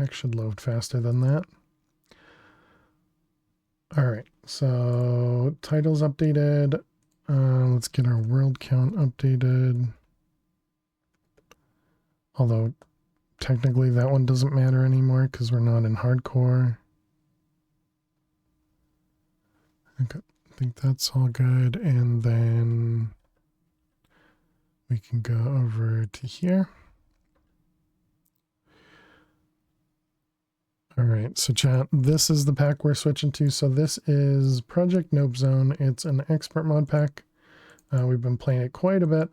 pack should load faster than that. All right, so titles updated. Let's get our world count updated. Although technically that one doesn't matter anymore because we're not in hardcore. Okay, I think that's all good. And then we can go over to here. All right, so chat, this is the pack we're switching to. So this is Project Nope Zone. It's an expert mod pack. We've been playing it quite a bit.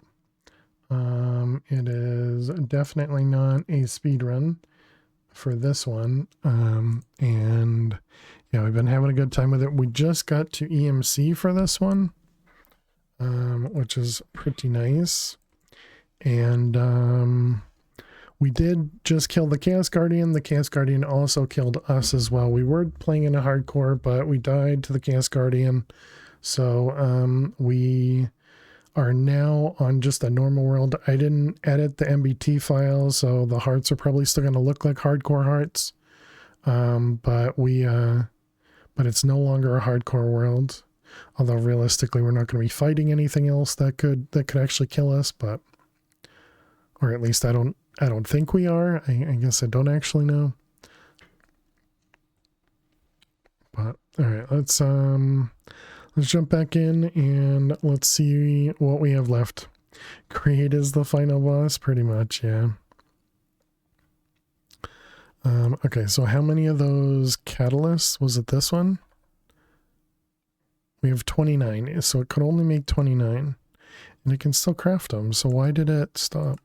It is definitely not a speed run for this one. And yeah, we've been having a good time with it. We just got to EMC for this one, which is pretty nice. And we did just kill the Chaos Guardian. The Chaos Guardian also killed us as well. We were playing in a hardcore, but we died to the Chaos Guardian. So we are now on just a normal world. I didn't edit the MBT file, so the hearts are probably still going to look like hardcore hearts. But it's no longer a hardcore world. Although realistically, we're not going to be fighting anything else that could actually kill us, but or at least I don't think we are. I guess I don't actually know. But all right, let's jump back in and let's see what we have left. Create is the final boss, pretty much, yeah. Okay, so how many of those catalysts? Was it this one? We have 29, so it could only make 29. And it can still craft them, so why did it stop?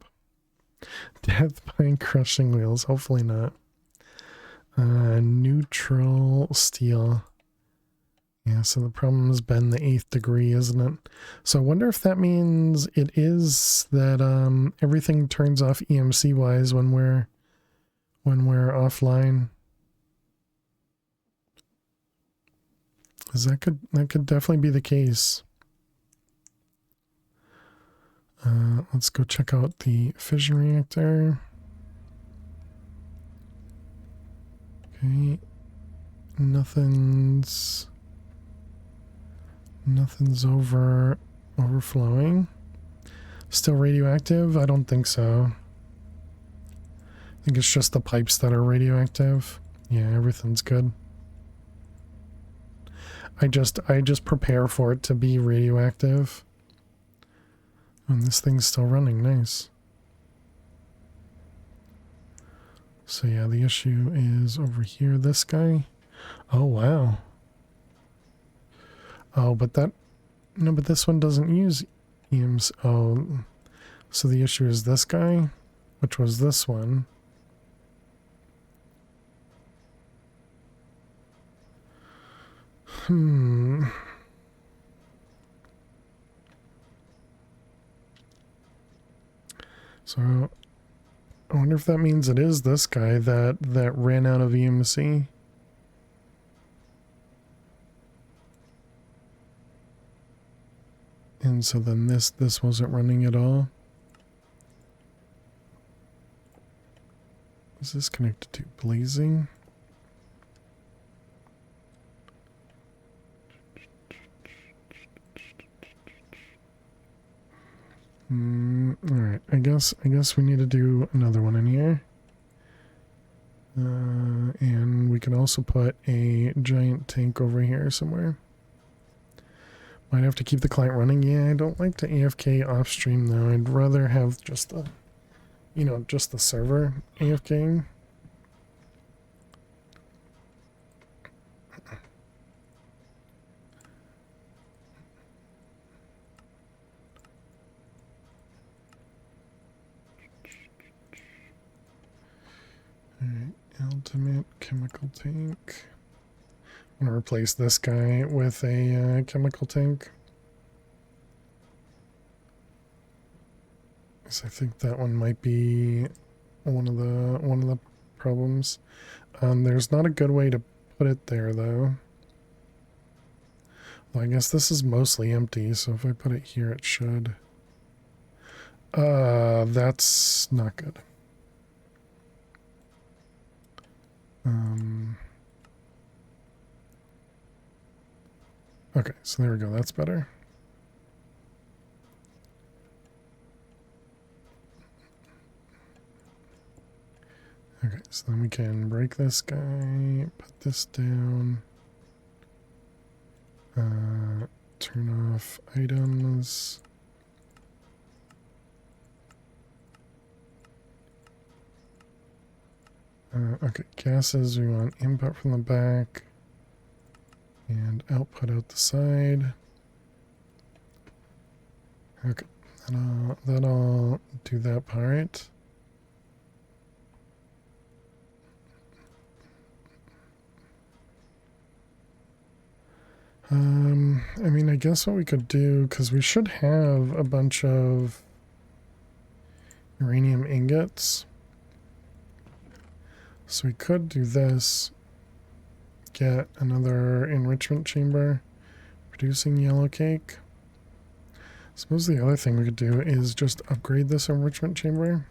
Death by crushing wheels, hopefully not. Neutral steel. Yeah, so the problem has been the 8th degree, isn't it? So I wonder if that means it is that everything turns off EMC wise when we're offline. Because that could definitely be the case. Let's go check out the fission reactor. Okay, nothing's overflowing. Still radioactive? I don't think so. I think it's just the pipes that are radioactive. Yeah, everything's good. I just prepare for it to be radioactive. And this thing's still running, nice. So yeah, the issue is over here, this guy. Oh, wow. Oh, but this one doesn't use EMS. Oh, so the issue is this guy, which was this one. So I wonder if that means it is this guy that ran out of EMC. And so then this wasn't running at all. Is this connected to blazing? Alright, I guess we need to do another one in here. And we can also put a giant tank over here somewhere. Might have to keep the client running. Yeah, I don't like to AFK off stream though. I'd rather have just the, just the server AFKing. Alright, ultimate chemical tank. I'm gonna replace this guy with a chemical tank. So I think that one might be one of the problems. There's not a good way to put it there though. Well, I guess this is mostly empty, so if I put it here, it should. That's not good. Okay, so there we go. That's better. Okay, so then we can break this guy, put this down, turn off items. Okay, gases, we want input from the back and output out the side. Okay, that'll do that part. I mean, I guess what we could do, because we should have a bunch of uranium ingots. So we could do this, get another enrichment chamber, producing yellow cake. I suppose the other thing we could do is just upgrade this enrichment chamber.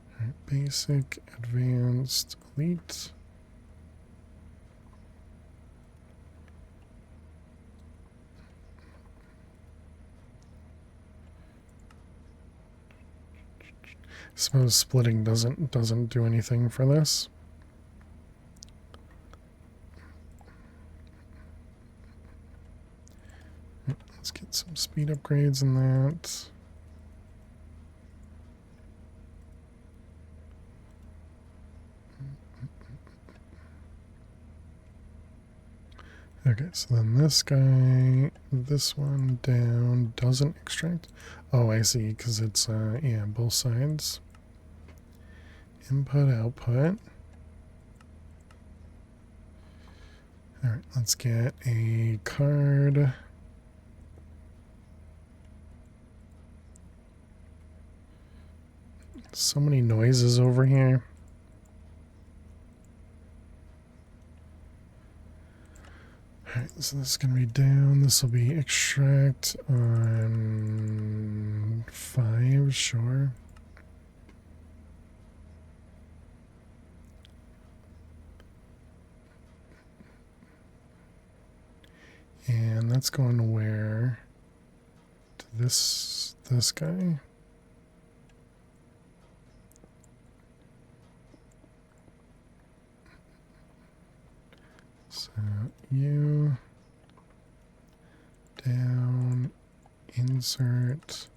All right, basic, advanced, elite. I suppose splitting doesn't do anything for this. Let's get some speed upgrades in that. Okay, so then this guy, this one down, doesn't extract. Oh, I see, because it's, yeah, both sides. Input, output. Alright, let's get a card. So many noises over here. Alright, so this is going to be down. This will be extract on 5, sure. And that's going to where? To this guy. So you down, insert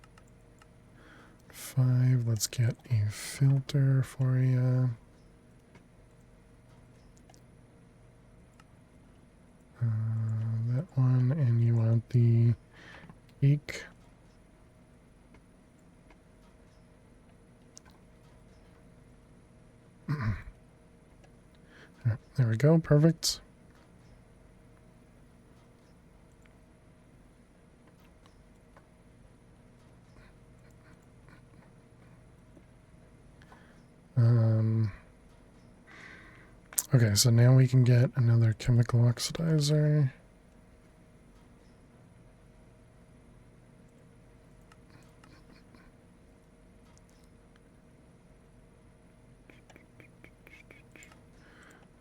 5. Let's get a filter for you. That one, and you want the cake. There we go, perfect. Okay, so now we can get another chemical oxidizer.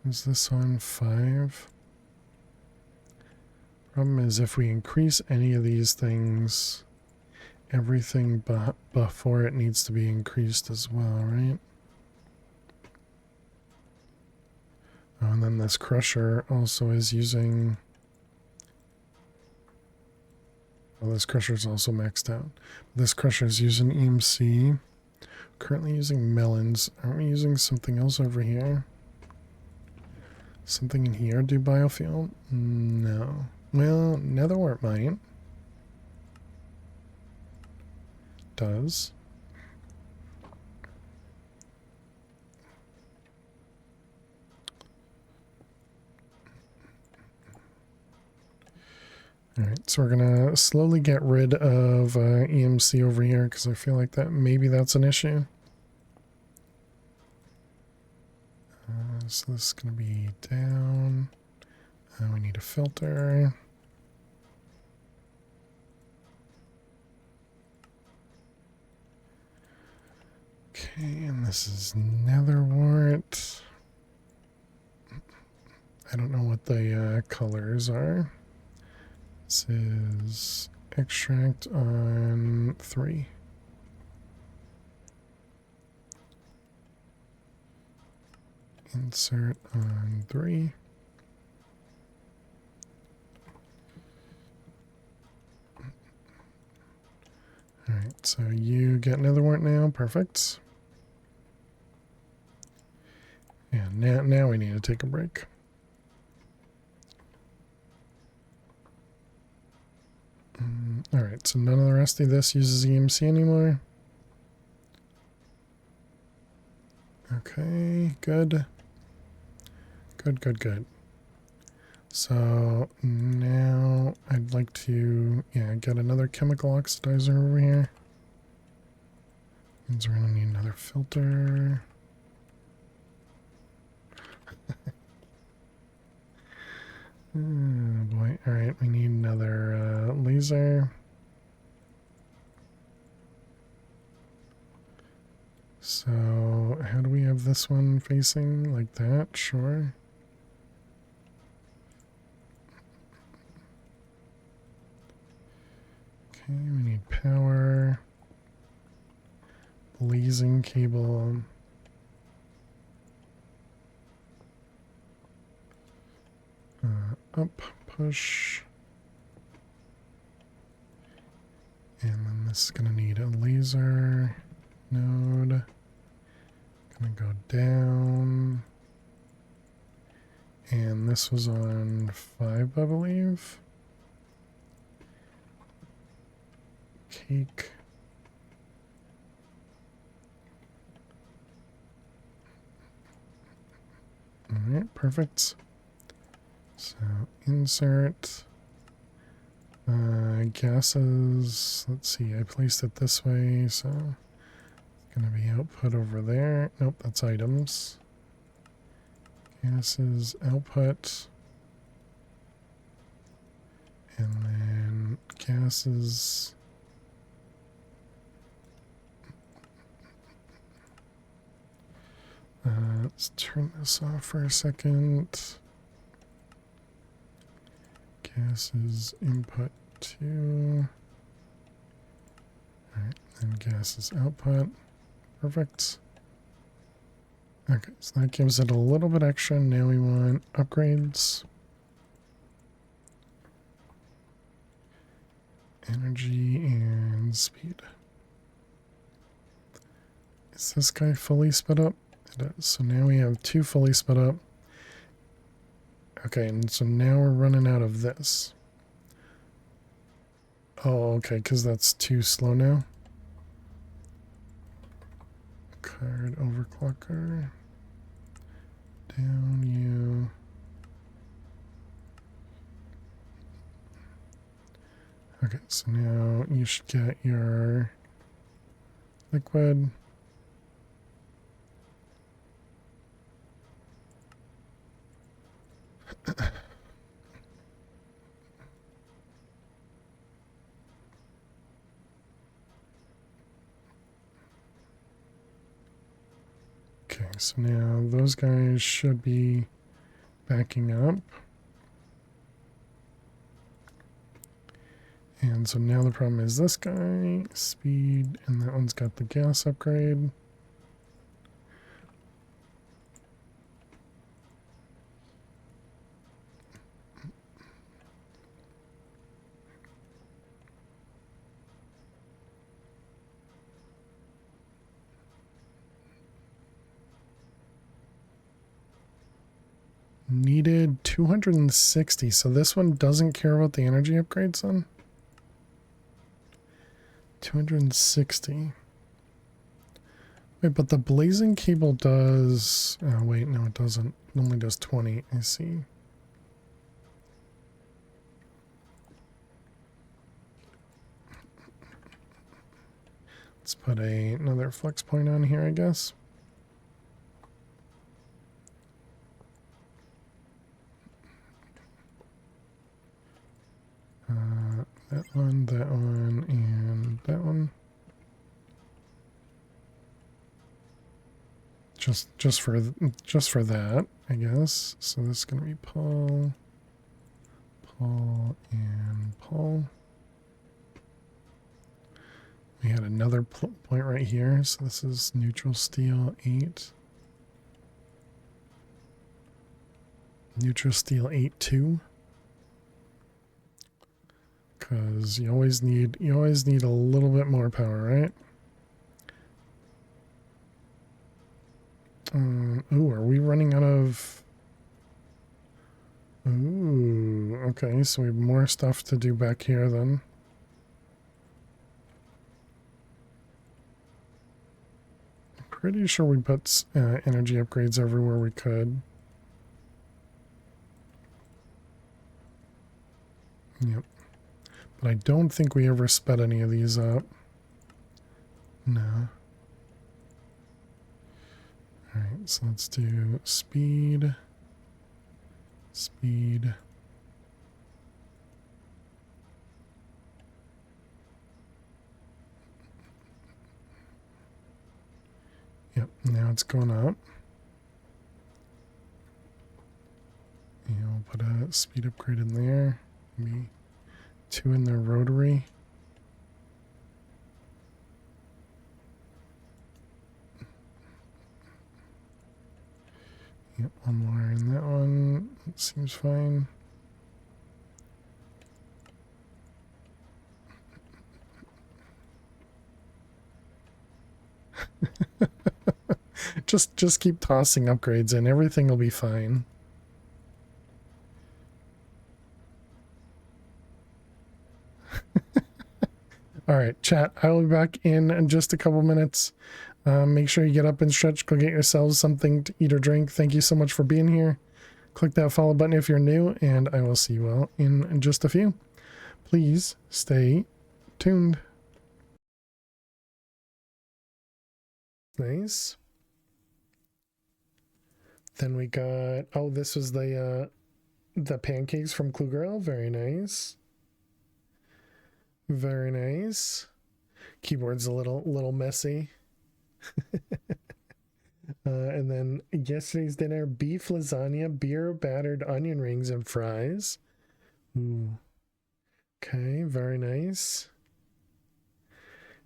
Is this on 5? Problem is, if we increase any of these things, everything before it needs to be increased as well, right? Oh, and then this crusher also is using... Well, this crusher is also maxed out. This crusher is using EMC. Currently using melons. Aren't we using something else over here? Something in here do biofuel? No. Well, netherwort might. Does. Alright, so we're gonna slowly get rid of EMC over here because I feel like that maybe that's an issue. So this is gonna be down. We need a filter. This is netherwort. I don't know what the colors are. This is extract on 3. Insert on 3. Alright, so you get netherwort now. Perfect. And now we need to take a break. Alright, so none of the rest of this uses EMC anymore. Okay, good. Good. So now I'd like to, get another chemical oxidizer over here. Means we're gonna need another filter. Oh boy, alright, we need another laser. So how do we have this one facing? Like that? Sure. Okay, we need power. Blazing cable. Up, push. And then this is going to need a laser node. Gonna go down. And this was on 5, I believe. Cake. Alright, perfect. So insert gases. Let's see, I placed it this way, so it's gonna be output over there. Nope, that's items. Gases, output. And then gases. Let's turn this off for a second. Gases input 2. Alright, then gases output. Perfect. Okay, so that gives it a little bit extra. Now we want upgrades. Energy and speed. Is this guy fully sped up? It is. So now we have 2 fully sped up. Okay, and so now we're running out of this. Oh, okay, because that's too slow now. Card overclocker. Down you. Okay, so now you should get your liquid. Okay, so now those guys should be backing up. And so now the problem is this guy, speed, and that one's got the gas upgrade. Needed 260, so this one doesn't care about the energy upgrades then? 260. Wait, but the blazing cable does... Oh, wait, no, it doesn't. It only does 20, I see. Let's put another flex point on here, I guess. That one, and that one. just for that, I guess. So this is gonna be Paul, and Paul. We had another point right here, so this is neutral steel 8. Neutral steel 8 2. Because you always need a little bit more power, right? Ooh, are we running out of... Ooh, okay, so we have more stuff to do back here then. I'm pretty sure we put energy upgrades everywhere we could. Yep. But I don't think we ever sped any of these up. No. Alright, so let's do speed. Speed. Yep, now it's going up. And we'll put a speed upgrade in there. Maybe 2 in the rotary. Yep, 1 more in that one. That seems fine. just keep tossing upgrades in. Everything will be fine. All right, chat. I will be back in just a couple minutes. Make sure you get up and stretch. Go get yourselves something to eat or drink. Thank you so much for being here. Click that follow button if you're new, and I will see you all in just a few. Please stay tuned. Nice. Then we got, oh, this was the pancakes from Klugerl. Very nice. Very nice. Keyboard's a little messy. And then yesterday's dinner, beef lasagna, beer battered onion rings, and fries. Ooh. Okay, very nice.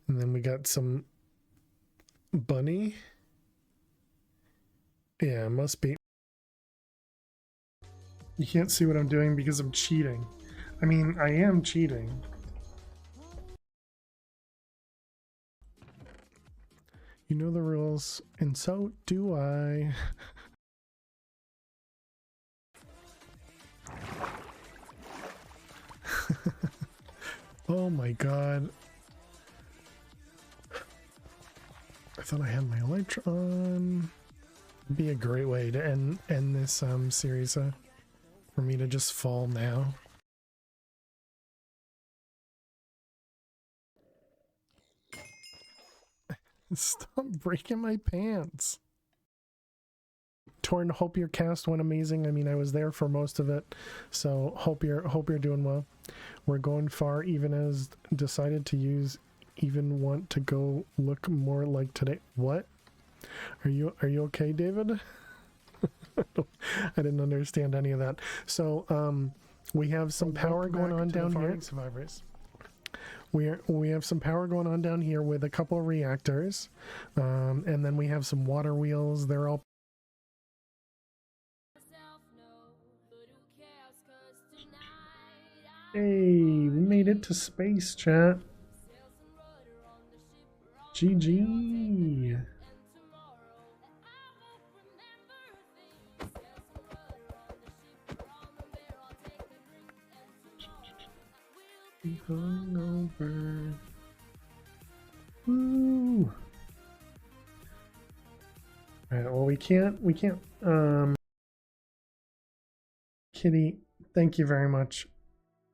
And then we got some bunny. Yeah, must be. You can't see what I'm doing because I'm cheating. I mean, I am cheating. You know the rules, and so do I. Oh my god. I thought I had my elytra on. It'd be a great way to end this series for me to just fall now. Stop breaking my pants. Torn, hope your cast went amazing. I mean, I was there for most of it, so hope you're doing well. We're going far, even as decided to use, even want to go look more like today. What? Are you okay, David? I didn't understand any of that. So we have some power going on down here. Survivors. We have some power going on down here with a couple of reactors, and then we have some water wheels. They're all. Hey, we made it to space, chat. GG. Hungover. Woo. Alright, well we can't Kitty, thank you very much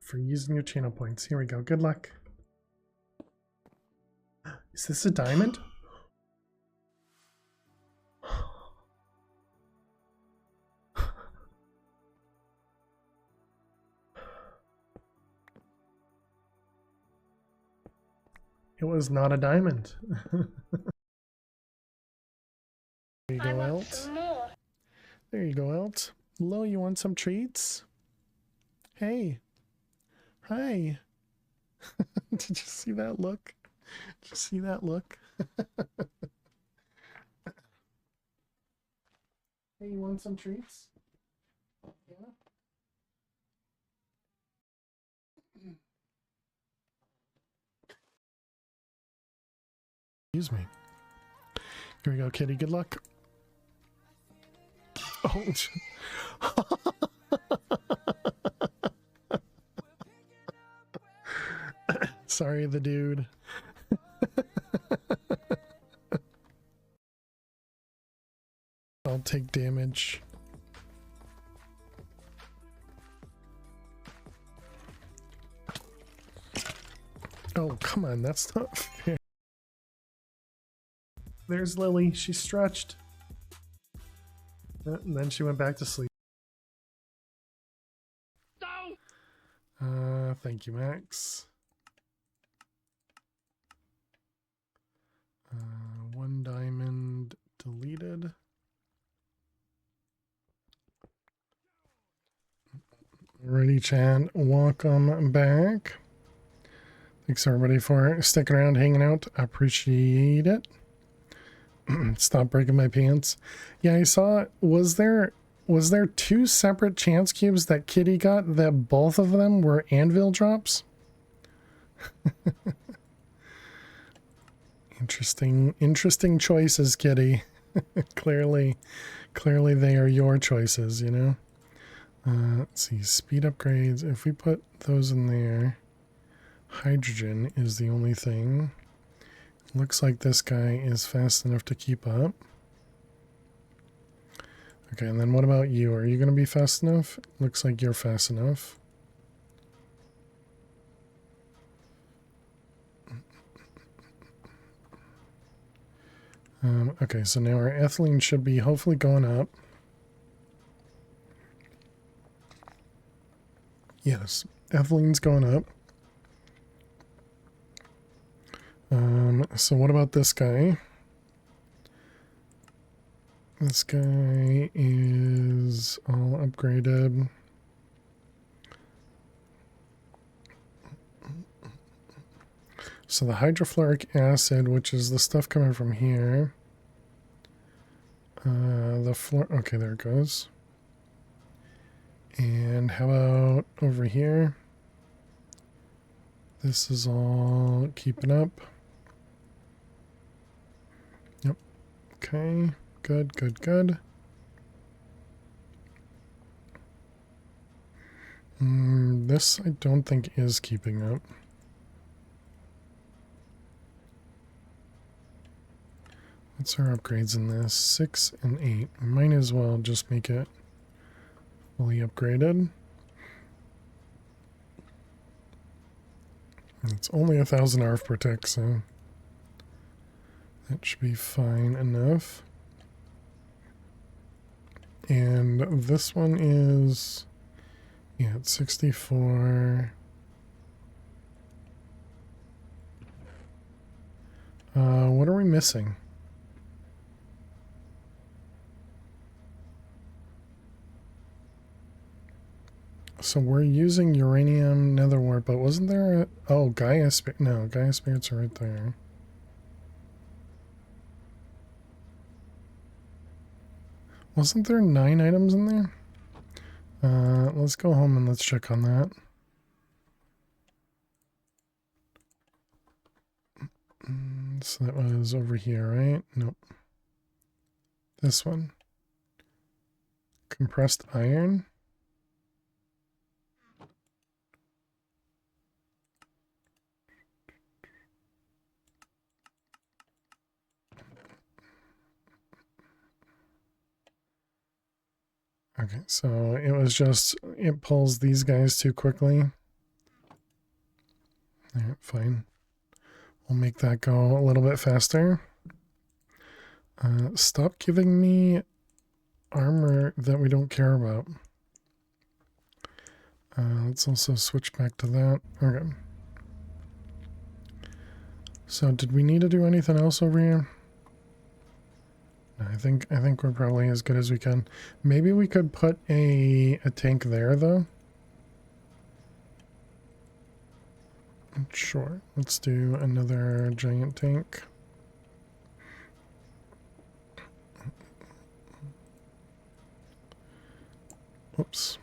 for using your channel points. Here we go. Good luck. Is this a diamond? It was not a diamond. There you go, Elt. There you go, Elt. Lo, you want some treats? Hey. Hi. Did you see that look? Did you see that look? Hey, you want some treats? Yeah. Excuse me. Here we go, kitty. Good luck. Oh. Sorry, the dude. I'll take damage. Oh, come on. That's not fair. There's Lily. She stretched. And then she went back to sleep. Thank you, Max. One diamond deleted. Alrighty, chat. Welcome back. Thanks everybody for sticking around, hanging out. I appreciate it. Stop breaking my pants. Yeah, I saw. Was there 2 separate chance cubes that Kitty got that both of them were anvil drops? Interesting choices, Kitty. clearly they are your choices, you know. Let's see, speed upgrades. If we put those in there, hydrogen is the only thing. Looks like this guy is fast enough to keep up. Okay, and then what about you? Are you going to be fast enough? Looks like you're fast enough. Okay, so now our ethylene should be hopefully going up. Yes, ethylene's going up. So what about this guy? This guy is all upgraded. So the hydrofluoric acid, which is the stuff coming from here. Okay, there it goes. And how about over here? This is all keeping up. Yep. Okay. Good. This I don't think is keeping up. What's our upgrades in this? 6 and 8. Might as well just make it fully upgraded. It's only 1,000 ARF per tick, so that should be fine enough. And this one is, yeah, it's 64. What are we missing? So we're using uranium nether wart, but wasn't there a... Oh, Gaia Spirit. No, Gaia Spirits are right there. Wasn't there 9 items in there? Let's go home and let's check on that. So that was over here, right? Nope. This one. Compressed iron. Okay, so it was just, it pulls these guys too quickly. Alright, fine. We'll make that go a little bit faster. Stop giving me armor that we don't care about. Let's also switch back to that. Okay. So did we need to do anything else over here? I think we're probably as good as we can. Maybe we could put a tank there though. Sure. Let's do another giant tank. Oops.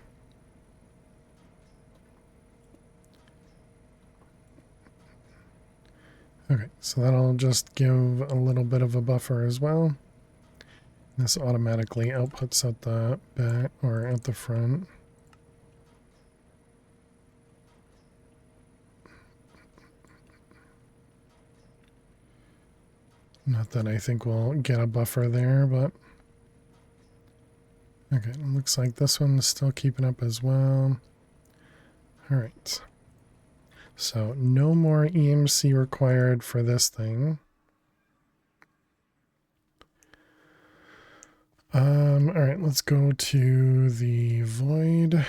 Okay, so that'll just give a little bit of a buffer as well. This automatically outputs at the back or at the front. Not that I think we'll get a buffer there, but okay, it looks like this one's still keeping up as well. All right. So no more EMC required for this thing. All right, let's go to the void.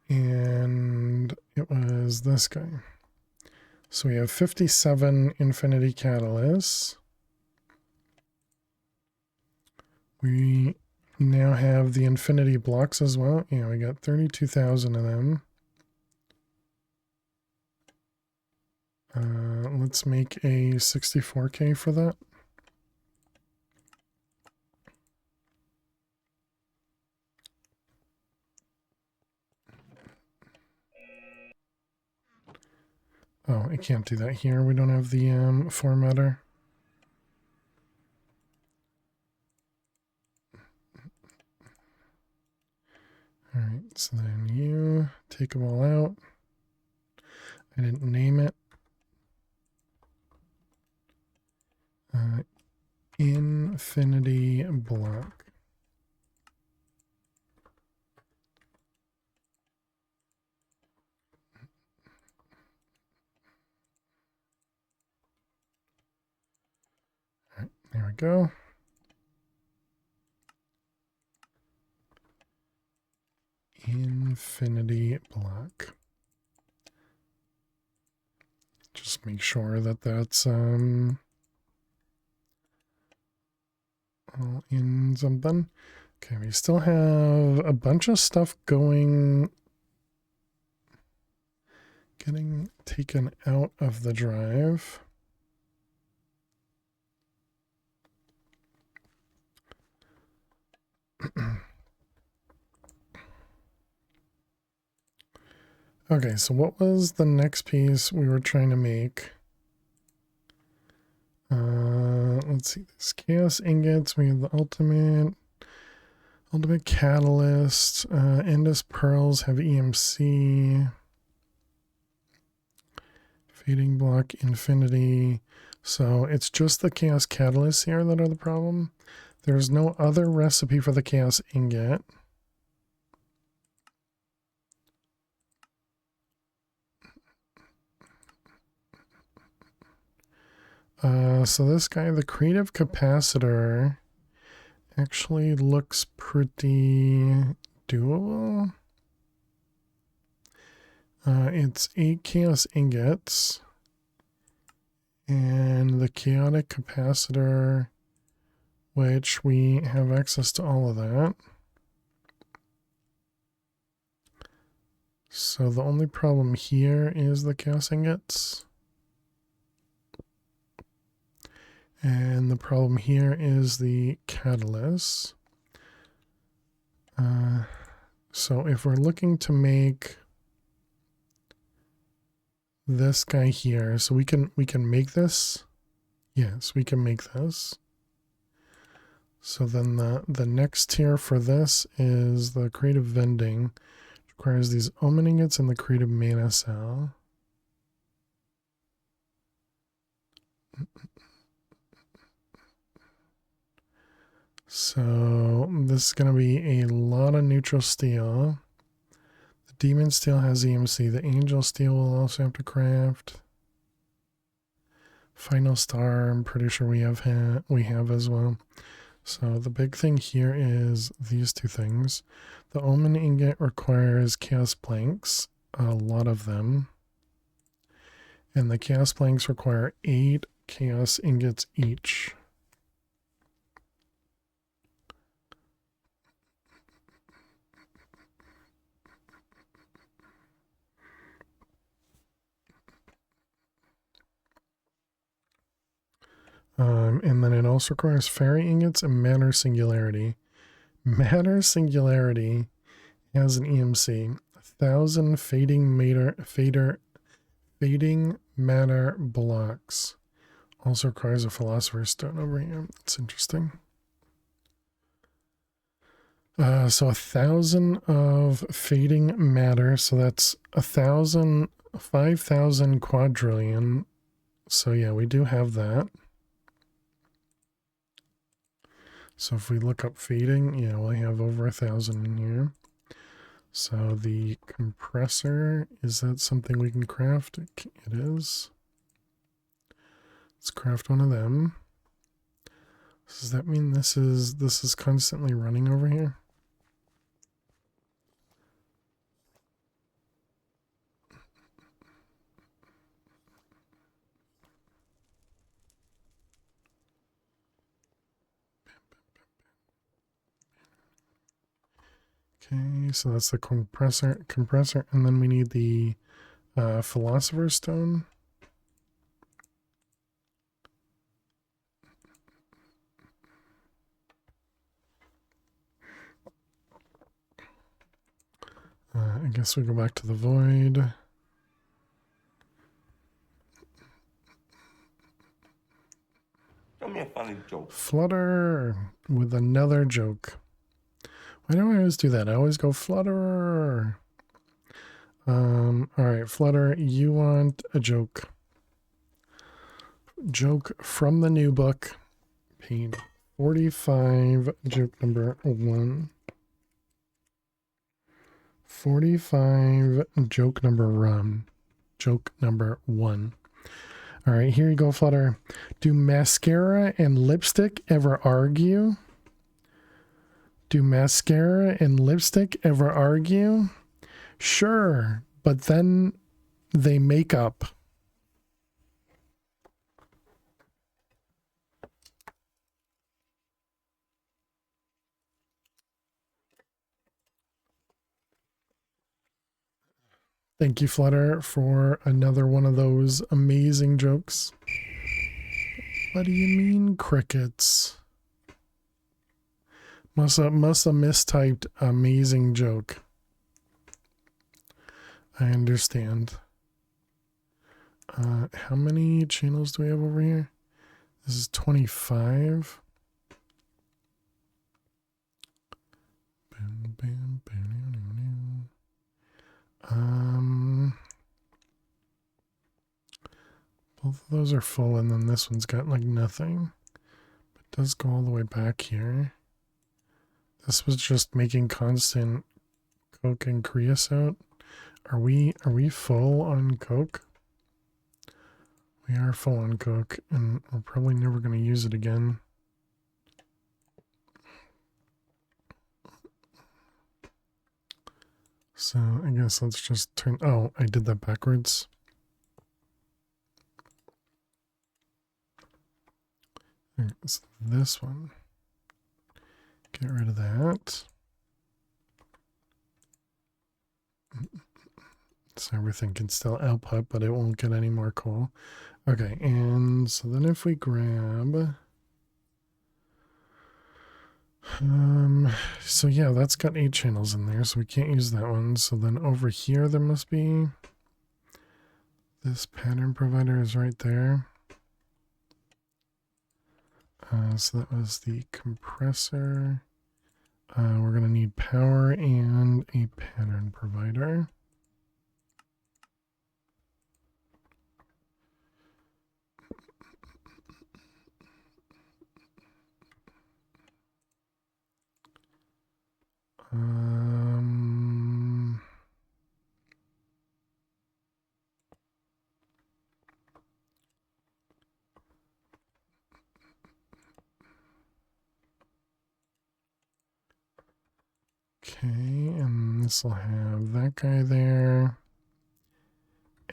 And it was this guy. So we have 57 infinity catalysts. We now have the infinity blocks as well. Yeah, we got 32,000 of them. Let's make a 64K for that. Oh, I can't do that here. We don't have the formatter. All right, so then you take them all out. I didn't name it. Infinity block. All right, there we go. Infinity block. Just make sure that that's all in something. Okay, we still have a bunch of stuff getting taken out of the drive. Okay, so what was the next piece we were trying to make? Let's see, this chaos ingots, we have the ultimate catalyst, Endless pearls have EMC, fading block, infinity. So it's just the chaos catalysts here that are the problem. There's no other recipe for the chaos ingot. So this guy, the creative capacitor, actually looks pretty doable. It's 8 chaos ingots. And the chaotic capacitor, which we have access to all of that. So the only problem here is the chaos ingots. And the problem here is the catalyst. So if we're looking to make this guy here, so we can make this. Yes, we can make this. So then the next tier for this is the creative vending, which requires these omen ingots and the creative mana cell. So this is going to be a lot of neutral steel. The demon steel has EMC. The angel steel will also have to craft. Final star, I'm pretty sure we have as well. So the big thing here is these two things. The omen ingot requires chaos planks, a lot of them. And the chaos planks require 8 chaos ingots each. And then it also requires fairy ingots and matter singularity. Matter singularity has an EMC. 1,000 fading matter blocks. Also requires a philosopher's stone over here. That's interesting. So 1,000 of fading matter. So that's 5,000 quadrillion. So yeah, we do have that. So if we look up fading, yeah, we have over 1,000 in here. So the compressor, is that something we can craft? It is. Let's craft one of them. Does that mean this is constantly running over here? Okay, so that's the compressor, and then we need the philosopher's stone. I guess we go back to the void. Tell me a funny joke. Flutter with another joke. Why do I always do that? I always go Flutter. All right, Flutter, you want a joke. Joke from the new book. Page 45, joke number 1. 45, joke number 1. All right, here you go, Flutter. Do mascara and lipstick ever argue? Do mascara and lipstick ever argue? Sure, but then they make up. Thank you, Flutter, for another one of those amazing jokes. What do you mean, crickets? Must have mistyped amazing joke. I understand. How many channels do we have over here? This is 25. Both of those are full, and then this one's got like nothing. But it does go all the way back here. This was just making constant coke and creosote. Are we full on coke? We are full on coke, and we're probably never going to use it again. So I guess let's just turn. Oh, I did that backwards. It's this one. Get rid of that. So everything can still output, but it won't get any more coal. Okay, and so then if we grab... so yeah, that's got 8 channels in there, so we can't use that one. So then over here there must be... This pattern provider is right there. So that was the compressor. We're going to need power and a pattern provider. Okay, and this will have that guy there.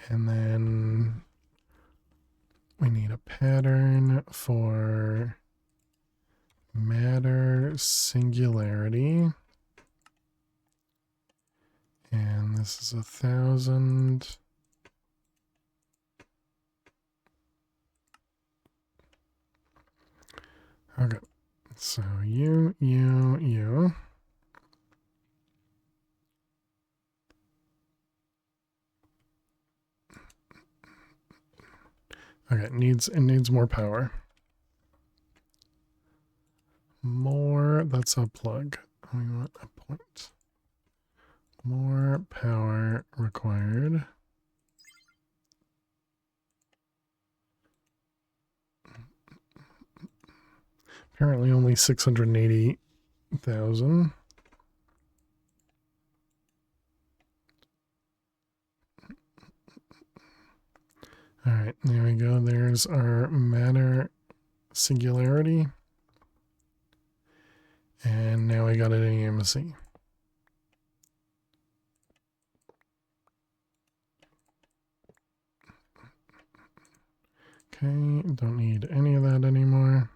And then we need a pattern for matter singularity. And this is 1,000. Okay. So you. Okay, it needs more power. More, that's a plug. We want a point. More power required. Apparently only 680,000. All right, there we go. There's our matter singularity. And now we got it in EMC. Okay, don't need any of that anymore.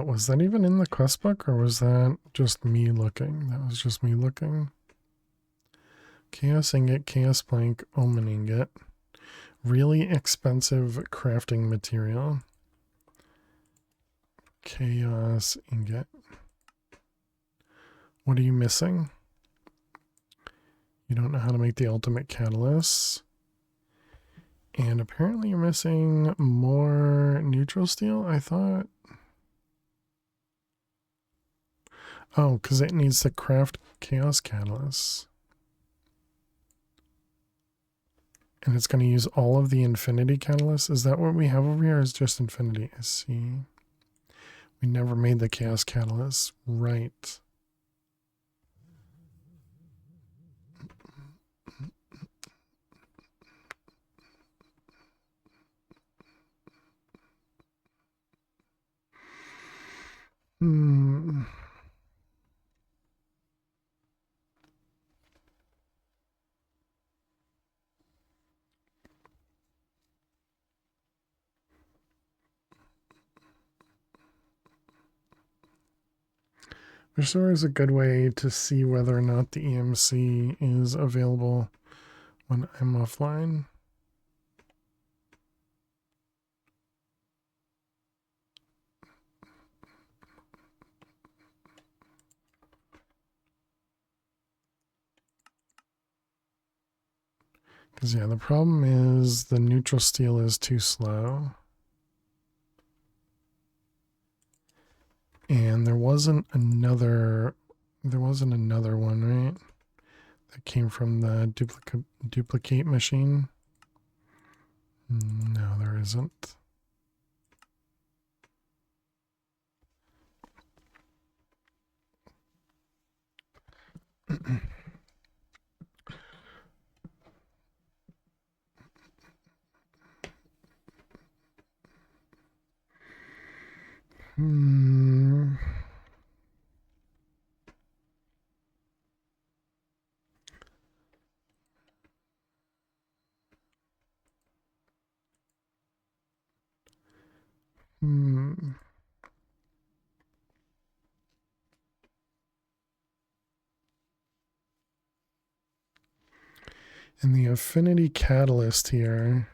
Was that even in the quest book, or was that just me looking? That was just me looking. Chaos ingot, chaos plank, omen ingot. Really expensive crafting material. Chaos ingot. What are you missing? You don't know how to make the ultimate catalyst. And apparently you're missing more neutral steel, I thought. Oh, because it needs to craft chaos catalysts. And it's going to use all of the infinity catalysts. Is that what we have over here? Or is just infinity? I see. We never made the chaos catalyst. Right. Hmm. There's always a good way to see whether or not the EMC is available when I'm offline. Because, yeah, the problem is the neutral steel is too slow. And there wasn't another one, right? That came from the duplicate machine. No, there isn't. Hmm. Hmm. And the affinity catalyst here.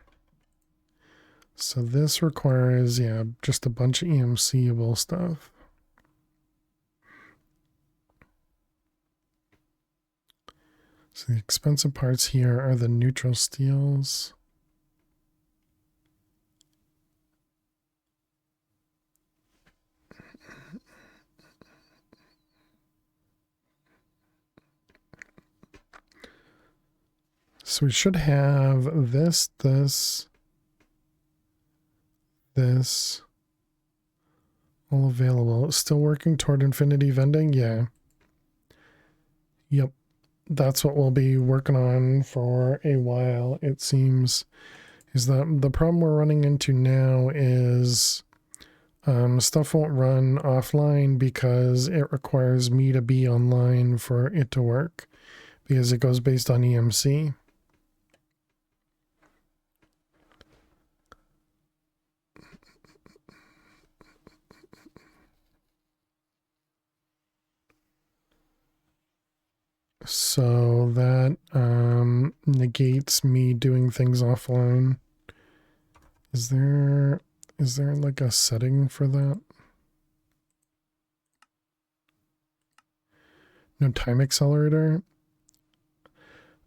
So this requires, yeah, just a bunch of EMC-able stuff. So the expensive parts here are the neutral steels. So we should have this all available. Still working toward infinity vending? Yeah. Yep. That's what we'll be working on for a while, it seems. Is that the problem we're running into now is stuff won't run offline because it requires me to be online for it to work because it goes based on EMC. So that negates me doing things offline. Is there like a setting for that? No time accelerator?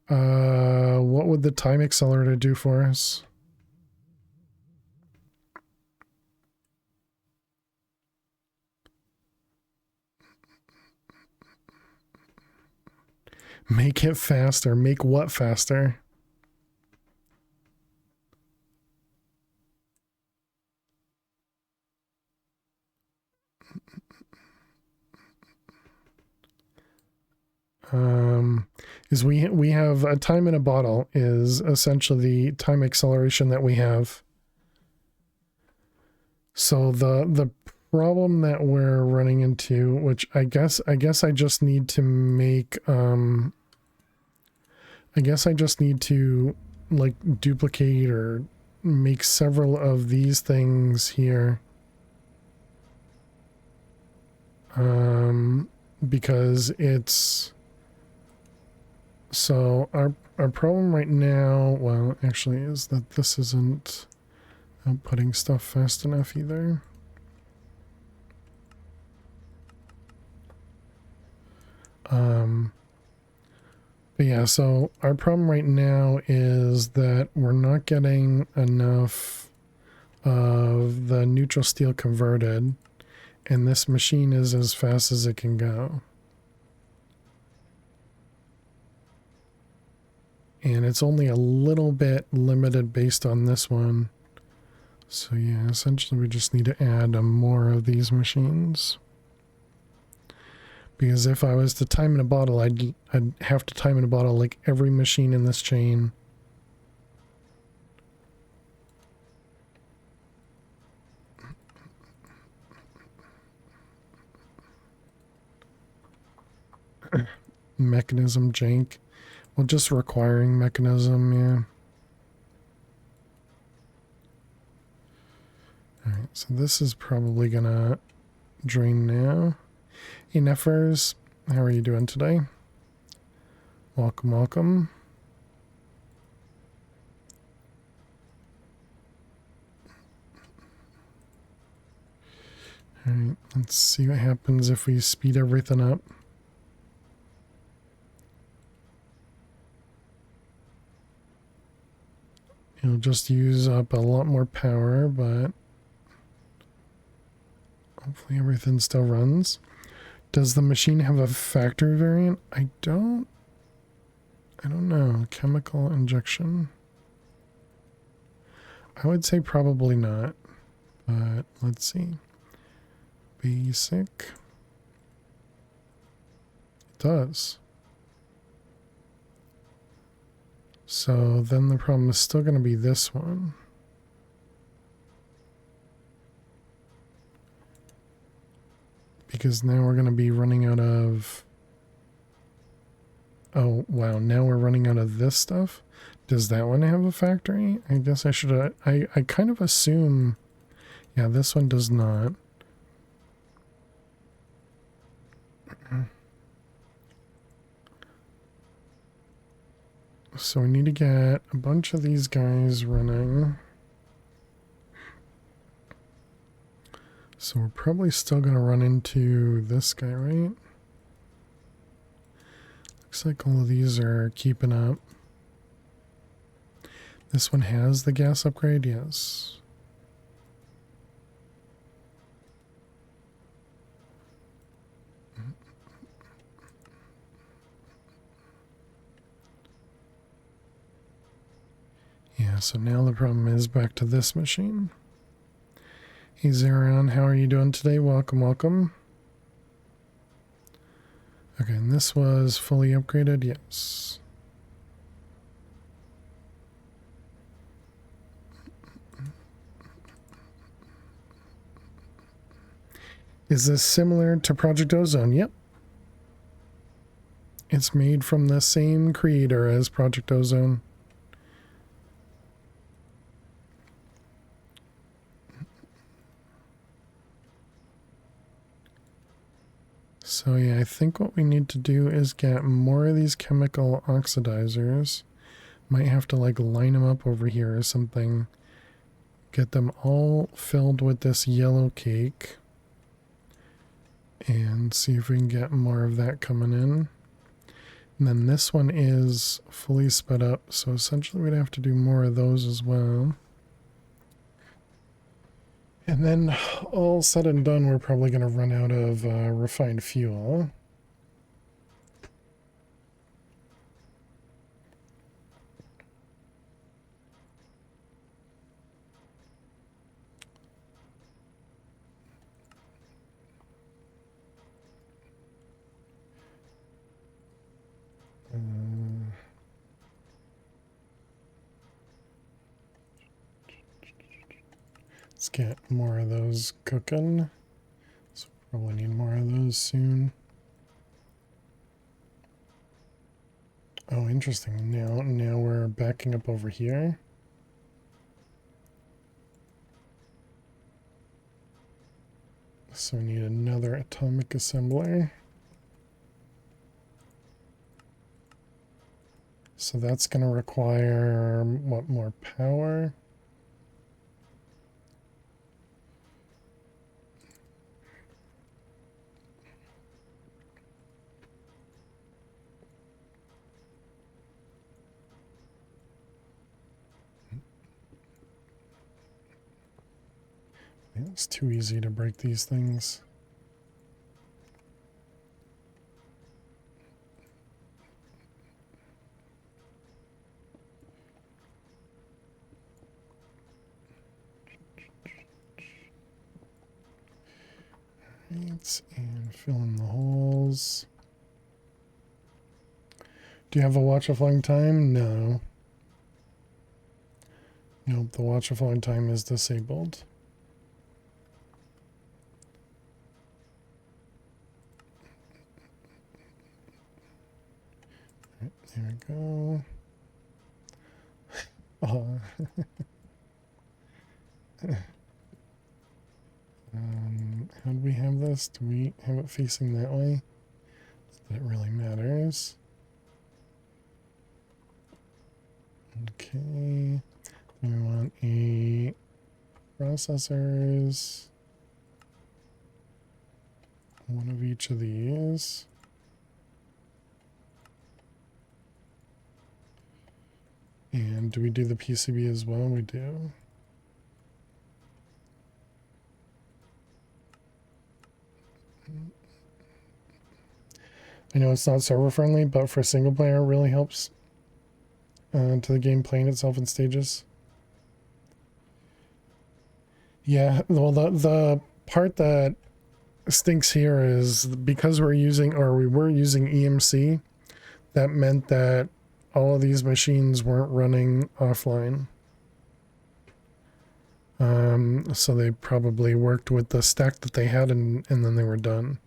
What would the time accelerator do for us? Make it faster. Make what faster? Is we have a time in a bottle is essentially the time acceleration that we have. So the problem that we're running into, which I guess I just need to make I guess I just need to like duplicate or make several of these things here. Because it's so our problem right now, well, actually, is that this isn't outputting stuff fast enough either. But yeah, so our problem right now is that we're not getting enough of the neutral steel converted, and this machine is as fast as it can go. And it's only a little bit limited based on this one. So yeah, essentially we just need to add more of these machines. Because if I was to time in a bottle, I'd have to time in a bottle like every machine in this chain. Mechanism jank. Well, just requiring mechanism, yeah. Alright, so this is probably gonna drain now. Hey Neffers, how are you doing today? Welcome, welcome. Alright, let's see what happens if we speed everything up. It'll just use up a lot more power, but hopefully everything still runs. Does the machine have a factory variant? I don't know. Chemical injection. I would say probably not, but let's see. Basic. It does. So then the problem is still going to be this one. Because now we're going to be running out of... Oh, wow. Now we're running out of this stuff. Does that one have a factory? I guess I should... I kind of assume... Yeah, this one does not. So we need to get a bunch of these guys running. So we're probably still going to run into this guy, right? Looks like all of these are keeping up. This one has the gas upgrade, yes. Yeah, so now the problem is back to this machine. Hey Zeron, how are you doing today? Welcome, welcome. Okay, and this was fully upgraded, yes. Is this similar to Project Ozone? Yep. It's made from the same creator as Project Ozone. So yeah, I think what we need to do is get more of these chemical oxidizers Might have to like line them up over here or something. Get them all filled with this yellow cake. And see if we can get more of that coming in. And then this one is fully sped up, so essentially we'd have to do more of those as well. And then all said and done, we're probably going to run out of refined fuel. Let's get more of those cooking. So probably need more of those soon. Oh, interesting. Now we're backing up over here. So we need another atomic assembler. So that's going to require, what, more power? It's too easy to break these things. Right, and fill in the holes. Do you have a watch of flying time? No. Nope, the watch of flying time is disabled. Right, there we go. Oh. How do we have this? Do we have it facing that way? That really matters. Okay. We want a processors. One of each of these. And do we do the PCB as well? We do. I know it's not server friendly, but for single player it really helps to the game playing itself in stages. Yeah, well the part that stinks here is because we were using EMC, that meant that all of these machines weren't running offline. So they probably worked with the stack that they had and then they were done.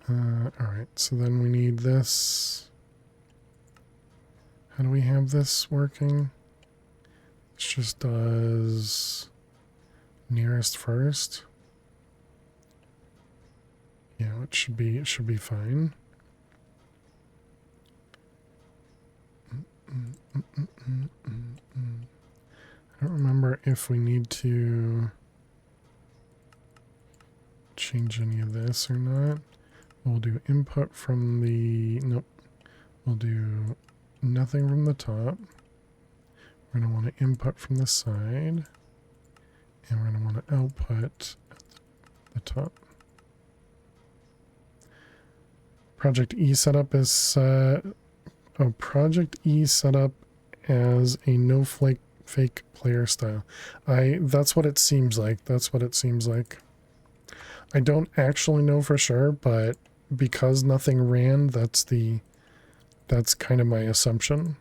Alright, so then we need this. How do we have this working? It just does nearest first. Yeah, it should be fine. I don't remember if we need to change any of this or not. We'll do input from the, nope. We'll do nothing from the top. We're going to want to input from the side. And we're going to want to output at the top. Project E setup is, Project E setup as a no fake player style. That's what it seems like. That's what it seems like. I don't actually know for sure, but because nothing ran, that's kind of my assumption.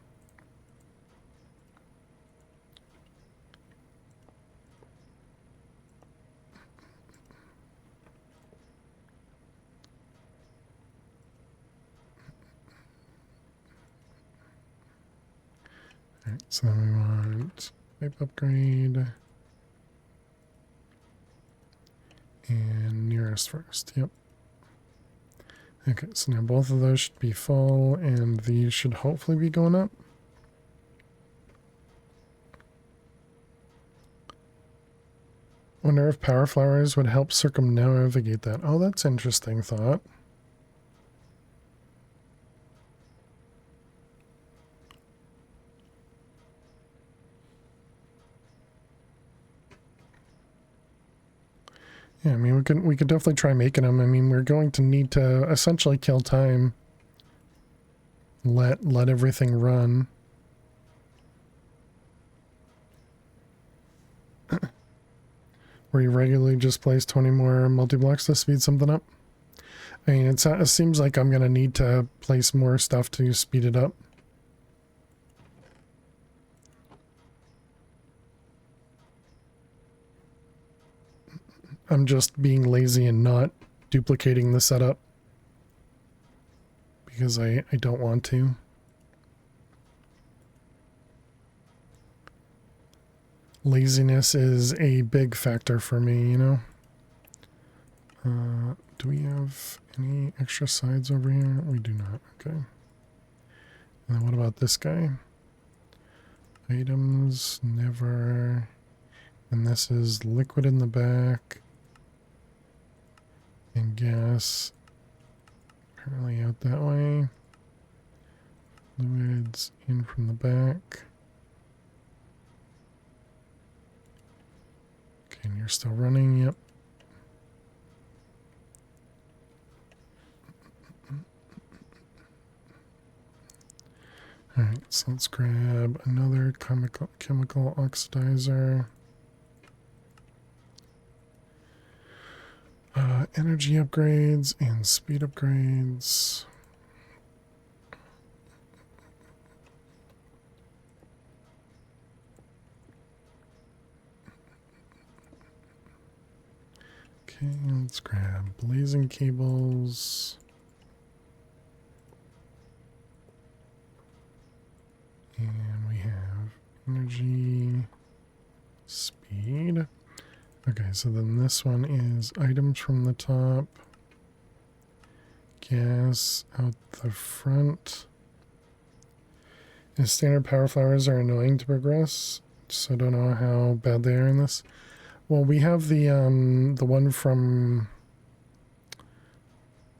Alright, so then we want pipe upgrade. And nearest first. Yep. Okay, so now both of those should be full, and these should hopefully be going up. Wonder if power flowers would help circumnavigate that. Oh, that's interesting thought. Yeah, I mean, we could definitely try making them. I mean, we're going to need to essentially kill time. Let everything run. Where you regularly just place 20 more multi-blocks to speed something up. I mean, it seems like I'm going to need to place more stuff to speed it up. I'm just being lazy and not duplicating the setup. Because I don't want to. Laziness is a big factor for me, you know? Do we have any extra sides over here? We do not. Okay. And then what about this guy? Items, never. And this is liquid in the back. And gas. Apparently out that way. Fluids in from the back. Okay, and you're still running, yep. Alright, so let's grab another chemical oxidizer. Energy upgrades and speed upgrades. Okay, let's grab blazing cables. And we have energy, speed. Okay, so then this one is items from the top. Gas out the front. And standard power flowers are annoying to progress, so I don't know how bad they are in this. Well, we have the one from,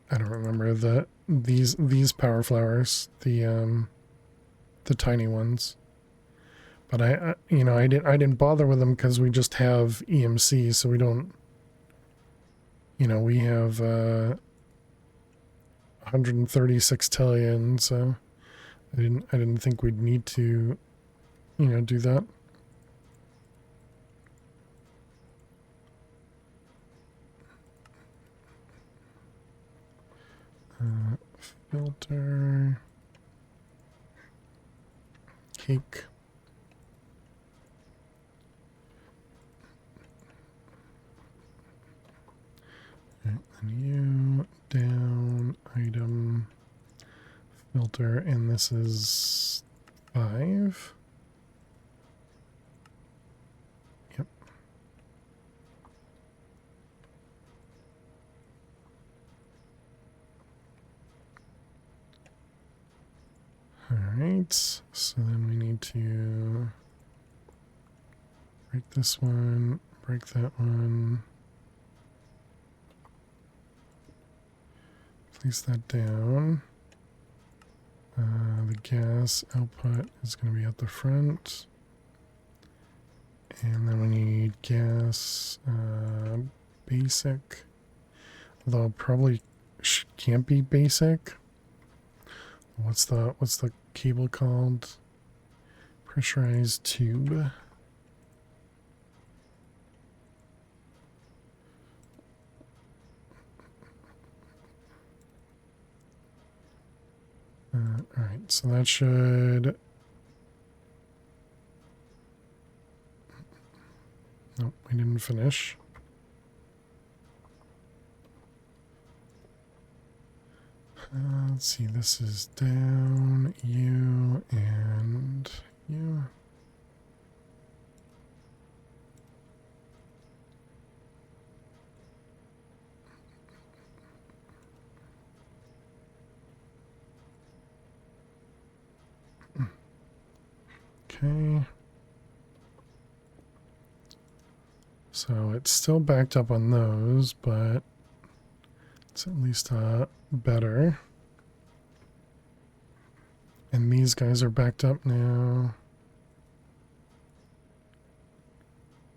I don't remember these power flowers, the tiny ones. But I didn't bother with them because we just have EMC, so we don't, we have 136 tillion, so I didn't think we'd need to, do that. Filter, cake. Right, and you down item filter, and this is 5. Yep. All right, so then we need to break this one, break that one. Place that down. The gas output is going to be at the front. And then we need gas basic. Although probably can't be basic. What's the cable called? Pressurized tube. Alright, so that should... Nope, we didn't finish. Let's see, this is down, you, and you. Okay. So it's still backed up on those, but it's at least better. And these guys are backed up now.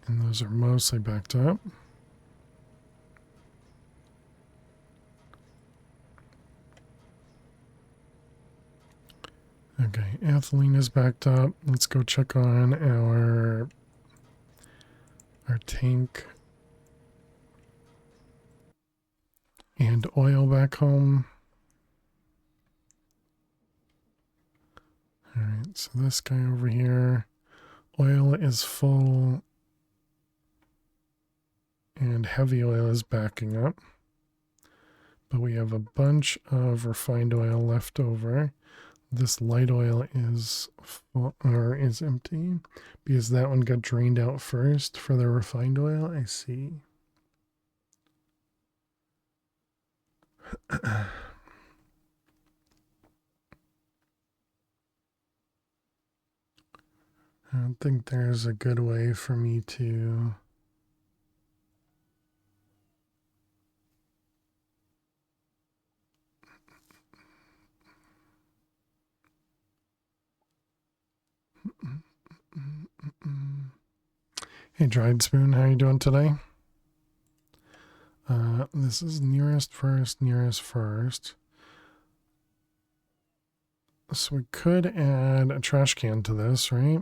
And those are mostly backed up. Okay, ethylene is backed up. Let's go check on our tank and oil back home. All right, so this guy over here, oil is full and heavy oil is backing up. But we have a bunch of refined oil left over. This light oil is full, or is empty because that one got drained out first for the refined oil. I see. I don't think there's a good way for me to Hey Dried Spoon, how you doing today? This is nearest first. So we could add a trash can to this, right?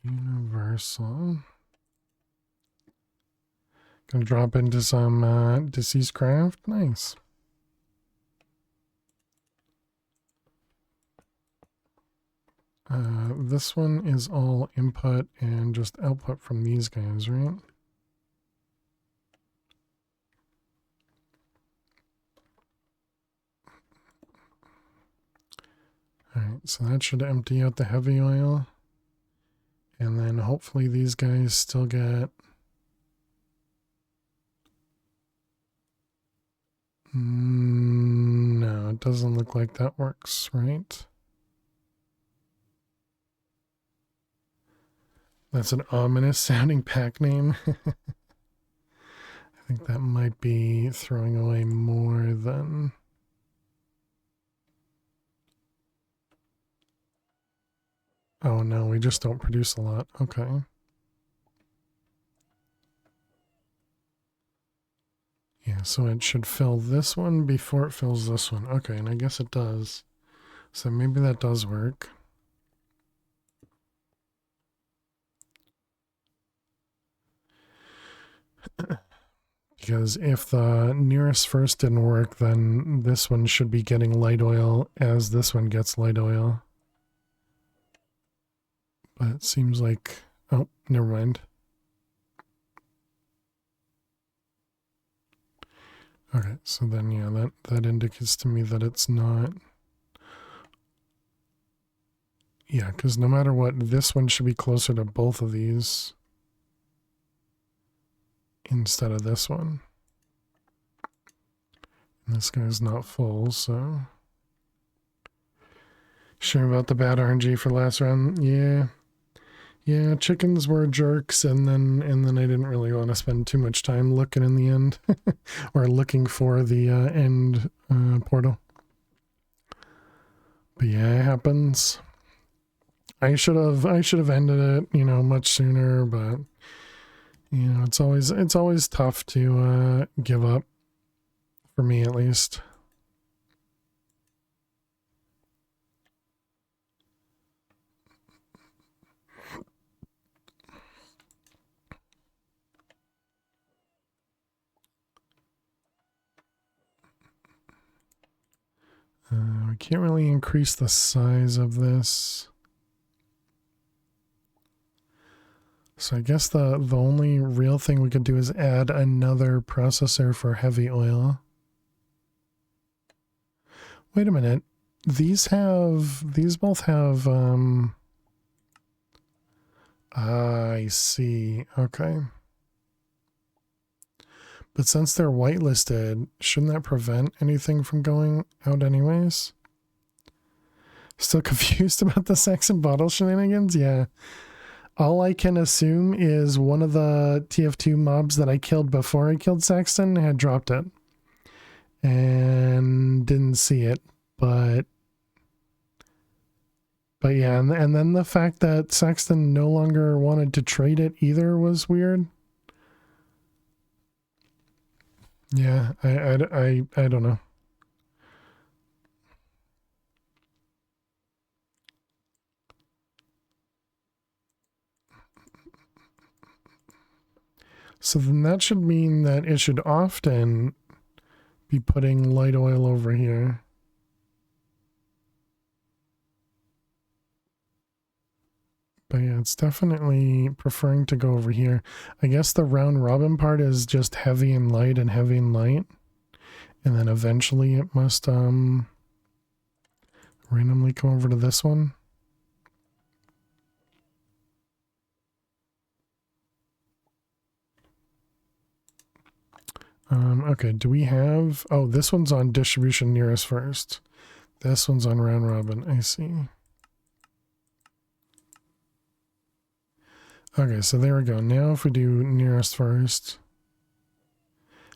Universal. Gonna drop into some Deceased Craft. Nice. This one is all input and just output from these guys, right? Alright, so that should empty out the heavy oil. And then hopefully these guys still get... No, it doesn't look like that works, right? That's an ominous sounding pack name. I think that might be throwing away more than... Oh no, we just don't produce a lot. Okay. Yeah, so it should fill this one before it fills this one. Okay, and I guess it does. So maybe that does work. Because if the nearest first didn't work, then this one should be getting light oil as this one gets light oil. But it seems like... Oh, never mind. Okay, so then yeah, that indicates to me that it's not... Yeah, because no matter what, this one should be closer to both of these instead of this one. And this guy's not full, so... Sure about the bad RNG for last round? Yeah. Yeah, chickens were jerks, and then I didn't really want to spend too much time looking in the end. Or looking for the end portal. But yeah, it happens. I should have ended it, you know, much sooner, but you know, it's always tough to give up, for me at least. I can't really increase the size of this. So I guess the only real thing we could do is add another processor for heavy oil. Wait a minute. These both have, I see. Okay. But since they're whitelisted, shouldn't that prevent anything from going out anyways? Still confused about the sex and bottle shenanigans? Yeah. All I can assume is one of the TF2 mobs that I killed before I killed Saxton had dropped it. And didn't see it. But yeah, and then the fact that Saxton no longer wanted to trade it either was weird. Yeah, I don't know. So then that should mean that it should often be putting light oil over here. But yeah, it's definitely preferring to go over here. I guess the round robin part is just heavy and light and heavy and light. And then eventually it must randomly come over to this one. Okay, do we have... Oh, this one's on distribution nearest first. This one's on round robin, I see. Okay, so there we go. Now if we do nearest first,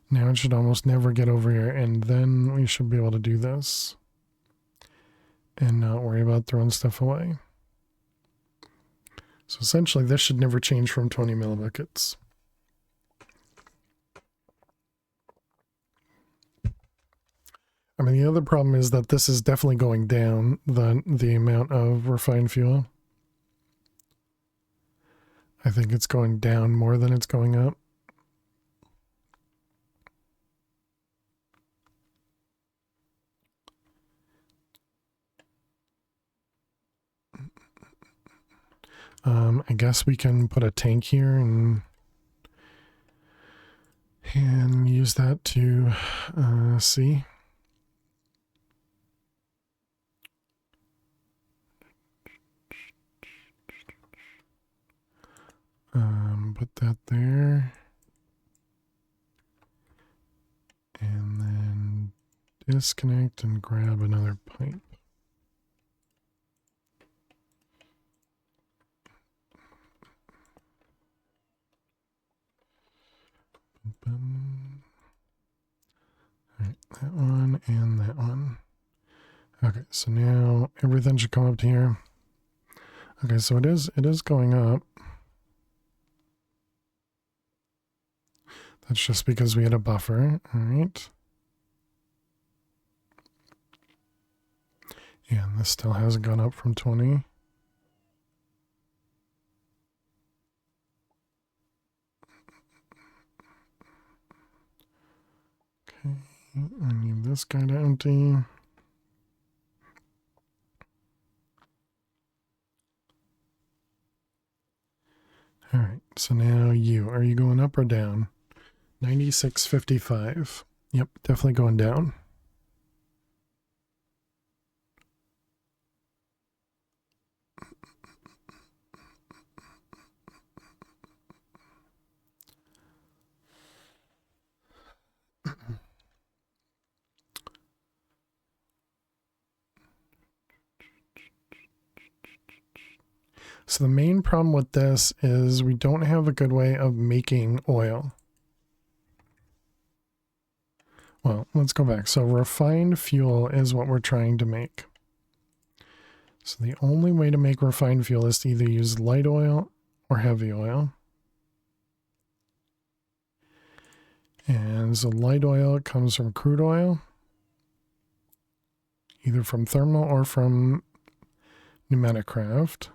now it should almost never get over here, and then we should be able to do this and not worry about throwing stuff away. So essentially this should never change from 20 millibuckets. I mean, the other problem is that this is definitely going down, the amount of refined fuel. I think it's going down more than it's going up. I guess we can put a tank here and use that to see. Put that there. And then disconnect and grab another pipe. All right, that one and that one. Okay, so now everything should come up to here. Okay, so it is going up. That's just because we had a buffer. All right. Yeah, and this still hasn't gone up from 20. Okay, I need this guy to empty. All right, so now are you going up or down? 96.55. Yep, definitely going down. So the main problem with this is we don't have a good way of making oil. Well, let's go back. So refined fuel is what we're trying to make. So the only way to make refined fuel is to either use light oil or heavy oil. And so light oil comes from crude oil, either from thermal or from pneumatic craft.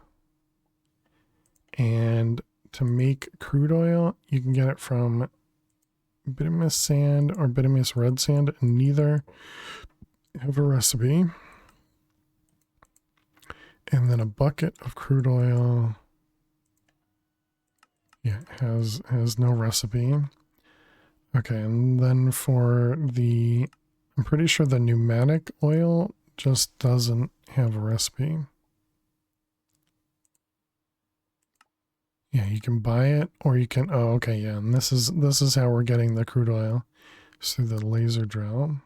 And to make crude oil, you can get it from bituminous sand or bituminous red sand, and neither have a recipe. And then a bucket of crude oil, yeah, has no recipe. Okay, and then for the, I'm pretty sure the pneumatic oil just doesn't have a recipe. Yeah, you can buy it or you can, oh, okay, yeah. And this is how we're getting the crude oil. It's through the laser drill.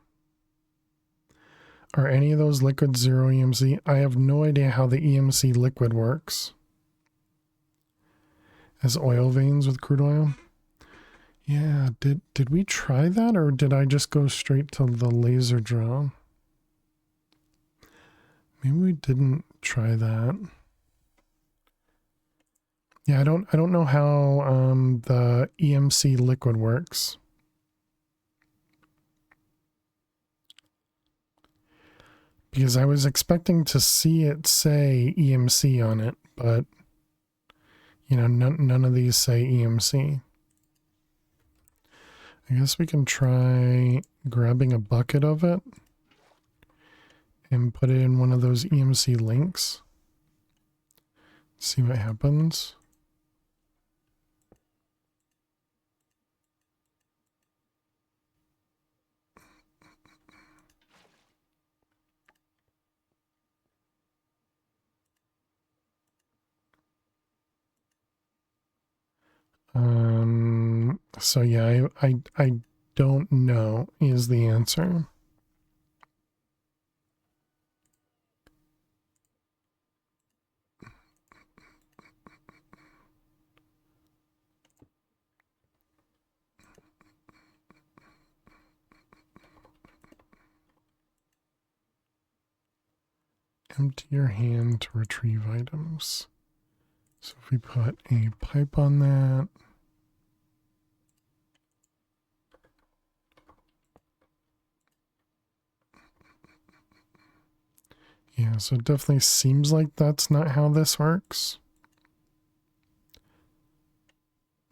Are any of those liquid zero EMC? I have no idea how the EMC liquid works. As oil veins with crude oil? Yeah, did we try that or did I just go straight to the laser drill? Maybe we didn't try that. Yeah, I don't know how the EMC liquid works. Because I was expecting to see it say EMC on it, but you know, none of these say EMC. I guess we can try grabbing a bucket of it and put it in one of those EMC links. See what happens. So yeah, I don't know is the answer. Empty your hand to retrieve items. So if we put a pipe on that. Yeah, so it definitely seems like that's not how this works.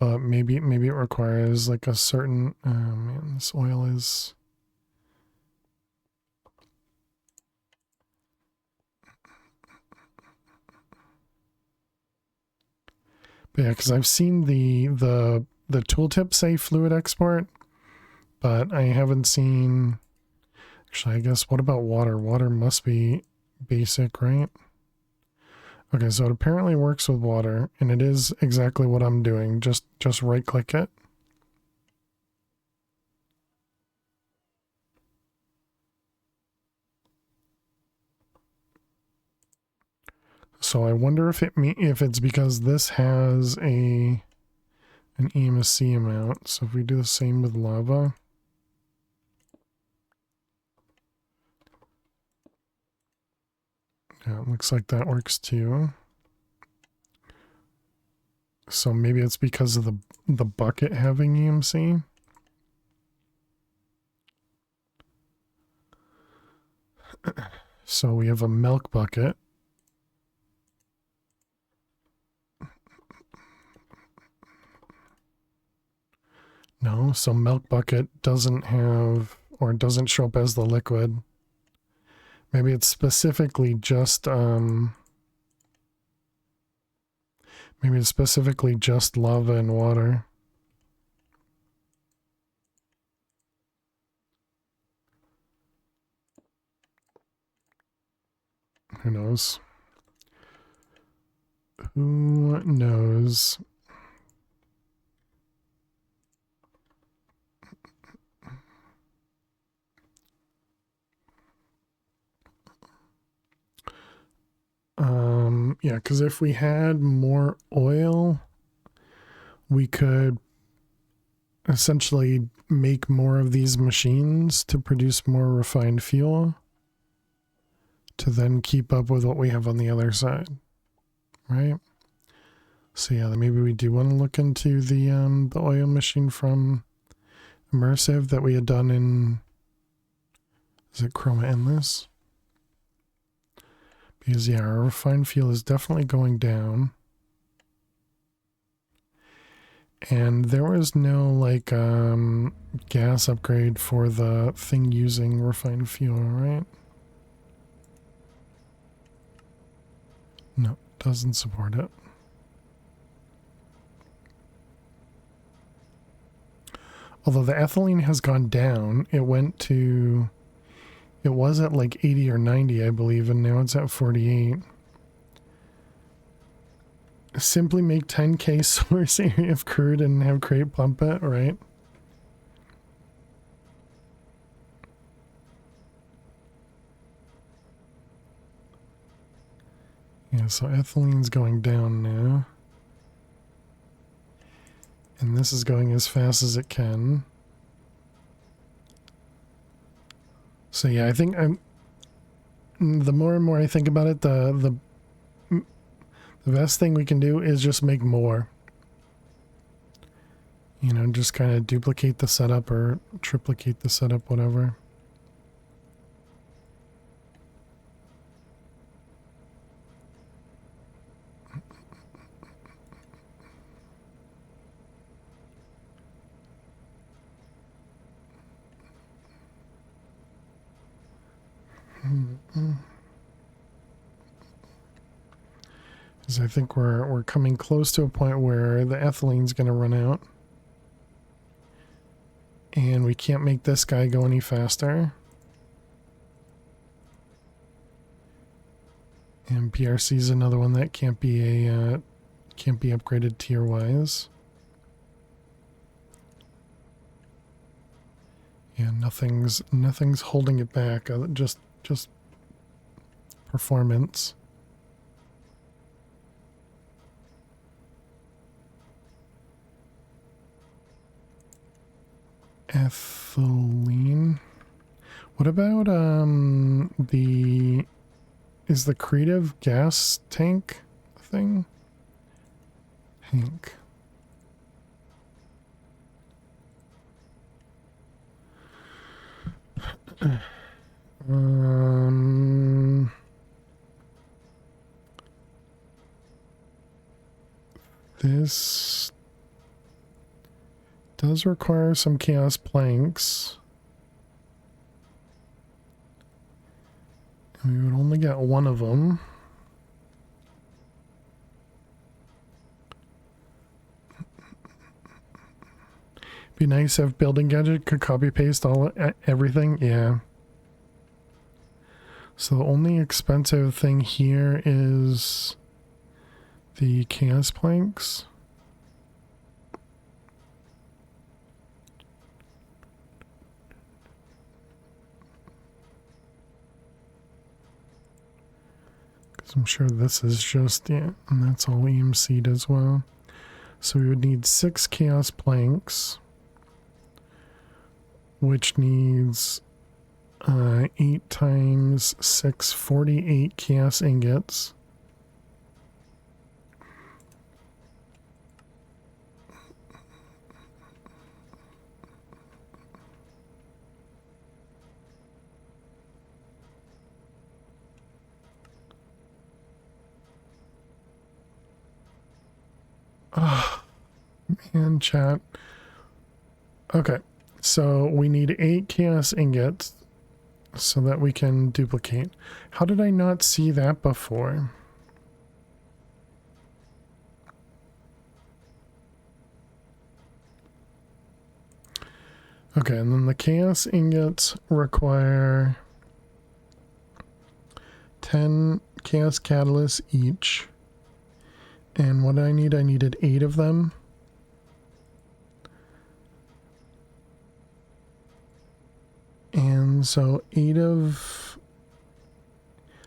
But maybe it requires like a certain, man, this oil is. But yeah, because I've seen the tooltip say fluid export, but I haven't seen. Actually, I guess what about water? Water must be basic, right? Okay, so it apparently works with water, and it is exactly what I'm doing. Just right click it. So I wonder if it's because this has an EMC amount. So if we do the same with lava. Yeah, it looks like that works too. So maybe it's because of the bucket having EMC. So we have a milk bucket. No, so milk bucket doesn't have, or doesn't show up as the liquid. Maybe it's specifically just, maybe it's specifically just lava and water. Who knows? Who knows? Yeah, because if we had more oil, we could essentially make more of these machines to produce more refined fuel to then keep up with what we have on the other side, right? So yeah, maybe we do want to look into the oil machine from Immersive that we had done in, is it Chroma Endless? Because yeah, our refined fuel is definitely going down. And there was no like gas upgrade for the thing using refined fuel, right? No, doesn't support it. Although the ethylene has gone down, it was at like 80 or 90, I believe, and now it's at 48. simply make 10k source area of crude and have crate pump it, right? Yeah, so ethylene's going down now. And this is going as fast as it can. So yeah, I think the more and more I think about it, the best thing we can do is just make more. You know, just kind of duplicate the setup or triplicate the setup, whatever. Because I think we're coming close to a point where the ethylene's going to run out. And we can't make this guy go any faster. And PRC is another one that can't be upgraded tier wise. Yeah, nothing's holding it back. Just performance. Ethylene. What about is the creative gas tank thing? Tank. This does require some chaos planks. And we would only get one of them. Be nice if Building Gadget could copy paste everything. Yeah. So the only expensive thing here is the chaos planks. Because I'm sure this is just, yeah, and that's all EMC'd as well. So we would need 6 chaos planks, which needs 8 times 6, 48 chaos ingots. Oh, man, chat. Okay, so we need 8 chaos ingots so that we can duplicate. How did I not see that before? Okay, and then the chaos ingots require 10 chaos catalysts each. And what did I need? I needed 8 of them. And so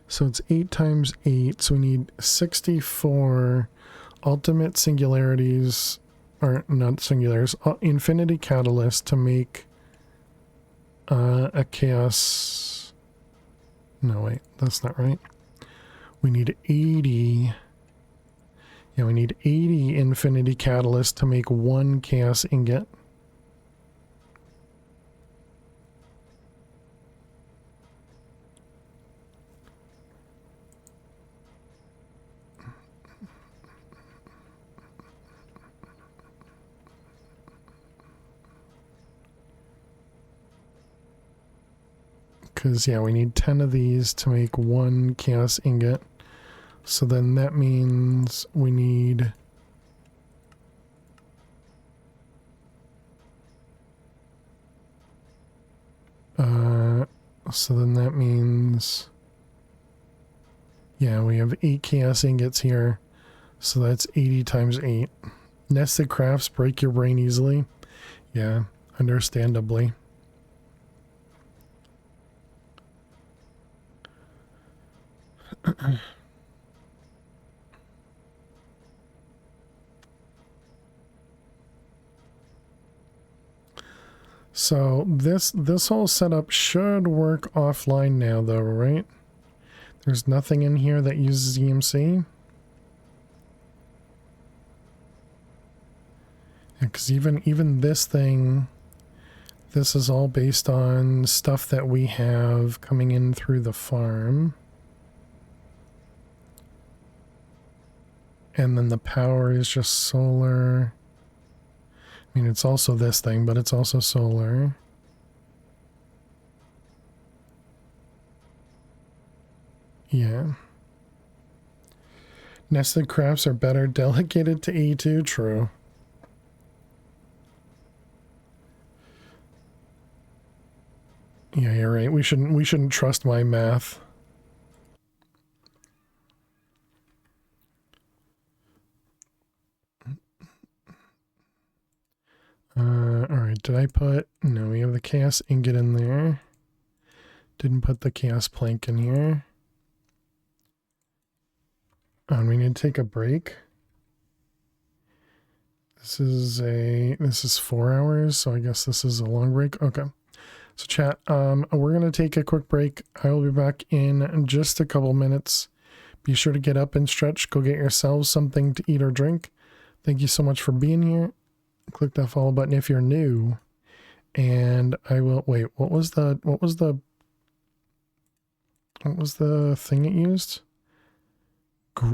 so it's 8 times 8, so we need 64 ultimate singularities, or not singulars, infinity catalyst to make a chaos. No, wait, that's not right. We need 80. Yeah, we need 80 infinity catalysts to make 1 chaos ingot. Because, yeah, we need 10 of these to make 1 chaos ingot. So then that means we need... so then that means... Yeah, we have 8 chaos ingots here. So that's 80 times 8. Nested crafts break your brain easily. Yeah, understandably. So this whole setup should work offline now though, right? There's nothing in here that uses EMC. Because even this thing, this is all based on stuff that we have coming in through the farm. And then the power is just solar. I mean, it's also this thing, but it's also solar. Yeah. Nested crafts are better delegated to E2, true. Yeah, you're right. We shouldn't trust my math. Alright, did I put... No, we have the chaos ingot in there. Didn't put the chaos plank in here. Oh, and we need to take a break. This is 4 hours, so I guess this is a long break. Okay. So chat, we're gonna take a quick break. I will be back in just a couple minutes. Be sure to get up and stretch. Go get yourselves something to eat or drink. Thank you so much for being here. Click that follow button if you're new. And I will wait, what was the thing it used?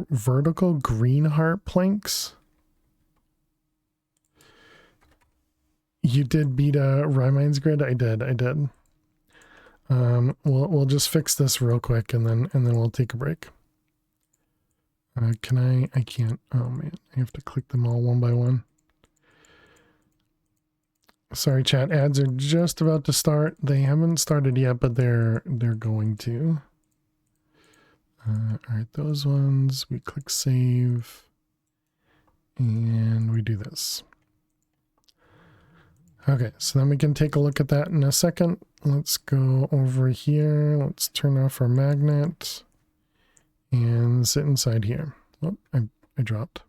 Vertical green heart planks? You did beat a Rhymine's grid? I did. We'll just fix this real quick and then we'll take a break. I can't. Oh man, I have to click them all one by one. Sorry, chat. Ads are just about to start. They haven't started yet, but they're going to. All right, those ones. We click save, and we do this. Okay, so then we can take a look at that in a second. Let's go over here. Let's turn off our magnet and sit inside here. Oh, I dropped.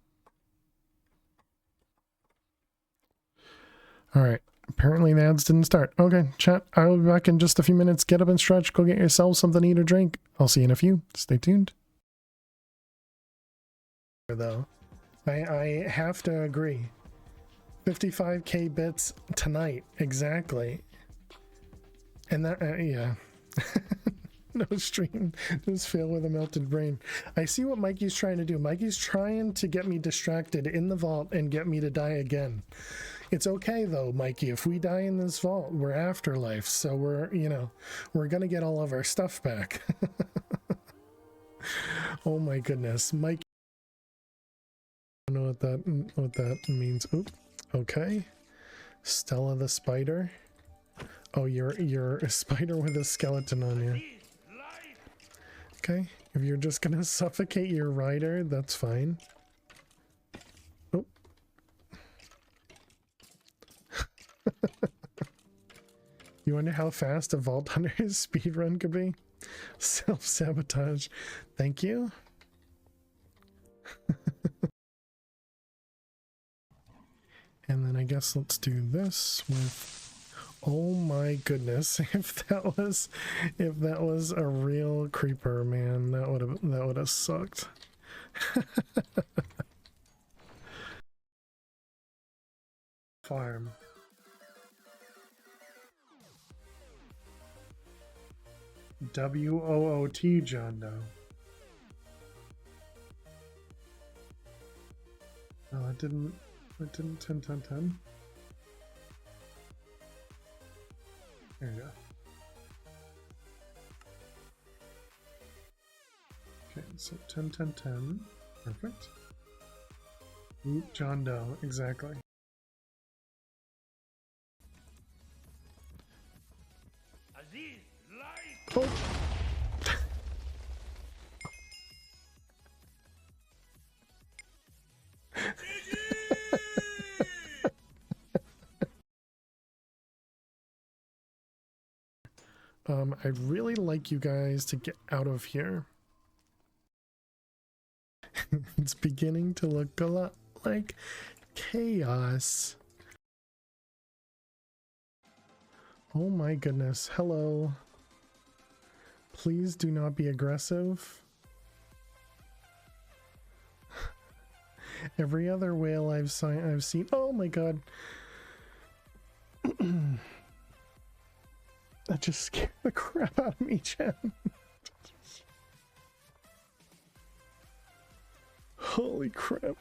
All right. Apparently the ads didn't start. Okay, chat. I will be back in just a few minutes. Get up and stretch. Go get yourself something to eat or drink. I'll see you in a few. Stay tuned. Though, I have to agree. 55k bits tonight, exactly. And that, yeah. No stream, just fail with a melted brain. I see what Mikey's trying to do. Mikey's trying to get me distracted in the vault and get me to die again. It's okay though, Mikey. If we die in this vault, we're afterlife, so we're, you know, we're gonna get all of our stuff back. Oh my goodness, Mikey. I don't know what that means. Oop. Okay. Stella the spider. Oh, you're a spider with a skeleton on you. Okay, if you're just gonna suffocate your rider, that's fine. Oh. You wonder how fast a Vault Hunter's speedrun could be? Self-sabotage. Thank you. And then I guess let's do this with... Oh my goodness, if that was a real creeper, man, that would have sucked. Farm. WOOT, John Doe. Oh, it didn't 10. There you go. Okay, so 10. Perfect. Ooh, John Doe, exactly. Oh. I'd really like you guys to get out of here. It's beginning to look a lot like chaos. Oh my goodness. Hello. Please do not be aggressive. Every other whale I've seen. Oh my god. That just scared the crap out of me, Jen. Holy crap.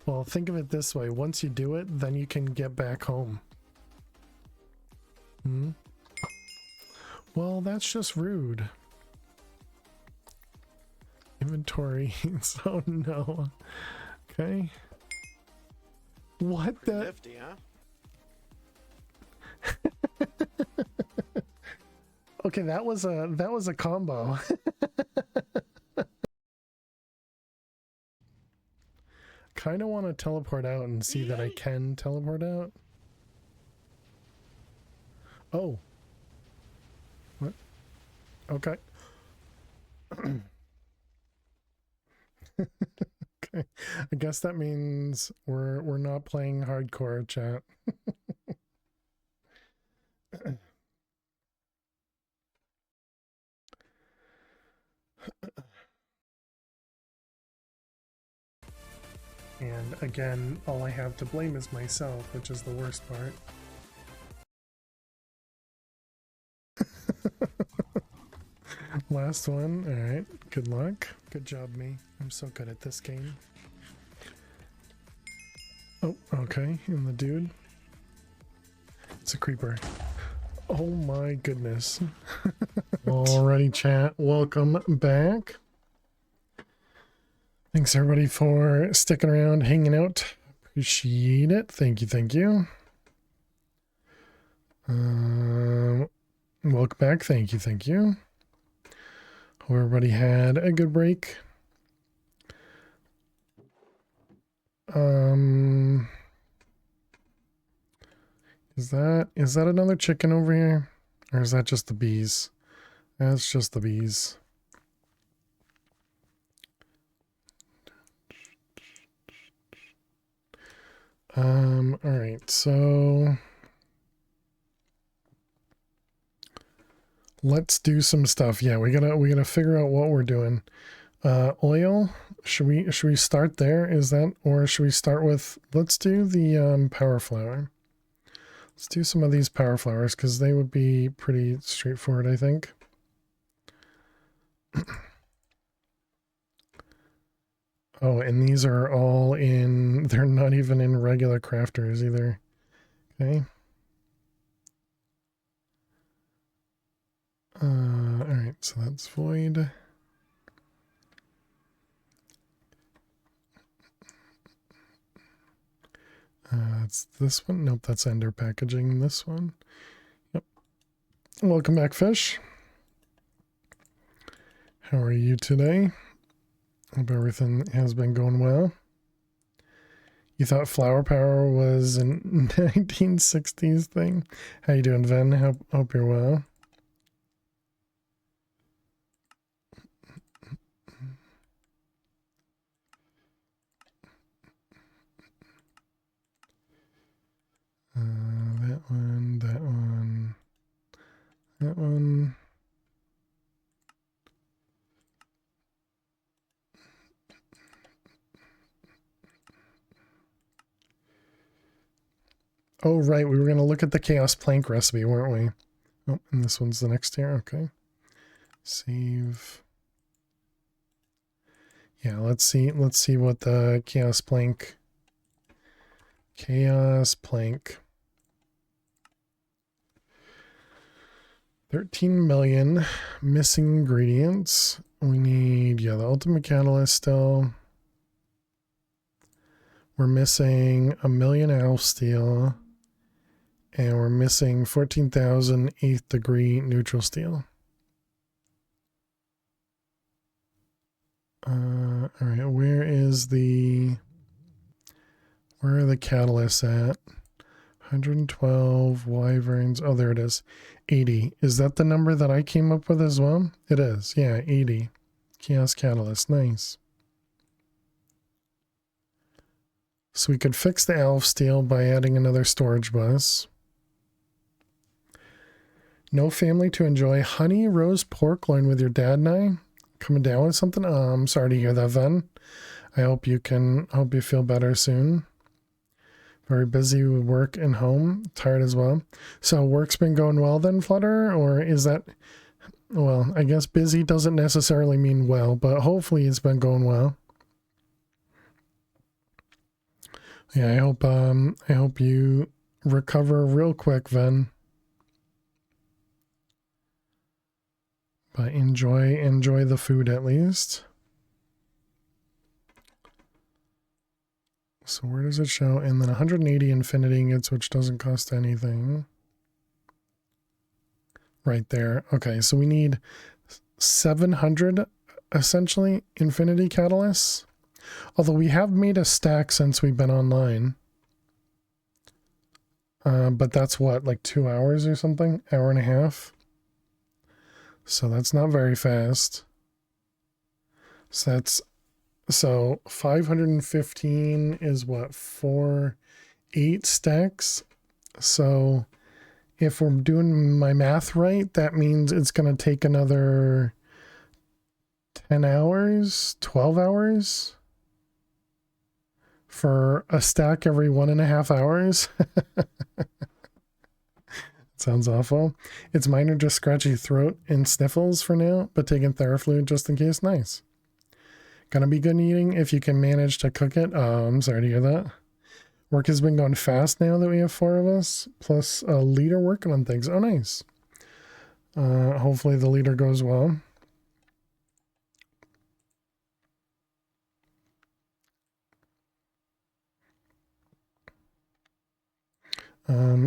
Well, think of it this way. Once you do it, then you can get back home. Hmm? Well, that's just rude. Inventory. Oh no. Okay. What the? Nifty, huh? Okay, that was a combo. Kind of want to teleport out and see that I can teleport out. Oh. What? Okay. Okay. I guess that means we're not playing hardcore, chat. And again, all I have to blame is myself, which is the worst part. Last one. All right. Good luck. Good job, me. I'm so good at this game. Oh, okay. And the dude. It's a creeper. Oh my goodness. Alrighty, chat. Welcome back. Thanks everybody for sticking around, hanging out. Appreciate it. Thank you, thank you. Welcome back. Thank you, thank you. Hope everybody had a good break. Is that another chicken over here? Or is that just the bees? That's just the bees. All right, so let's do some stuff. Yeah, we gotta figure out what we're doing. Oil. Should we start there? Is that, or should we start with? Let's do the power flower. Let's do some of these power flowers because they would be pretty straightforward, I think. Oh, and these are all in. They're not even in regular crafters either. Okay. All right, so that's void. It's this one. Nope, that's Ender packaging. This one. Yep. Welcome back, fish. How are you today? Hope everything has been going well. You thought flower power was a 1960s thing? How you doing, Ven? Hope you're well. That one, that one, that one. Oh, right. We were going to look at the chaos plank recipe, weren't we? Oh, and this one's the next tier. Okay. Save. Yeah, let's see what the chaos plank. Chaos plank. 13 million missing ingredients. We need, yeah, the ultimate catalyst still. We're missing 1 million alf steel. And we're missing 14,000 8th degree neutral steel. All right, where is the Where are the catalysts at? 112 wyverns. Oh, there it is. 80. Is that the number that I came up with as well? It is. Yeah, 80. Chaos catalyst. Nice. So we could fix the elf steel by adding another storage bus. No family to enjoy honey roast pork loin with your dad and I. Coming down with something? I'm sorry to hear that, Ven. I hope you feel better soon. Very busy with work and home. Tired as well. So work's been going well then, Flutter? Or is that... Well, I guess busy doesn't necessarily mean well, but hopefully it's been going well. Yeah, I hope you recover real quick, Ven. But enjoy the food at least. So where does it show? And then 180 infinity ingots, which doesn't cost anything. Right there. Okay, so we need 700 essentially infinity catalysts. Although we have made a stack since we've been online. But that's what, like 2 hours or something? Hour and a half. So that's not very fast. So 515 is what, 8 stacks. So if we're doing my math right, that means it's going to take another 10 hours, 12 hours for a stack every 1.5 hours. Sounds awful. It's minor, just scratchy throat and sniffles for now, but taking Theraflu just in case. Nice. Gonna be good eating if you can manage to cook it. Oh, I'm sorry to hear that. Work has been going fast now that we have 4 of us, plus a leader working on things. Oh, nice. Hopefully the leader goes well.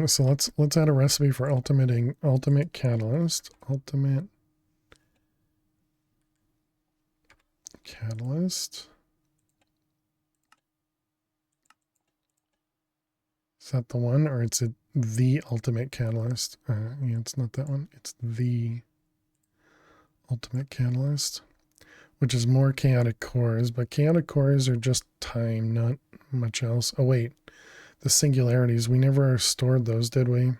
So let's add a recipe for ultimate catalyst. Ultimate catalyst. Is that the one, or it's the ultimate catalyst? Yeah, it's not that one. It's the ultimate catalyst, which is more chaotic cores, but chaotic cores are just time, not much else. Oh wait, the singularities, we never stored those, did we?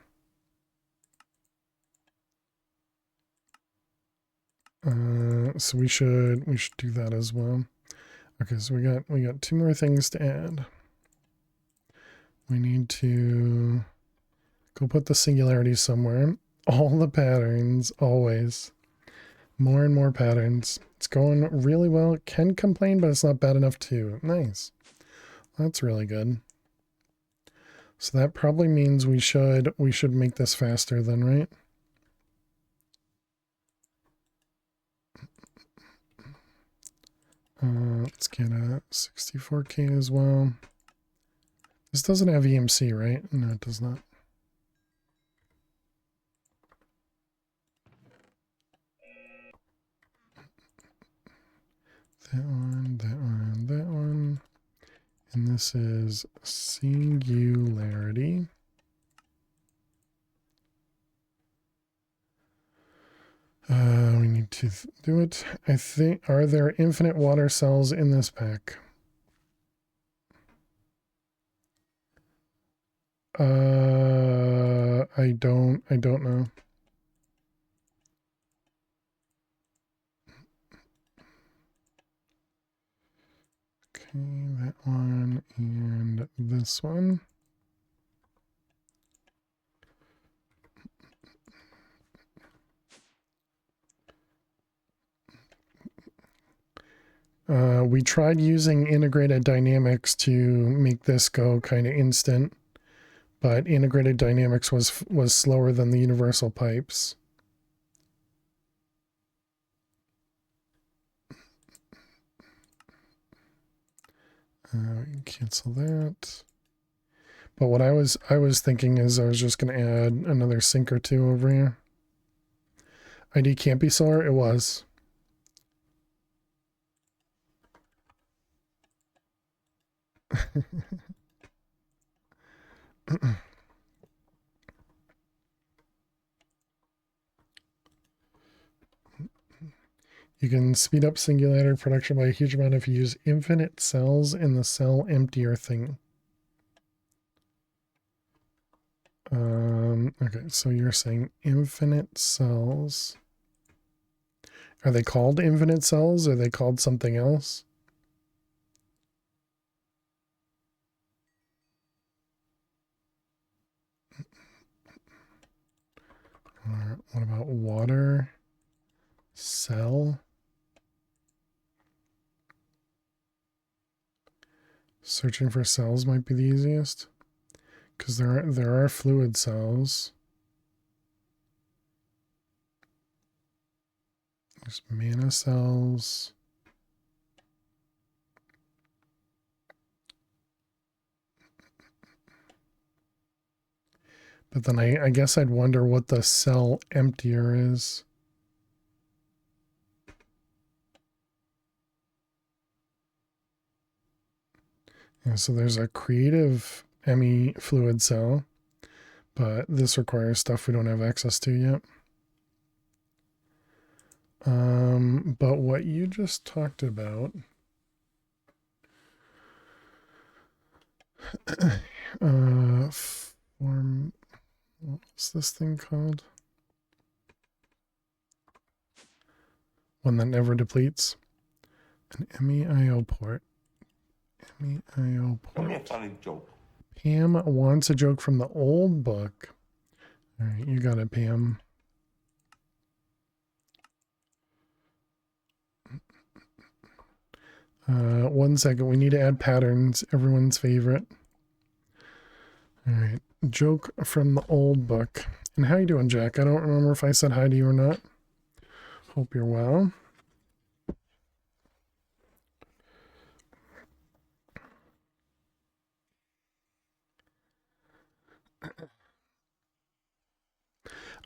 So we should do that as well. Okay, so we got 2 more things to add. We need to go put the singularities somewhere. All the patterns, always. More and more patterns. It's going really well. Can complain, but it's not bad enough too. Nice. That's really good. So that probably means we should make this faster then, right? Let's get a 64K as well. This doesn't have EMC, right? No, it does not. That one, that one, that one. And this is singularity. We need to do it. I think, are there infinite water cells in this pack? I don't know. Okay, that one and this one. We tried using integrated dynamics to make this go kind of instant, but integrated dynamics was slower than the universal pipes. We can cancel that. But what I was thinking is I was just going to add another sink or 2 over here. ID can't be solar. It was. You can speed up singulator production by a huge amount if you use infinite cells in the cell emptier thing. Okay, so you're saying infinite cells. Are they called infinite cells? Or are they called something else? Or what about water cell? Searching for cells might be the easiest, because there are fluid cells. There's mana cells. But then I guess I'd wonder what the cell emptier is. Yeah, so there's a creative ME fluid cell, but this requires stuff we don't have access to yet. But what you just talked about, form, what's this thing called? One that never depletes. An MEIO port. MEIO Tell me a port. funny joke. Pam wants a joke from the old book. All right, you got it, Pam. One second. We need to add patterns. Everyone's favorite. All right. Joke from the old book. And how you doing, Jack? I don't remember if I said hi to you or not. Hope you're well.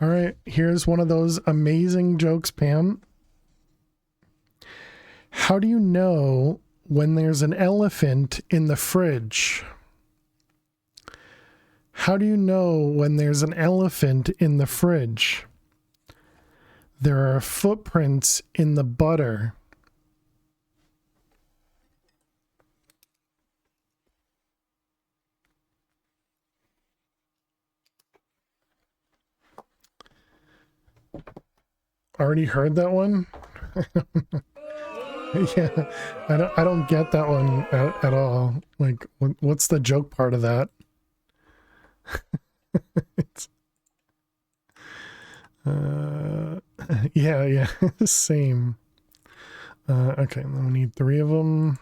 All right. Here's one of those amazing jokes, Pam. How do you know when there's an elephant in the fridge? How do you know when there's an elephant in the fridge? There are footprints in the butter. Already heard that one? Yeah, I don't get that one at all. Like, what's the joke part of that? It's, yeah, same. Okay, then we need 3 of them.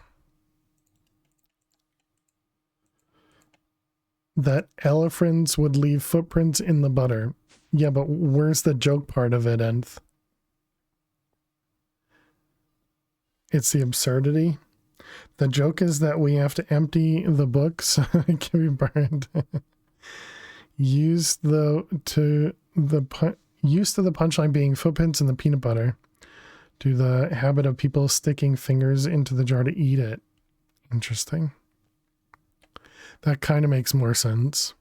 That elephants would leave footprints in the butter. Yeah, but where's the joke part of it, Nth? It's the absurdity. The joke is that we have to empty the book so it can be burned. Used to the punchline being footprints in the peanut butter, to the habit of people sticking fingers into the jar to eat it. Interesting. That kind of makes more sense.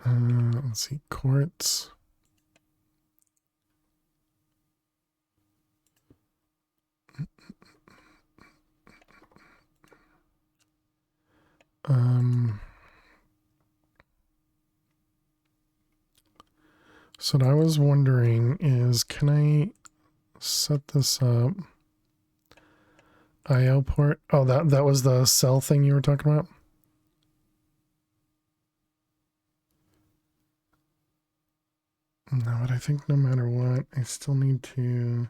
Let's see, quartz. So what I was wondering is, can I set this up? IO port. Oh, that was the cell thing you were talking about? No, but I think no matter what, I still need to...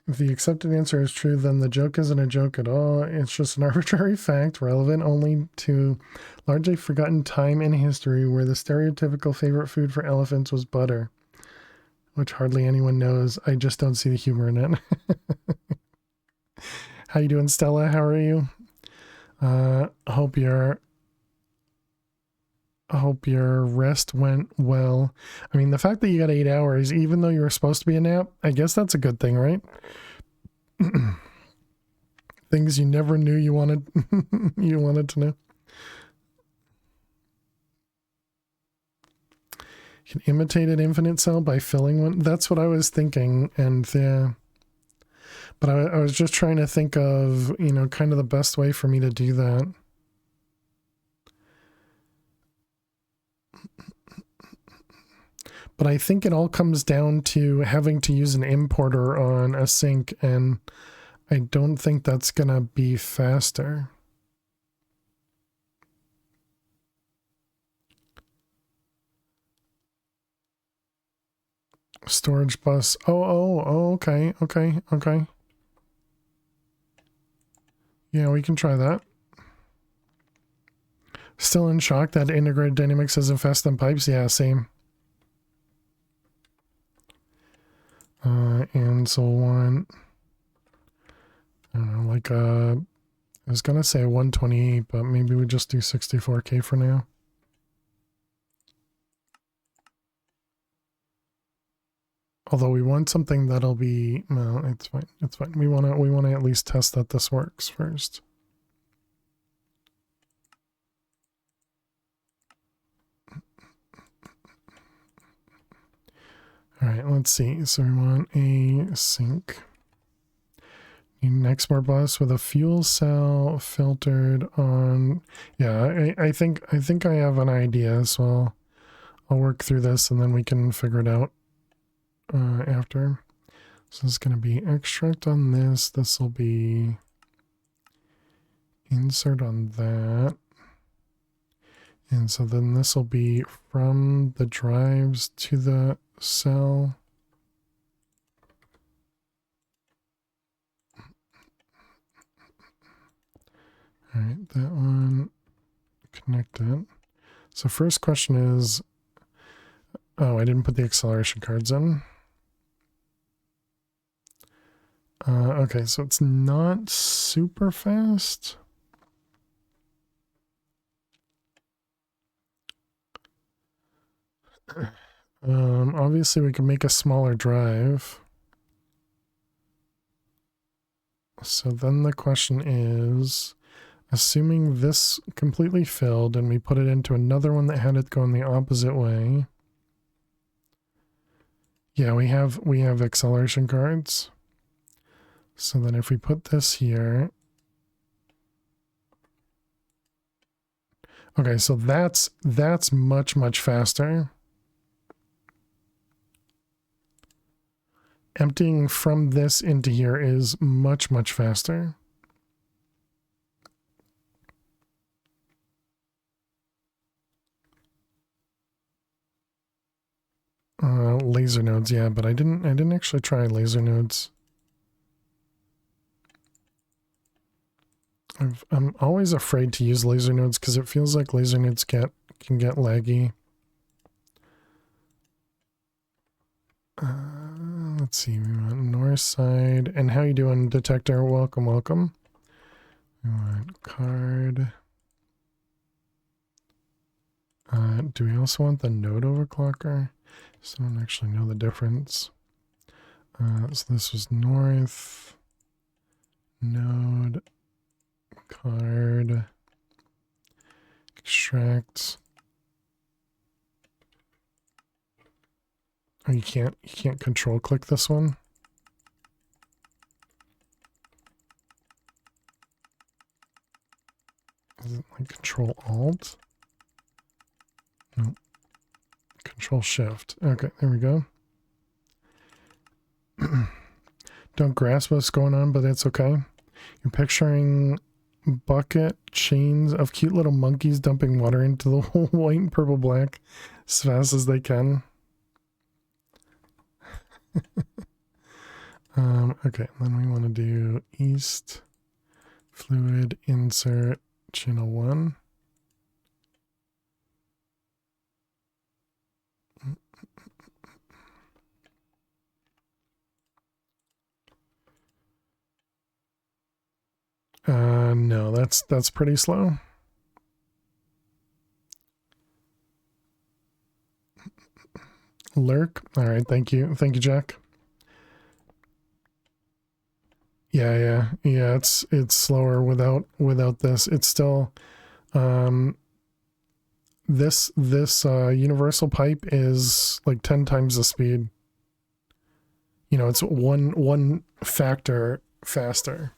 If the accepted answer is true, then the joke isn't a joke at all. It's just an arbitrary fact relevant only to largely forgotten time in history where the stereotypical favorite food for elephants was butter, which hardly anyone knows. I just don't see the humor in it. How you doing, Stella? How are you? Hope your rest went well. I mean, the fact that you got 8 hours, even though you were supposed to be a nap, I guess that's a good thing, right? Things you never knew you wanted you wanted to know. You can imitate an infinite cell by filling one. That's what I was thinking, and yeah. But I was just trying to think of, you know, kind of the best way for me to do that. But I think it all comes down to having to use an importer on a sink, and I don't think that's going to be faster. Storage bus. Oh, okay. Yeah, we can try that. Still in shock that integrated dynamics isn't faster than pipes? Yeah, same. And so one, I don't know, like I was gonna say 128, but maybe we just do 64K for now. Although we want something that'll be, no, it's fine. It's fine. We wanna at least test that this works first. All right, let's see. So we want a sink. Need an export bus with a fuel cell filtered on. Yeah, I think I have an idea, so I'll work through this and then we can figure it out after. So it's going to be extract on this. This will be insert on that. And so then this will be from the drives to the cell. All right, that one connected. So first question is, oh, I didn't put the acceleration cards in. Okay, so it's not super fast. Obviously we can make a smaller drive. So then the question is, assuming this completely filled and we put it into another one that had it going the opposite way. Yeah, we have acceleration cards. So then if we put this here. Okay, so that's much faster. Emptying from this into here is much faster. Laser nodes, yeah, but I didn't actually try laser nodes. I'm always afraid to use laser nodes because it feels like laser nodes can get laggy. Let's see, we want north side. And how you doing, detector? Welcome. We want card. Do we also want the node overclocker? So I don't actually know the difference. So this was north, node, card, extract. Oh, you can't control click this one. Is it like control alt? No. Control shift. Okay, there we go. Don't grasp what's going on, but it's okay. You're picturing bucket chains of cute little monkeys dumping water into the white and purple black as fast as they can. Okay, then we want to do east fluid insert channel 1. No, that's pretty slow. Lurk. All right, thank you, Jack. Yeah. It's slower without this. It's still this universal pipe is like 10 times the speed. You know, it's one factor faster.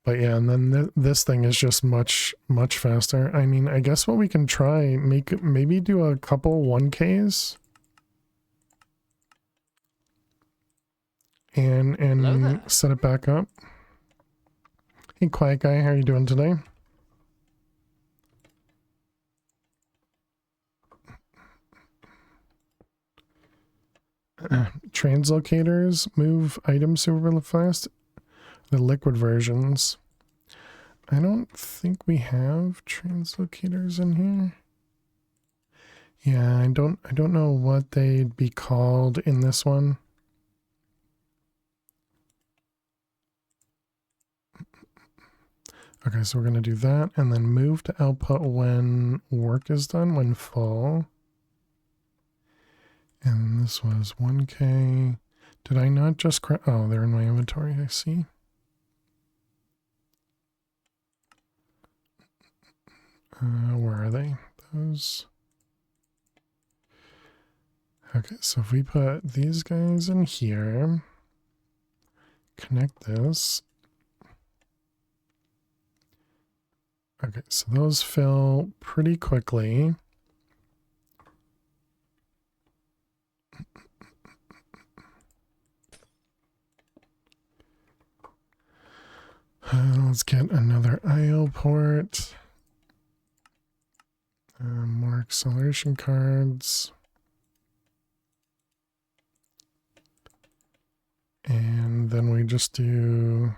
But yeah, and then this thing is just much faster. I mean, I guess what we can try, maybe do a couple 1Ks and set it back up. Hey, quiet guy, how are you doing today? Translocators move items super fast. The liquid versions. I don't think we have translocators in here. Yeah, I don't know what they'd be called in this one. Okay, so we're going to do that and then move to output when work is done, when full. And this was 1K. Did I not just oh, they're in my inventory, I see. Where are they? Those. Okay, so if we put these guys in here, connect this. Okay, so those fill pretty quickly. Let's get another IO port. More acceleration cards. And then we just do...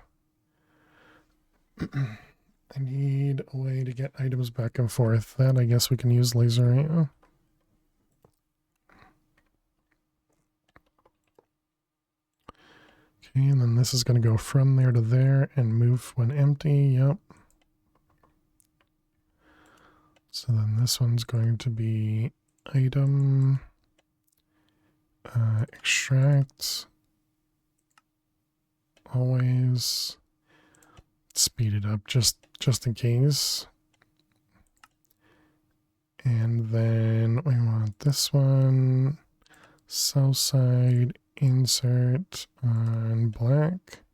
I need a way to get items back and forth. That I guess we can use laser IO. Okay, and then this is going to go from there to there and move when empty. Yep. So then this one's going to be item extract. Always speed it up just in case. And then we want this one, south side, insert on black.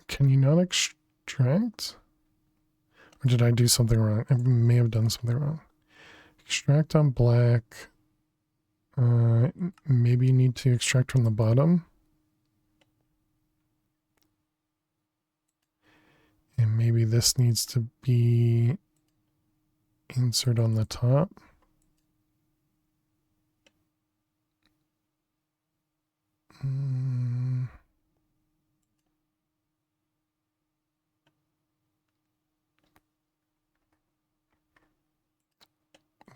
Can you not extract? Or did I do something wrong? I may have done something wrong. Extract on black. Maybe you need to extract from the bottom. And maybe this needs to be insert on the top.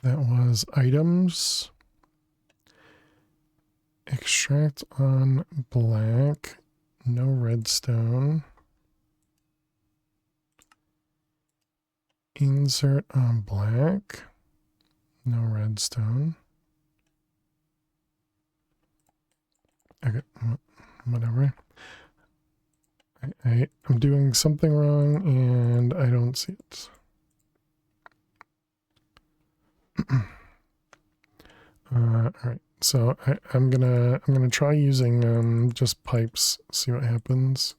That was items. Extract on black. No redstone. Insert on black. No redstone. Okay, whatever. I'm doing something wrong and I don't see it. All right, so I'm gonna try using just pipes, see what happens.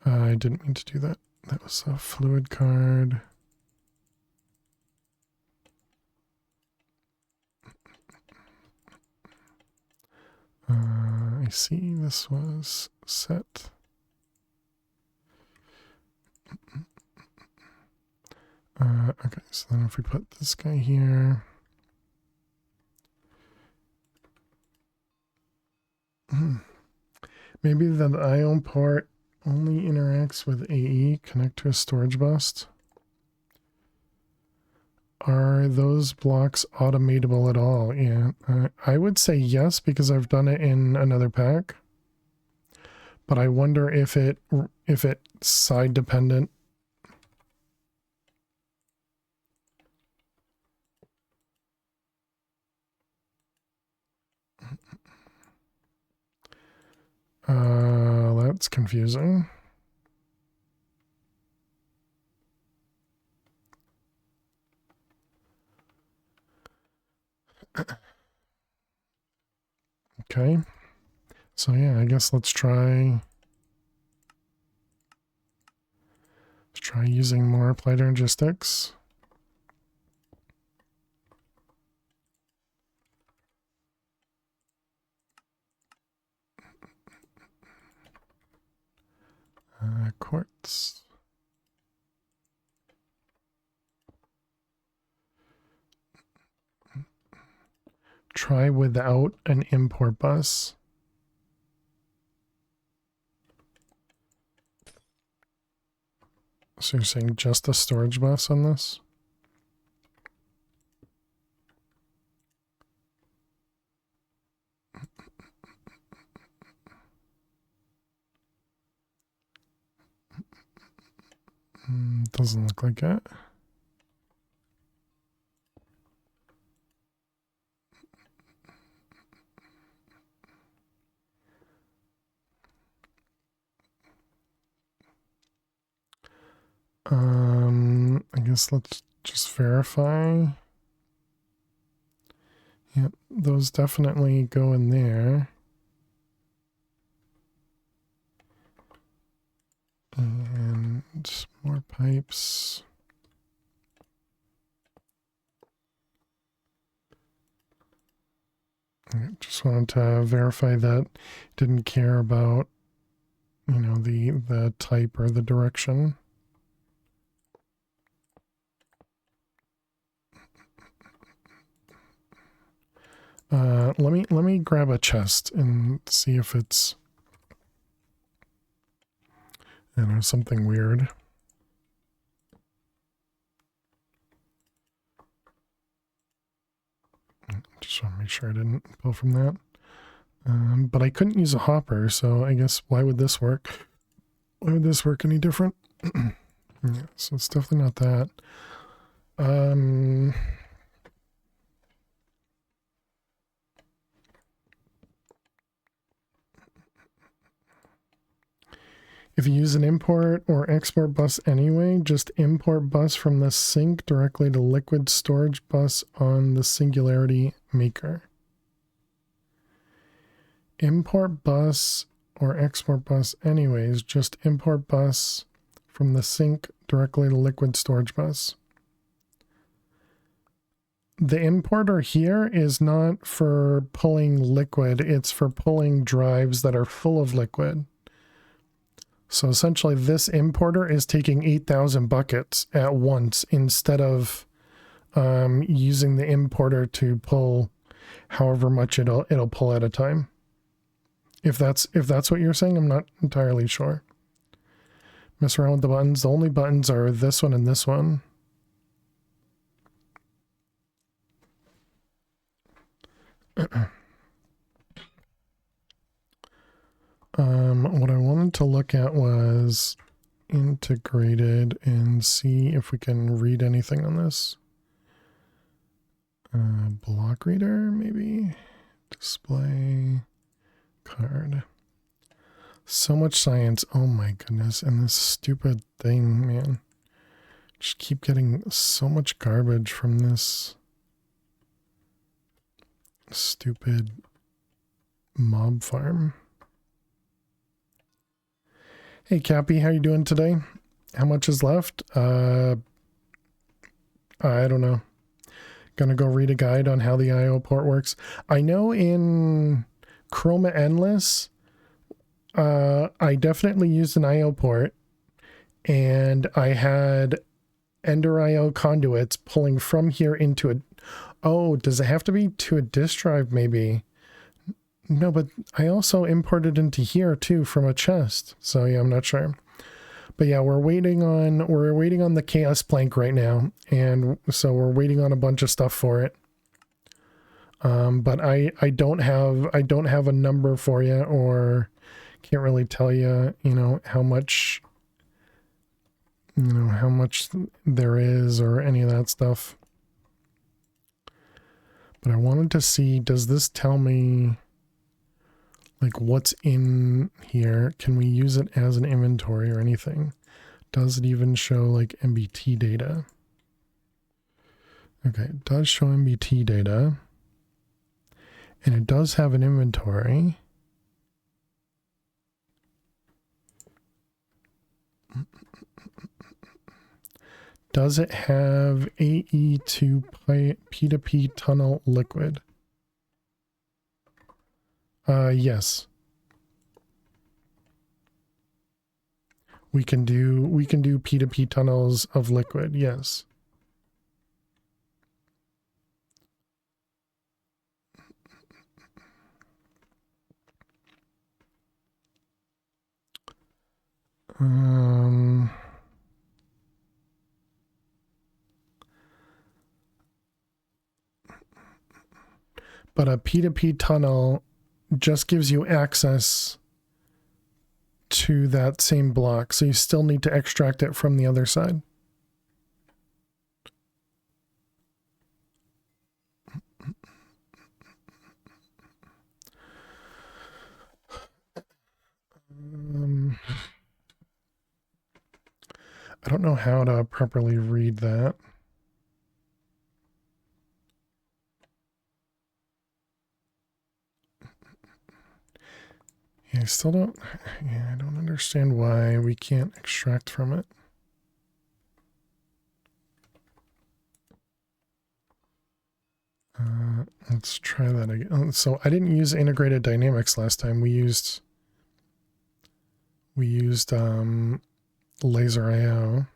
I didn't mean to do that. That was a fluid card. I see this was set. Okay, so then if we put this guy here. Maybe the ion port only interacts with AE, connect to a storage bus. Are those blocks automatable at all? Yeah, I would say yes, because I've done it in another pack. But I wonder if it if it's side dependent. That's confusing. Okay. So yeah, I guess let's try using more applied energistics. Quartz. Try without an import bus. So you're saying just a storage bus on this? Doesn't look like it. I guess let's just verify. Yep, those definitely go in there. And more pipes. I just wanted to verify that didn't care about, you know, the type or the direction. Let me grab a chest and see if it's, I don't know, something weird. Just want to make sure I didn't pull from that. But I couldn't use a hopper, so I guess why would this work? Why would this work any different? Yeah, so it's definitely not that. If you use an import or export bus anyway, just import bus from the sink directly to liquid storage bus on the Singularity Maker. Import bus or export bus anyways, just import bus from the sink directly to liquid storage bus. The importer here is not for pulling liquid, it's for pulling drives that are full of liquid. So essentially this importer is taking 8,000 buckets at once instead of using the importer to pull however much it'll pull at a time. If that's what you're saying, I'm not entirely sure. Mess around with the buttons. The only buttons are this one and this one. What I wanted to look at was integrated and see if we can read anything on this. Block reader, maybe. Display card. So much science. Oh my goodness. And this stupid thing, man. Just keep getting so much garbage from this stupid mob farm. Hey Cappy, how you doing today? How much is left? I don't know. Gonna go read a guide on how the IO port works. I know in Chroma Endless, I definitely used an IO port, and I had Ender IO conduits pulling from here into a... Oh, does it have to be to a disk drive maybe? No, but I also imported into here too from a chest. So yeah, I'm not sure. But yeah, we're waiting on the chaos plank right now, and so we're waiting on a bunch of stuff for it. But I don't have a number for you or Can't really tell you, how much, how much there is or any of that stuff. But I wanted to see, does this tell me like what's in here? Can we use it as an inventory or anything? Does it even show like MBT data? Okay, it does show MBT data. And it does have an inventory. Does it have AE2 P2P tunnel liquid? Yes. We can do P2P tunnels of liquid, yes. But a P2P tunnel just gives you access to that same block, so you still need to extract it from the other side. I don't know how to properly read that. Yeah, I still don't, I don't understand why we can't extract from it. Let's try that again. So I didn't use integrated dynamics last time. We used laser IO.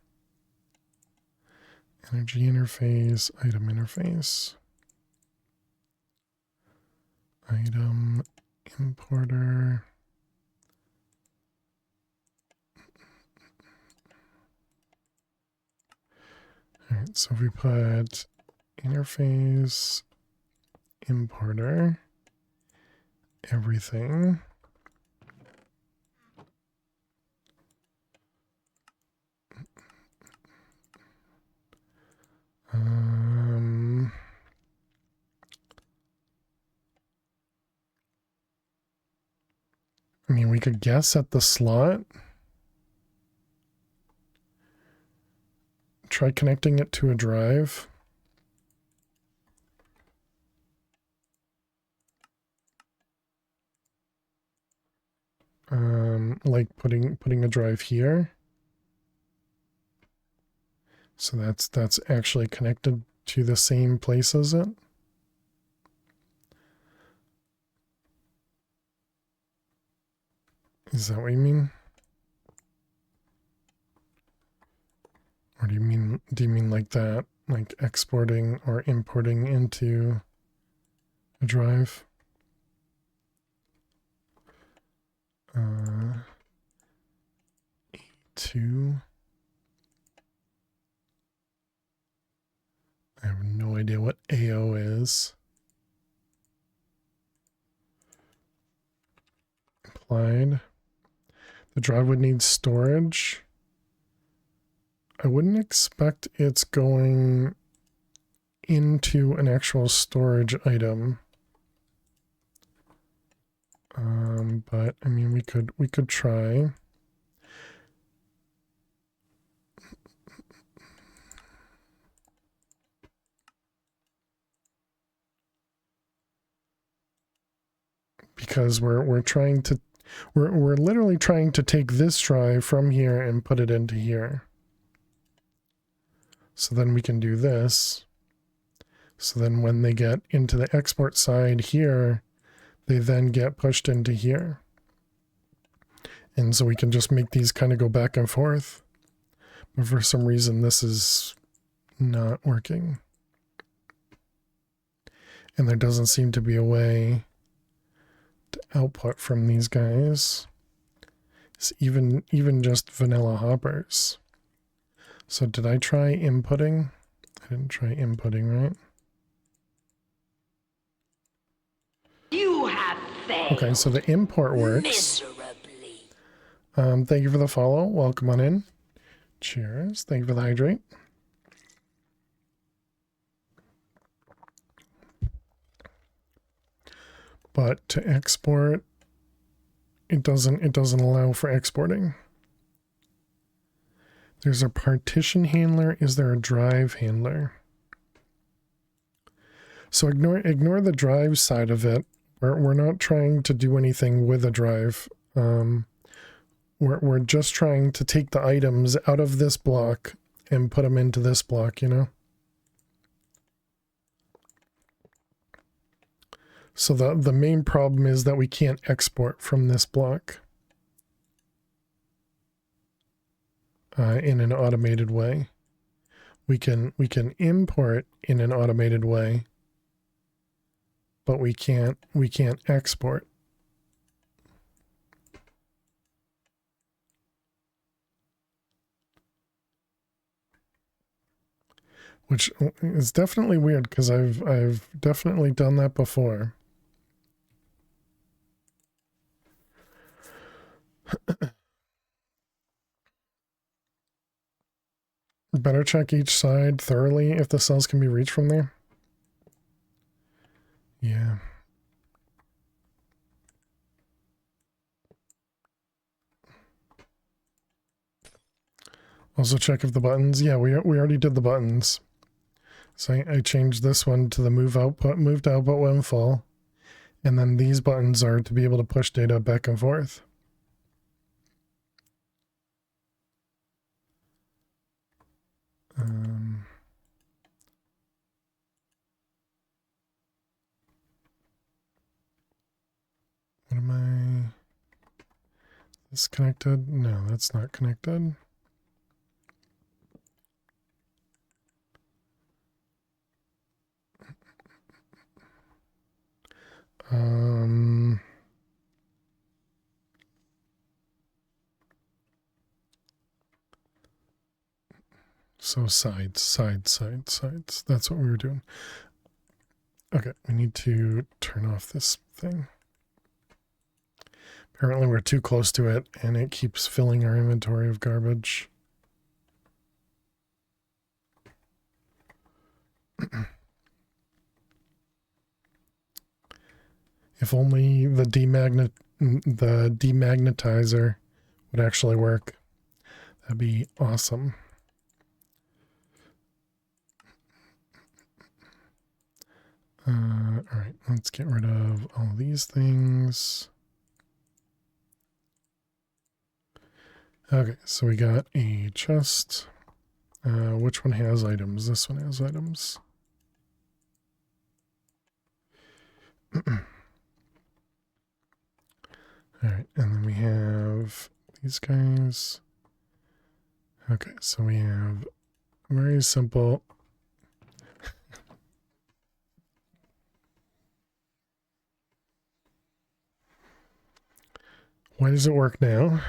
Energy interface, item interface. Item importer. All right, so if we put interface, importer, everything. I mean, we could guess at the slot. Try connecting it to a drive. Like putting a drive here. So that's actually connected to the same place as it. Is that what you mean? Or do you mean like that, like exporting or importing into a drive? A2. I have no idea what AO is. Applied. The drive would need storage. I wouldn't expect it's going into an actual storage item. But I mean, we could try. Because we're literally trying to take this drive from here and put it into here. So then we can do this. So then when they get into the export side here, they then get pushed into here. And so we can just make these kind of go back and forth. But for some reason, this is not working. And there doesn't seem to be a way to output from these guys. It's even just vanilla hoppers. So did I try inputting? I didn't try inputting, right? You have failed. Okay, so the import works. Miserably. Thank you for the follow. Welcome on in. Cheers. Thank you for the hydrate. But to export, it doesn't allow for exporting. There's a partition handler. Is there a drive handler? So ignore the drive side of it. We're not trying to do anything with a drive. We're just trying to take the items out of this block and put them into this block, you know? So the main problem is that we can't export from this block in an automated way. We can import in an automated way, but we can't export. Which is definitely weird because I've definitely done that before. Better check each side thoroughly if the cells can be reached from there. Yeah. Also check if the buttons. Yeah, we already did the buttons. So I changed this one to the moved output when full. And then these buttons are to be able to push data back and forth. What am I? This connected? No, that's not connected. So sides. That's what we were doing. Okay, we need to turn off this thing. Apparently we're too close to it and it keeps filling our inventory of garbage. If only the demagnetizer would actually work. That'd be awesome. All right, let's get rid of all these things. Okay, so we got a chest. Which one has items? This one has items. All right, and then we have these guys. Okay, so we have very simple. Why does it work now?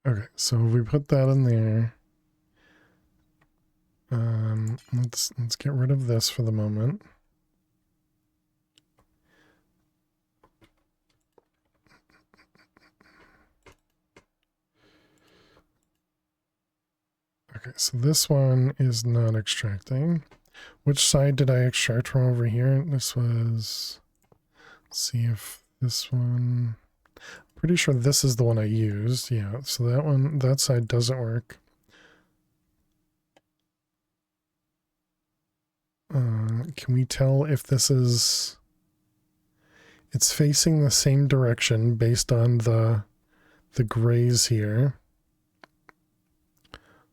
Okay, so we put that in there. Let's get rid of this for the moment. Okay, so this one is not extracting. Which side did I extract from over here? This was, let's see if this one, pretty sure this is the one I used. Yeah, so that side doesn't work. Can we tell if this is, it's facing the same direction based on the grays here.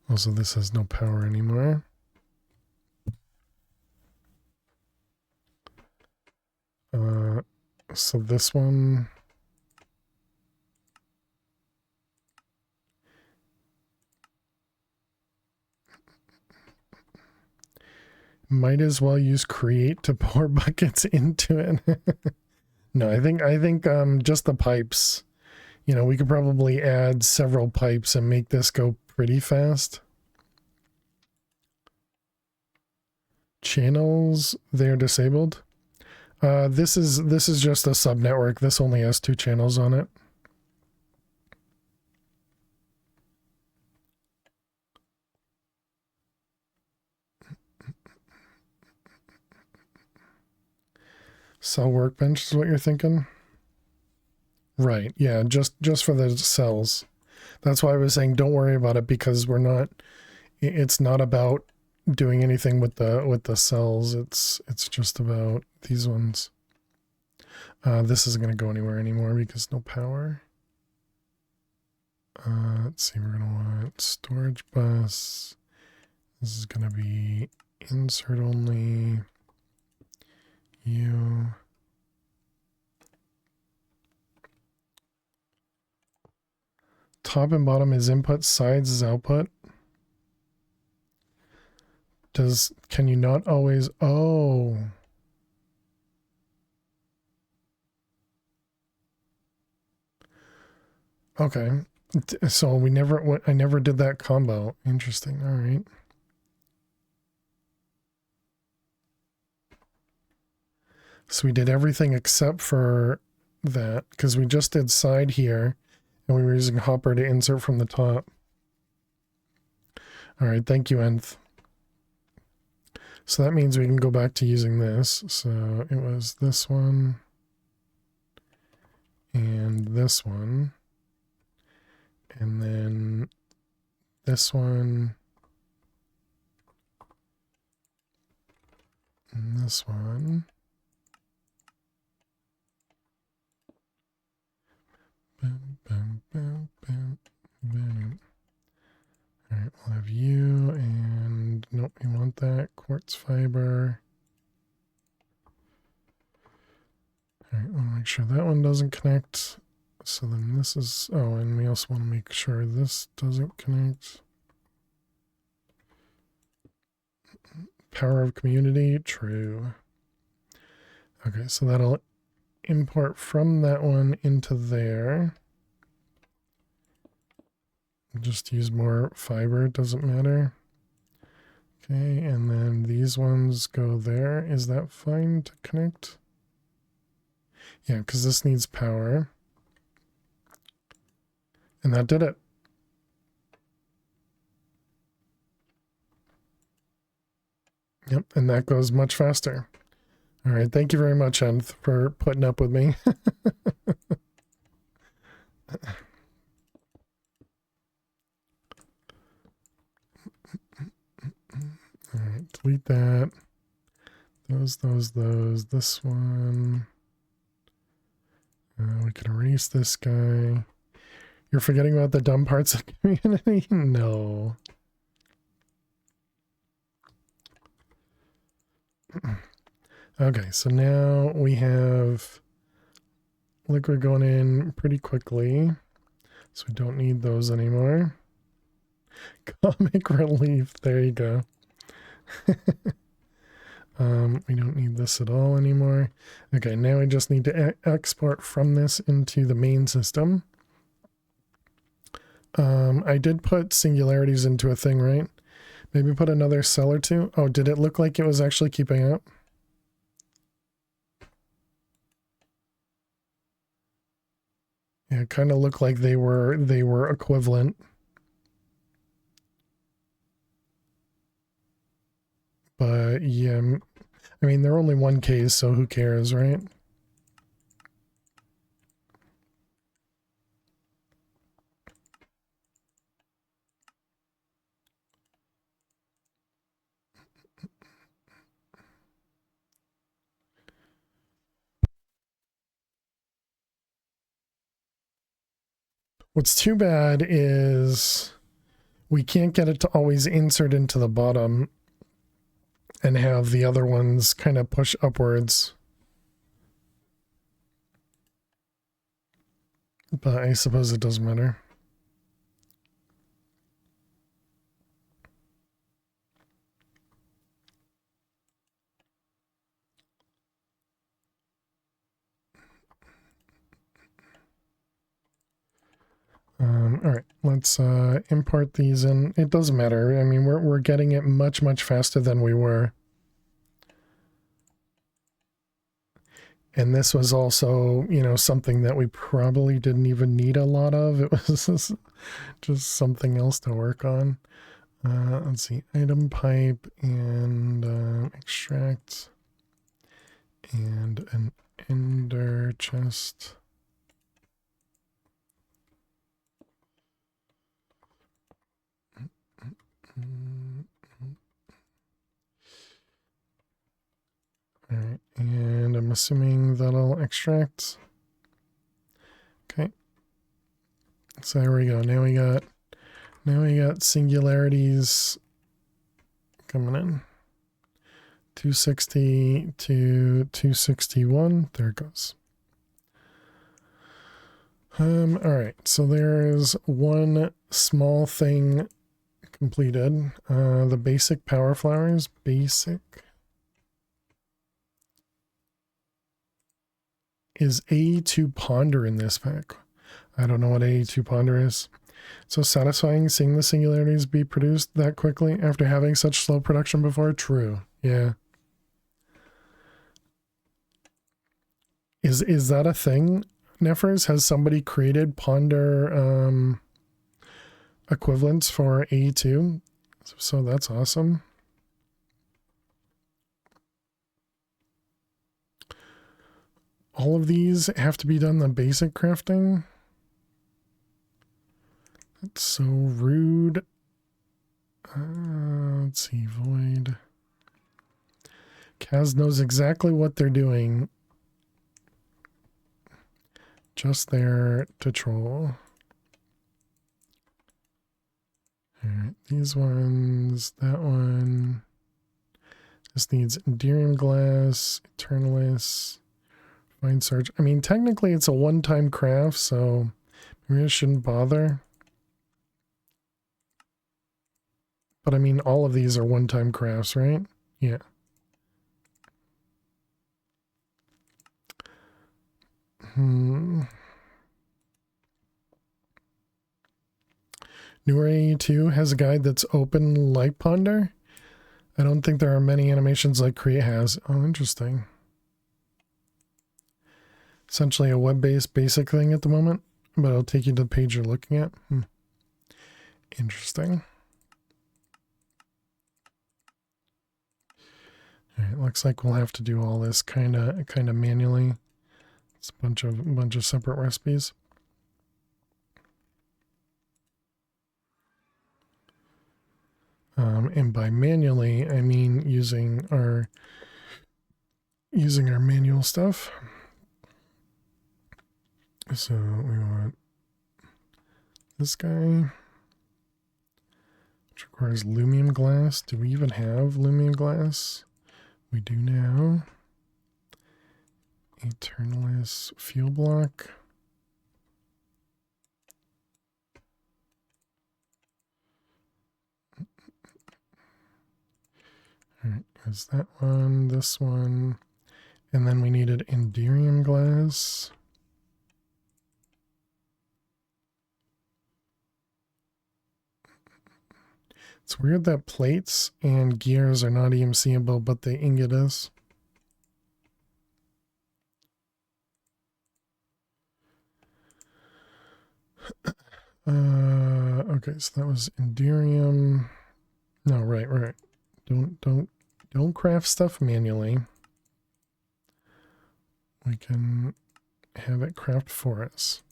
Also, this has no power anymore. So this one, Might as well use create to pour buckets into it. No, I think just the pipes. You know, we could probably add several pipes and make this go pretty fast. Channels, they're disabled. This is just a subnetwork. This only has 2 channels on it. Cell workbench is what you're thinking? Right, yeah, just for the cells. That's why I was saying don't worry about it, because it's not about doing anything with the cells. It's just about these ones. This isn't going to go anywhere anymore because no power. Let's see, we're going to want storage bus. This is going to be insert only. U. Top and bottom is input, sides is output. Can you not always, oh. Okay. So I never did that combo. Interesting. All right. So we did everything except for that, because we just did side here and we were using hopper to insert from the top. All right. Thank you, Nth. So that means we can go back to using this. So it was this one and this one. And then this one and this one. Bam, bam, bam, bam, bam. All right, we'll have you, and nope, we want that quartz fiber. All right, we'll make sure that one doesn't connect. So then this is, oh, and we also want to make sure this doesn't connect. Power of community, true. Okay, so that'll import from that one into there. Just use more fiber, it doesn't matter. Okay, and then these ones go there. Is that fine to connect? Yeah, because this needs power. And that did it. Yep, and that goes much faster. All right, thank you very much, Nth, for putting up with me. All right, delete that. Those. This one. We can erase this guy. You're forgetting about the dumb parts of the community? No. Okay, so now we have liquid going in pretty quickly. So we don't need those anymore. Comic relief, there you go. We don't need this at all anymore. Okay, now we just need to export from this into the main system. I did put singularities into a thing, right? Maybe put another cell or two. Oh, did it look like it was actually keeping up? Yeah, it kind of looked like they were equivalent. But yeah, I mean, they're only one case, so who cares, right? What's too bad is we can't get it to always insert into the bottom and have the other ones kind of push upwards. But I suppose it doesn't matter. All right, let's import these in. It doesn't matter. I mean, we're getting it much, much faster than we were. And this was also, you know, something that we probably didn't even need a lot of. It was just something else to work on. Let's see, item pipe and extract and an ender chest. All right, and I'm assuming that'll extract. Okay. So there we go. Now we got singularities coming in. 260 to 261. There it goes. All right. So there is one small thing completed. The basic power flowers. Basic. Is A2 Ponder in this pack? I don't know what A2 Ponder is. So satisfying seeing the singularities be produced that quickly after having such slow production before? True. Yeah. Is that a thing, Nefers? Has somebody created Ponder equivalents for A2? So that's awesome. All of these have to be done the basic crafting. That's so rude. Let's see, void. Kaz knows exactly what they're doing. Just there to troll. Alright, these ones, that one. This needs Enderium Glass, Eternalis, Fine Search. I mean, technically it's a one-time craft, so maybe I shouldn't bother. But I mean, all of these are one-time crafts, right? Yeah. Newer AE2 has a guide that's open like Ponder. I don't think there are many animations like Create has. Oh, interesting. Essentially a web-based basic thing at the moment, but it'll take you to the page you're looking at. Interesting. All right, looks like we'll have to do all this kind of manually. It's a bunch of separate recipes. And by manually, I mean using our manual stuff. So we want this guy, which requires lumium glass. Do we even have lumium glass? We do now. Eternalis fuel block. All right, is that one, this one, and then we needed Enderium glass. It's weird that plates and gears are not EMCable, but the ingot is. Okay, so that was Enderium. No, right. Don't craft stuff manually. We can have it craft for us.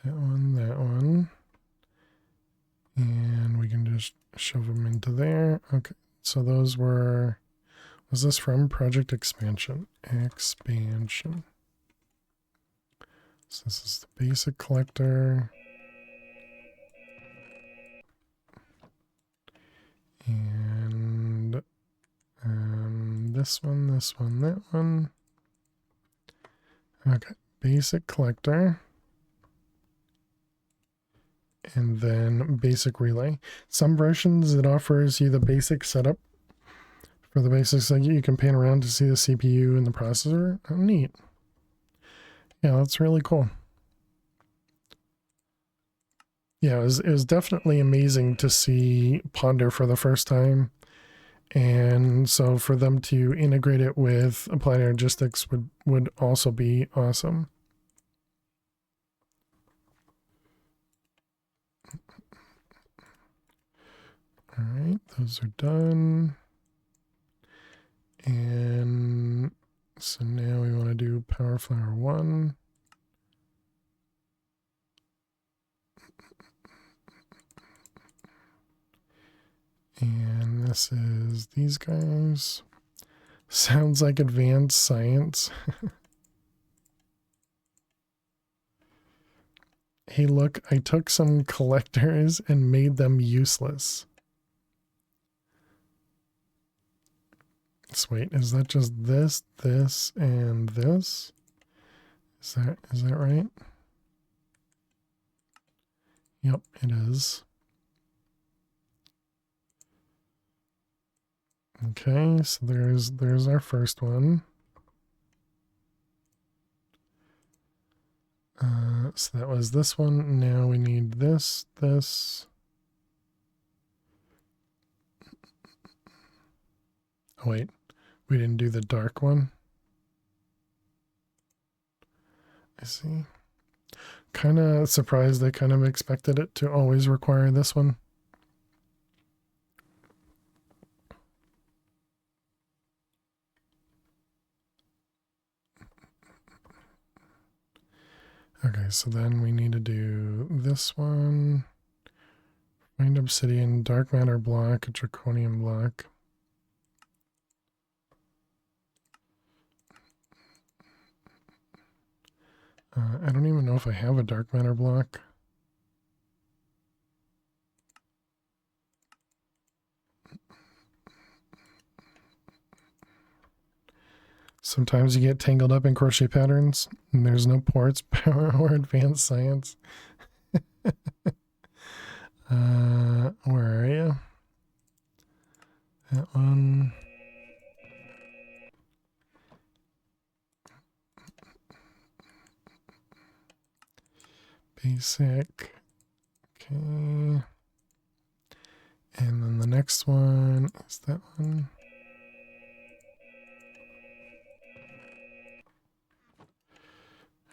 That one. And we can just shove them into there. Okay, so those were, was this from Project Expansion? Expansion. So this is the basic collector. And this one, that one. Okay, basic collector. And then basic relay. Some versions it offers you the basic setup for the basics, like you can pan around to see the CPU and the processor. Oh, neat. Yeah, that's really cool. yeah, it was definitely amazing to see Ponder for the first time. And so for them to integrate it with applied logistics would also be awesome. All right, those are done. And so now we want to do Power Flower 1. And this is these guys. Sounds like advanced science. Hey, look, I took some collectors and made them useless. So wait, is that just this, this, and this? Is that right? Yep, it is. Okay, so there's our first one. So that was this one. Now we need this. Oh wait, we didn't do the dark one. I see. Kind of surprised. I kind of expected it to always require this one. Okay, so then we need to do this one. Find obsidian, dark matter block, a draconium block. I don't even know if I have a dark matter block. Sometimes you get tangled up in crochet patterns, and there's no ports, power, or advanced science. Where are you? That one. Basic. Okay. And then the next one is that one.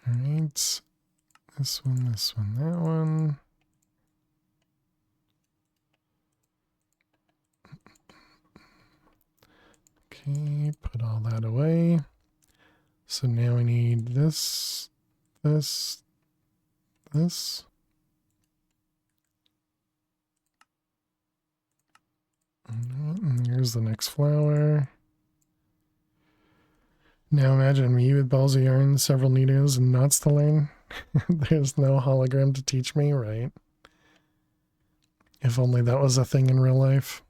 All right. This one, that one. Okay, put all that away. So now we need this. And here's the next flower. Now imagine me with balls of yarn, several needles, and knots to learn. There's no hologram to teach me, right? If only that was a thing in real life.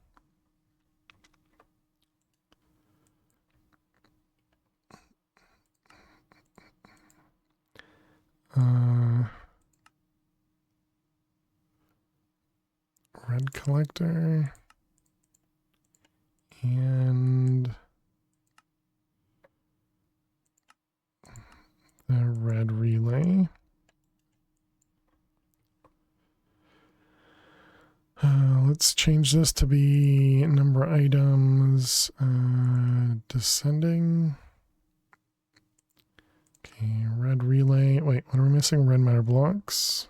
Red collector. And the red relay. Let's change this to be number items descending. Okay, red relay. Wait, what are we missing? Red matter blocks.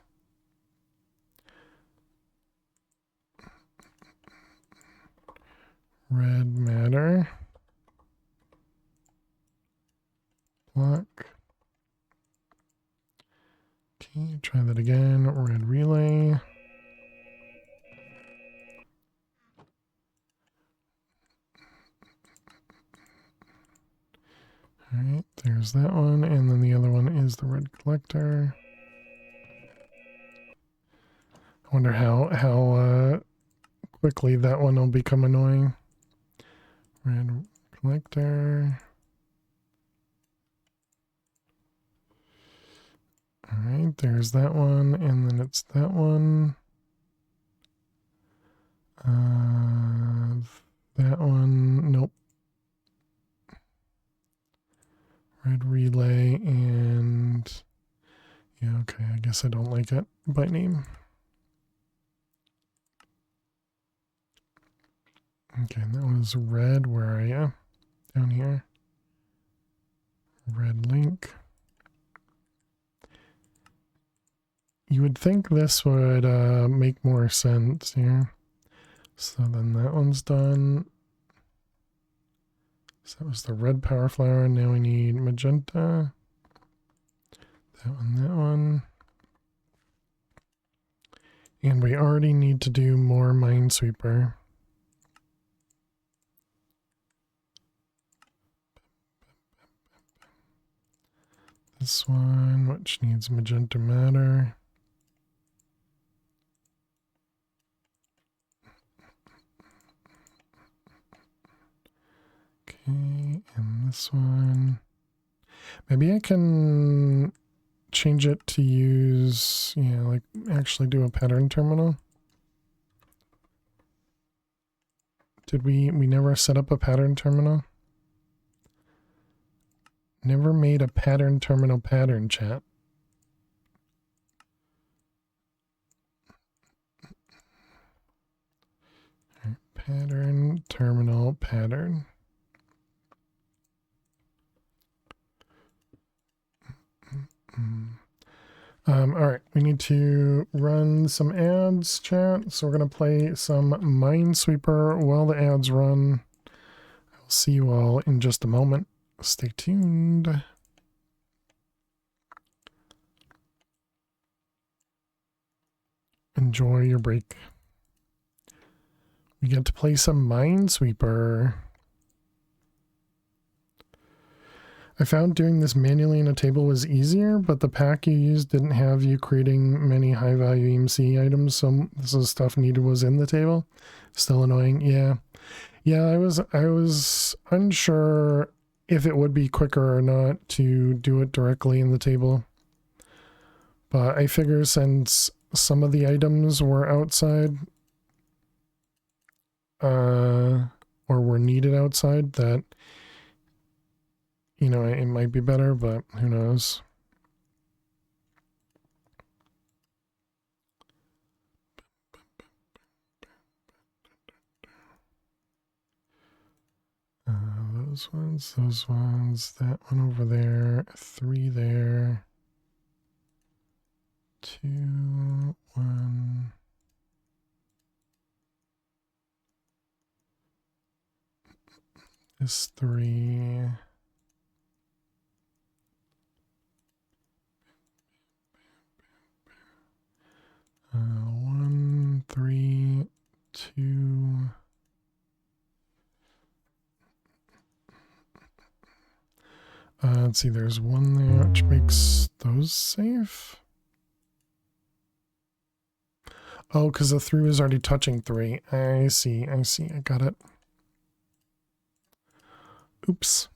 Red matter block. Okay, try that again. Red relay. All right, there's that one, and then the other one is the red collector. I wonder how quickly that one will become annoying. Red collector. All right, there's that one, and then it's that one. That one, nope. Red relay and yeah, okay, I guess I don't like it by name. Okay, and that was red. Where are you? Down here. Red link. You would think this would make more sense here. So then that one's done. So that was the red power flower. Now we need magenta. That one, that one. And we already need to do more Minesweeper. This one, which needs magenta matter. Okay, and this one. Maybe I can change it to use, yeah, like actually do a pattern terminal. Did we never set up a pattern terminal? Never made a pattern terminal pattern, chat. Right, pattern terminal pattern. All right, we need to run some ads, chat. So we're going to play some Minesweeper while the ads run. I'll see you all in just a moment. Stay tuned. Enjoy your break. We get to play some Minesweeper. I found doing this manually in a table was easier, but the pack you used didn't have you creating many high value EMC items. So this is stuff needed was in the table. Still annoying. Yeah. Yeah, I was unsure if it would be quicker or not to do it directly in the table. But I figure since some of the items were outside, or were needed outside, that, you know, it might be better, but who knows. Those ones, that one over there, 3 there, 2, 1. This 3. 1, 3, 2. Let's see, there's 1 there, which makes those safe. Oh, because the 3 was already touching 3. I see, I got it. Oops.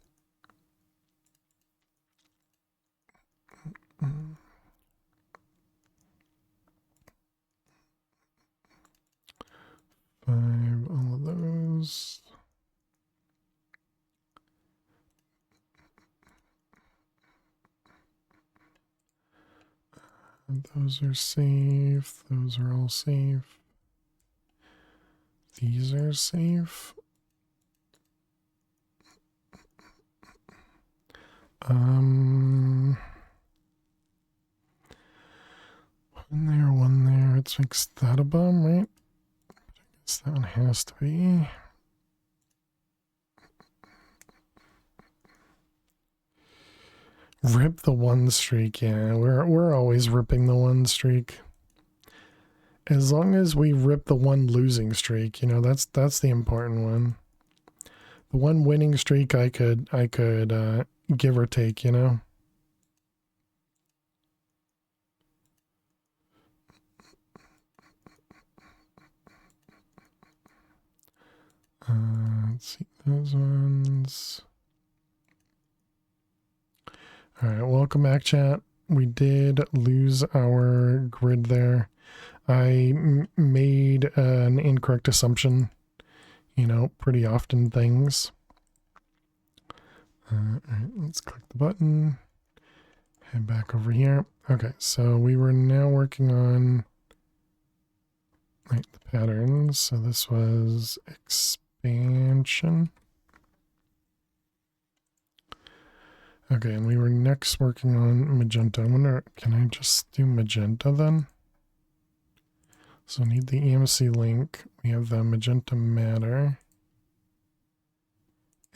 Five, all of those. Those are safe. Those are all safe. These are safe. One there, 1 there. Let's makes that a bomb, right? I guess that one has to be. Rip the 1 streak, yeah. We're always ripping the 1 streak. As long as we rip the 1 losing streak, you know, that's the important one. The 1 winning streak I could give or take, you know. Let's see those ones. All right, welcome back, chat. We did lose our grid there. I made an incorrect assumption. You know, pretty often things. All right, let's click the button. Head back over here. Okay, so we were now working on the patterns. So this was expand expansion. Okay, and we were next working on magenta. I wonder, can I just do magenta then? So I need the EMC link. We have the magenta matter.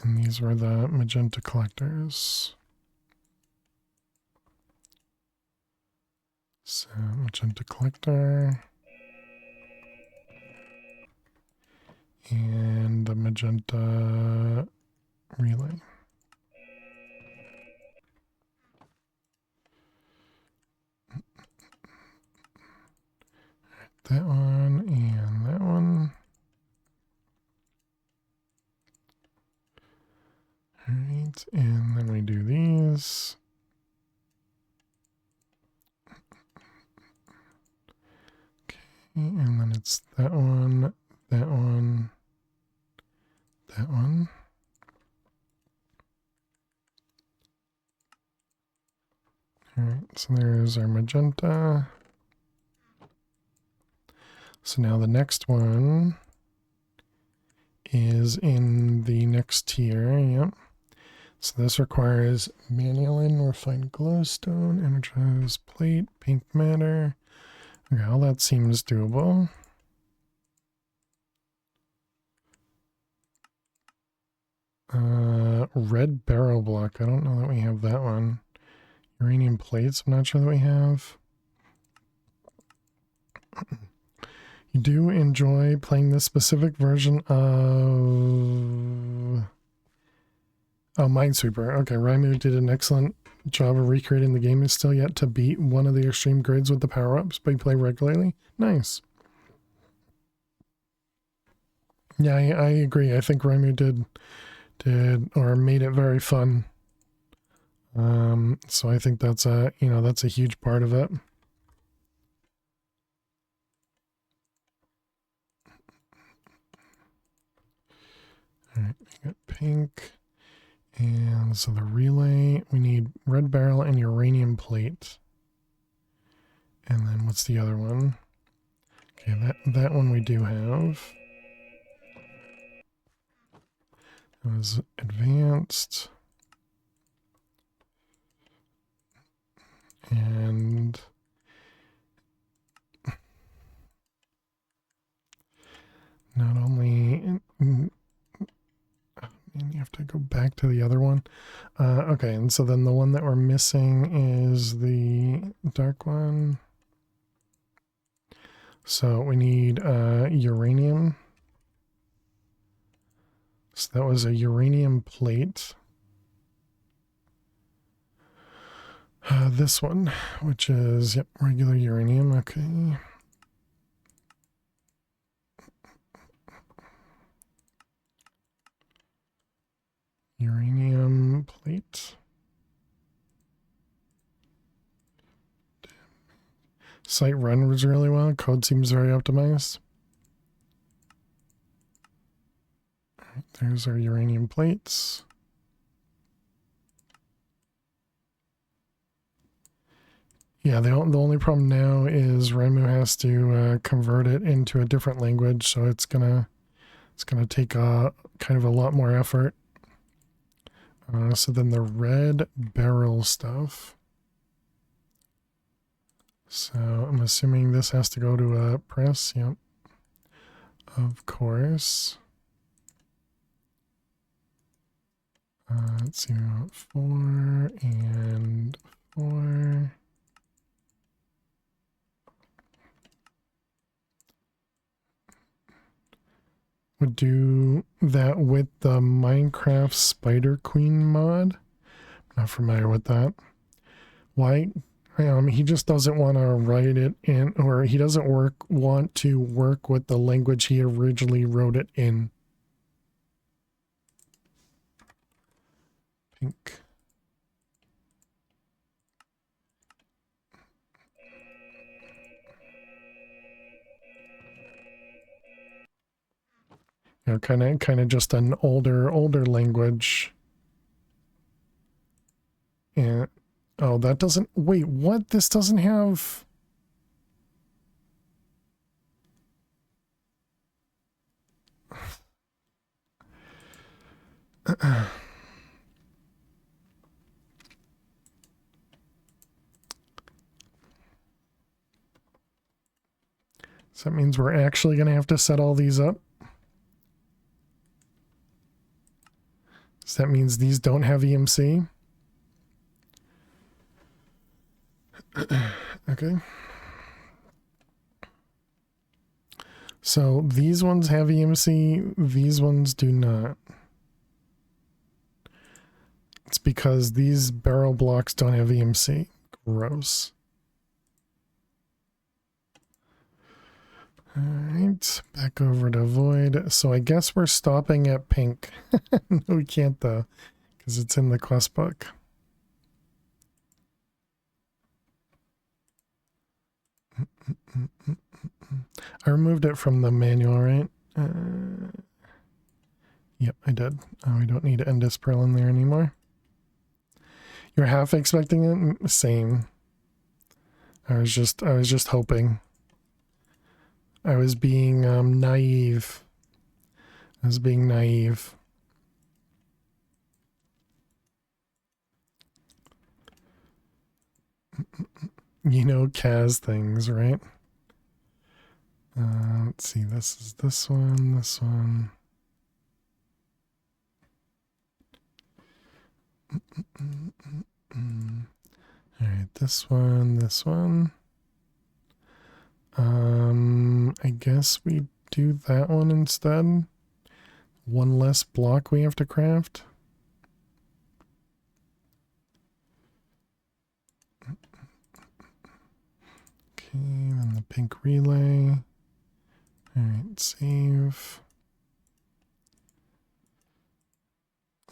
And these were the magenta collectors. So magenta collector. And the magenta relay. That one and that one. All right, and then we do these. Okay, and then it's that one, that one, that one. All right, so there's our magenta. So now the next one is in the next tier, yep. So this requires manulin, refined glowstone, energized plate, pink matter. Okay, all that seems doable. Red barrel block. I don't know that we have that one. Uranium plates. I'm not sure that we have. You do enjoy playing this specific version of... Oh, Minesweeper. Okay, Rymu did an excellent job of recreating the game. Is still yet to beat one of the extreme grids with the power-ups, but you play regularly. Nice. Yeah, I agree. I think Rymu did or made it very fun. So I think that's a huge part of it. All right, we got pink. And so the relay, we need red barrel and uranium plate. And then what's the other one? Okay, that one we do have. It was advanced. And not only... And you have to go back to the other one. Okay, and so then the one that we're missing is the dark one. So we need uranium. So that was a uranium plate. This one, which is, yep, regular uranium. Okay. Uranium plate. Site runs really well. Code seems very optimized. All right, there's our uranium plates. Yeah, the only problem now is Rymu has to convert it into a different language, so it's gonna take kind of a lot more effort. So then the red barrel stuff. So I'm assuming this has to go to a press. Yep. Of course. Let's see, we want 4 and 4. Would do that with the Minecraft Spider Queen mod. Not familiar with that. Why? He just doesn't want to write it in, or he doesn't want to work with the language he originally wrote it in. Pink. You know, kind of just an older language. And oh, that doesn't, wait, what? This doesn't have... So that means we're actually going to have to set all these up. So that means these don't have EMC. Okay. So these ones have EMC, these ones do not. It's because these barrel blocks don't have EMC. Gross. Alright, back over to void. So I guess we're stopping at pink. No, we can't though, because it's in the quest book. I removed it from the manual, right? Yep, I did. Oh, we don't need Endus Pearl in there anymore. You're half expecting it? Same. I was just hoping. I was being naive. I was being naive. You know Kaz things, right? Let's see, this is this one, this one. Alright, this one, this one. I guess we do that one instead. One less block we have to craft. Okay, then the pink relay. Alright, save.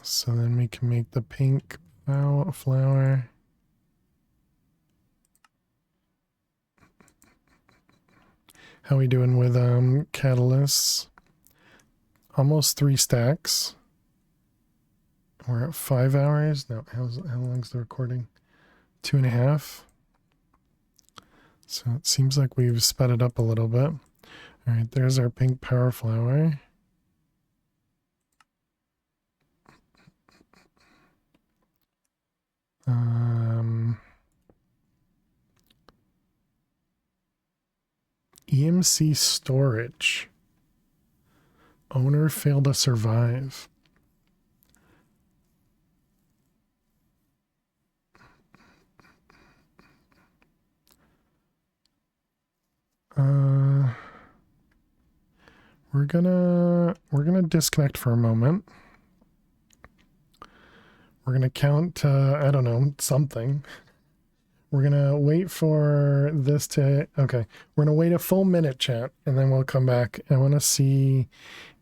So then we can make the pink flower. How we doing with catalysts? Almost 3 stacks. We're at 5 hours. No, how long's the recording? 2.5. So it seems like we've sped it up a little bit. All right, there's our pink power flower. EMC storage. Owner failed to survive. We're gonna disconnect for a moment. We're gonna count I don't know, something. We're gonna wait for this to okay. We're gonna wait a full minute, chat, and then we'll come back. I wanna see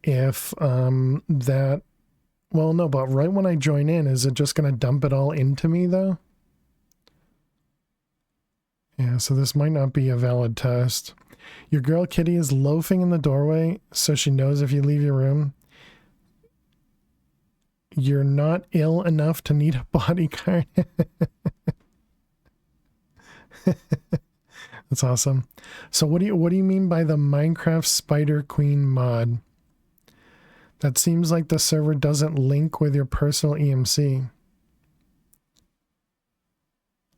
if that well no, but right when I join in, is it just gonna dump it all into me though? Yeah, so this might not be a valid test. Your girl Kitty is loafing in the doorway, so she knows if you leave your room, you're not ill enough to need a bodyguard. That's awesome. So what do you mean by the Minecraft Spider Queen mod? That seems like the server doesn't link with your personal EMC.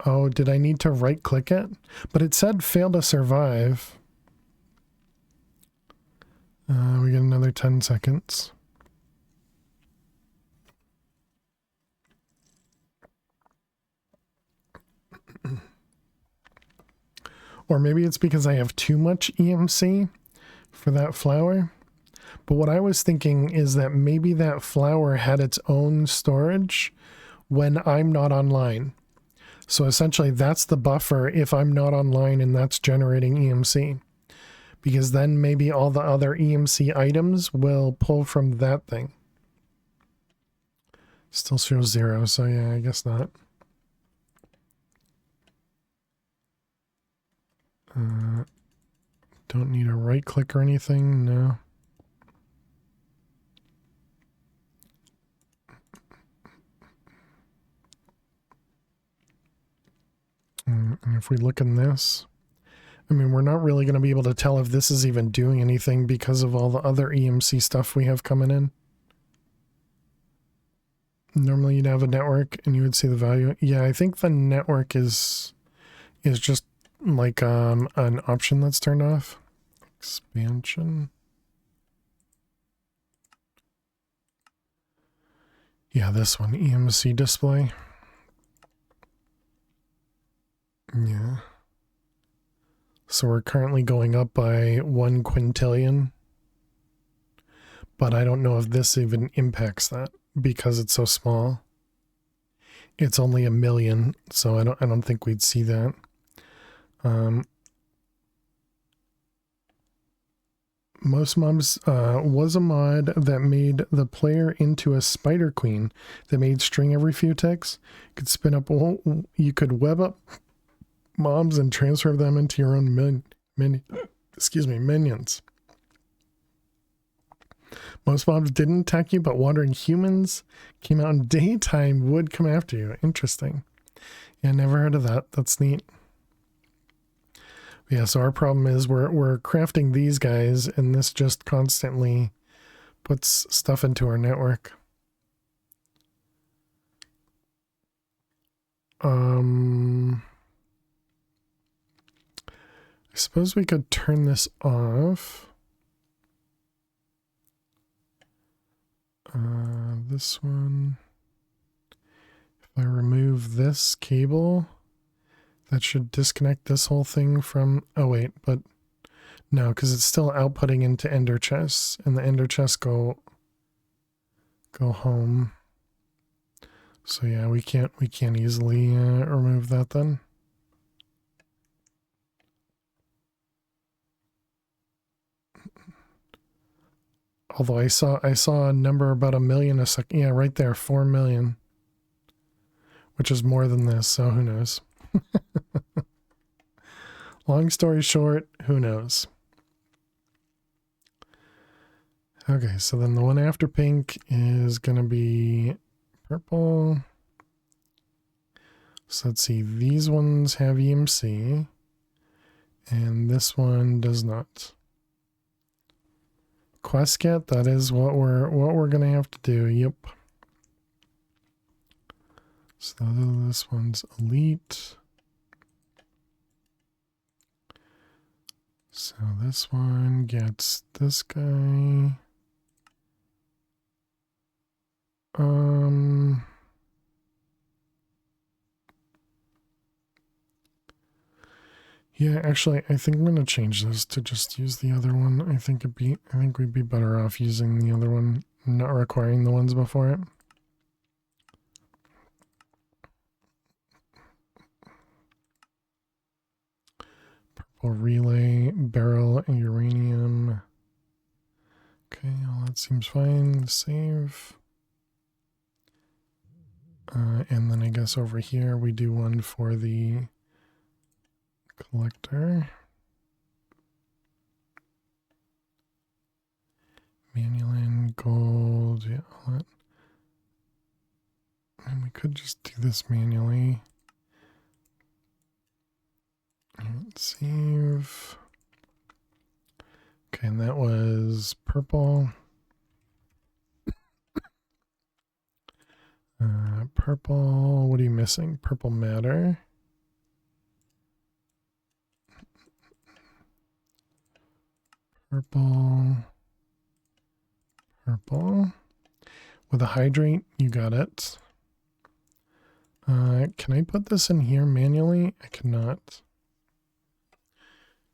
Oh, did I need to right click it? But it said fail to survive. We get another 10 seconds. Or maybe it's because I have too much EMC for that flower. But what I was thinking is that maybe that flower had its own storage when I'm not online. So essentially that's the buffer if I'm not online and that's generating EMC. Because then maybe all the other EMC items will pull from that thing. Still shows 0, so yeah, I guess not. Don't need a right click or anything, no. And if we look in this, I mean, we're not really going to be able to tell if this is even doing anything because of all the other EMC stuff we have coming in. Normally you'd have a network and you would see the value. Yeah, I think the network is just like an option that's turned off. Expansion. Yeah, this one, EMC display. Yeah. So we're currently going up by 1 quintillion. But I don't know if this even impacts that because it's so small. It's only 1 million, so I don't think we'd see that. Most mobs was a mod that made the player into a spider queen that made string every few ticks. You could spin up, you could web up mobs and transfer them into your own minions. Most mobs didn't attack you, but wandering humans came out in daytime would come after you. Interesting. Yeah, never heard of that. That's neat. Yeah, so our problem is we're crafting these guys, and this just constantly puts stuff into our network. I suppose we could turn this off. This one. If I remove this cable, that should disconnect this whole thing from... Oh, wait, but... No, because it's still outputting into ender chests, and the ender chests go home. So yeah, we can't easily remove that then. Although I saw a number about 1 million a second. Yeah, right there, 4 million, which is more than this. So who knows? Long story short, who knows? Okay, so then the one after pink is gonna be purple. So let's see, these ones have EMC, and this one does not. Quest get, that is what we're gonna have to do. Yep. So this one's elite. So this one gets this guy. Yeah, actually, I think I'm gonna change this to just use the other one. I think we'd be better off using the other one, not requiring the ones before it. Purple relay, barrel, uranium. Okay, all that seems fine. Save. And then I guess over here we do one for the collector. Manual gold, yeah, all that. And we could just do this manually. And save. Okay, and that was purple. Purple, what are you missing? Purple matter. Purple. Purple. With a hydrate, you got it. Can I put this in here manually? I cannot.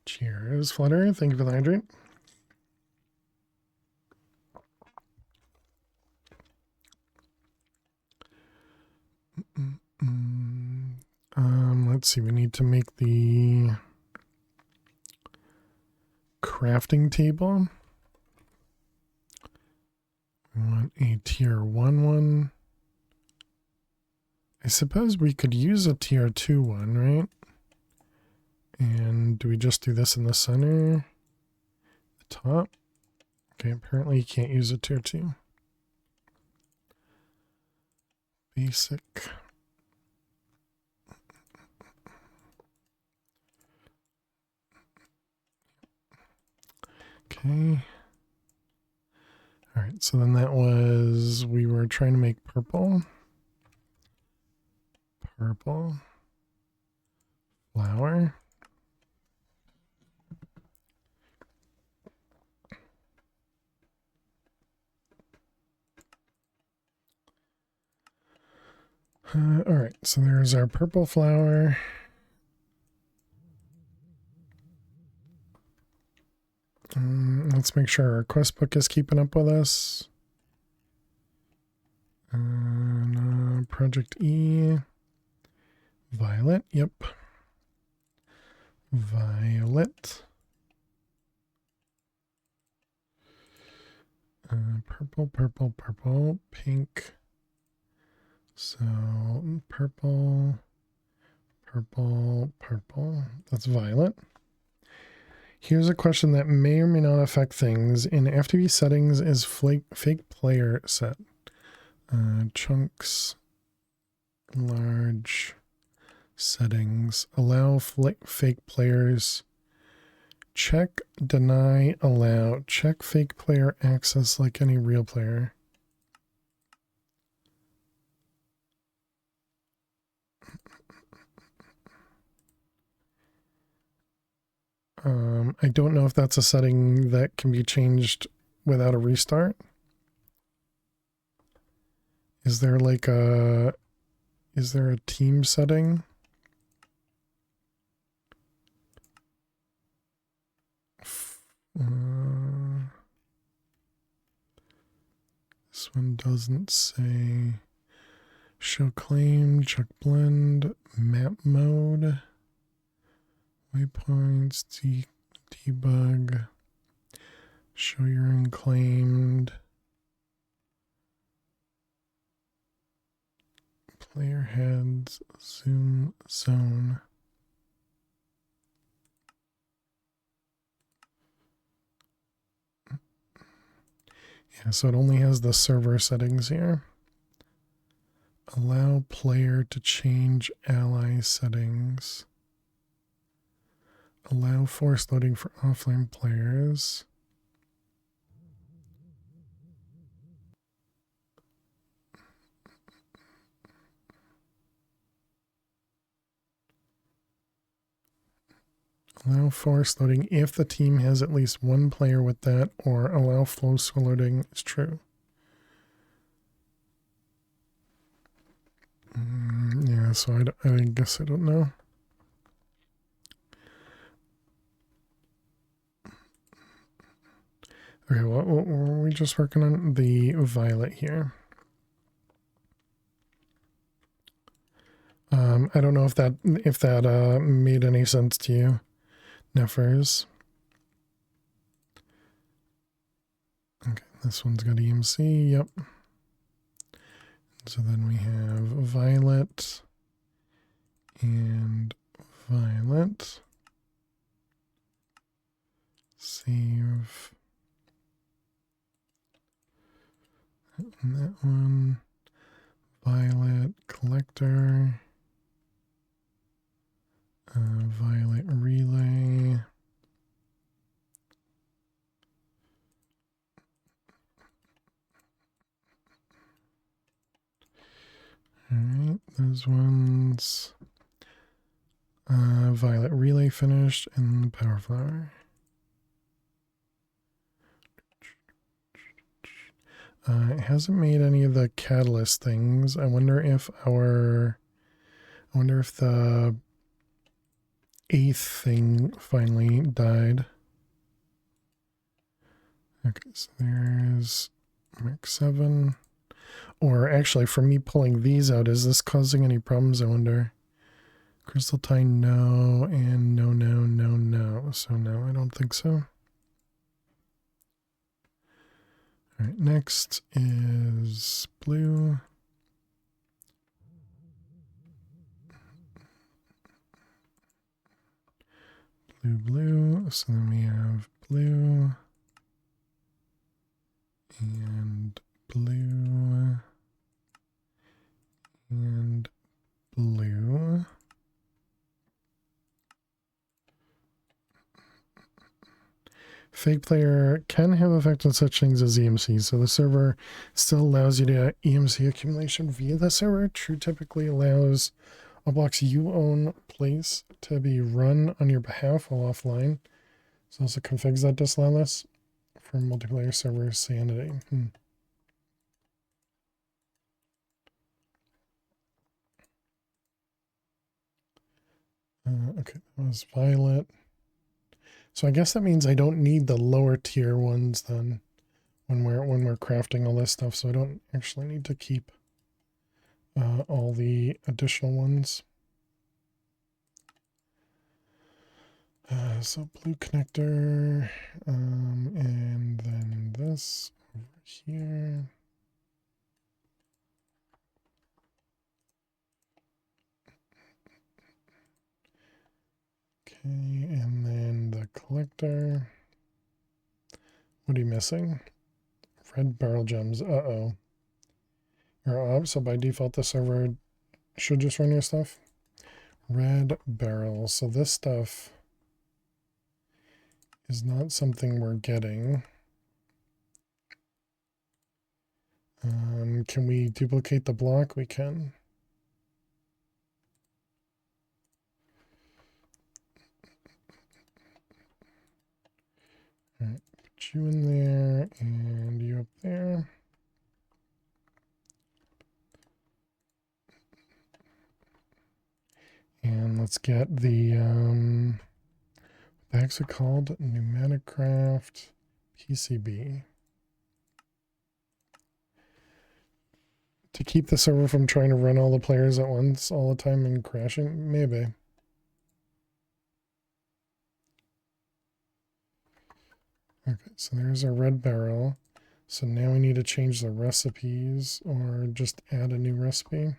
Cheers, Flutter. Thank you for the hydrate. Let's see. We need to make the crafting table. We want a tier 1 one. I suppose we could use a tier 2 one, right? And do we just do this in the center? The top? Okay, apparently you can't use a tier 2. Basic. Okay. All right, right, so then that was, we were trying to make purple. Purple. Flower. All right, so there's our purple flower. Let's make sure our quest book is keeping up with us. Project E. Violet, yep. Violet. Purple, purple, purple, pink. So purple, purple, purple. That's violet. Here's a question that may or may not affect things. In FTV settings is fake player set. Chunks, large, settings. Allow fake players. Check, deny, allow. Check fake player access like any real player. I don't know if that's a setting that can be changed without a restart. Is there like is there a team setting? This one doesn't say. Show claim, check blend, map mode, waypoints, debug, show your unclaimed, player heads, zoom zone. Yeah, so it only has the server settings here. Allow player to change ally settings. Allow force loading for offline players. Allow force loading if the team has at least one player with that, or allow force loading is true. Yeah, so I guess I don't know. Okay, what were we just working on? The violet here. I don't know if that made any sense to you, Neffers. Okay, this one's got EMC, yep. So then we have violet and violet. Save. And that one. Violet collector. Violet relay. Alright, those ones. Violet relay finished and power flower. It hasn't made any of the catalyst things. I wonder if the 8th thing finally died. Okay, so there's Mark 7. Or actually, for me pulling these out, is this causing any problems, I wonder? Crystal tie, no, and no, no, no, no. So no, I don't think so. All right, next is blue. Blue, blue. So then we have blue and blue and blue. fake player can have effect on such things as EMC. So the server still allows you to EMC accumulation via the server. True typically allows a blocks you own place to be run on your behalf while offline. So also configs that disallow this for multiplayer server sanity. Okay, that was violet. So I guess that means I don't need the lower tier ones then when we're crafting all this stuff. So I don't actually need to keep all the additional ones. So blue connector, and then this over here. Okay, and then the collector. What are you missing? Red barrel gems. Uh-oh. You're up, so by default the server should just run your stuff. Red barrel. So this stuff is not something we're getting. Can we duplicate the block? We can. All right, put you in there and you up there. And let's get the, what the heck's it called? Pneumatic craft PCB. To keep the server from trying to run all the players at once all the time and crashing? Maybe. Okay, so there's our red barrel. So now we need to change the recipes or just add a new recipe.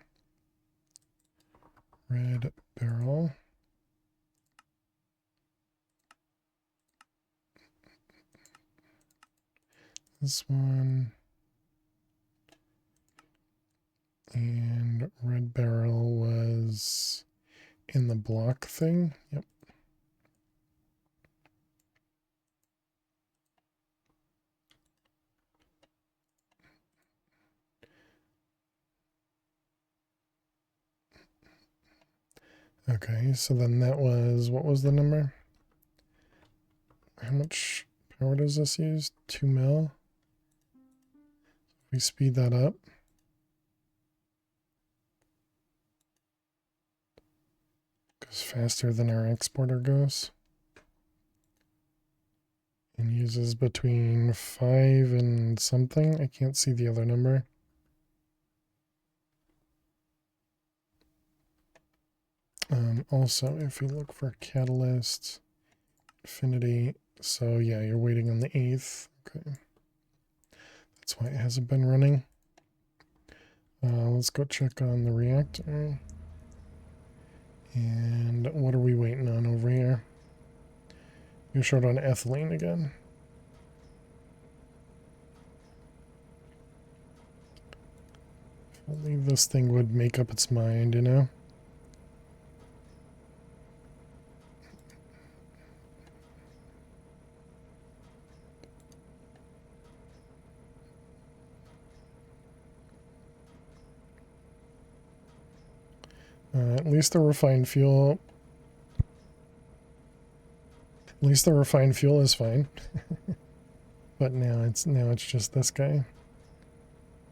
Red barrel. This one. And red barrel was in the block thing. Yep. Okay, so then that was, what was the number? How much power does this use? 2 mil. We speed that up. Goes faster than our exporter goes. And uses between 5 and something. I can't see the other number. Also, if you look for catalyst, affinity, so yeah, you're waiting on the 8th. Okay. That's why it hasn't been running. Let's go check on the reactor. And what are we waiting on over here? You're short on ethylene again. If only this thing would make up its mind, you know? At least the refined fuel. At least the refined fuel is fine. But now it's just this guy.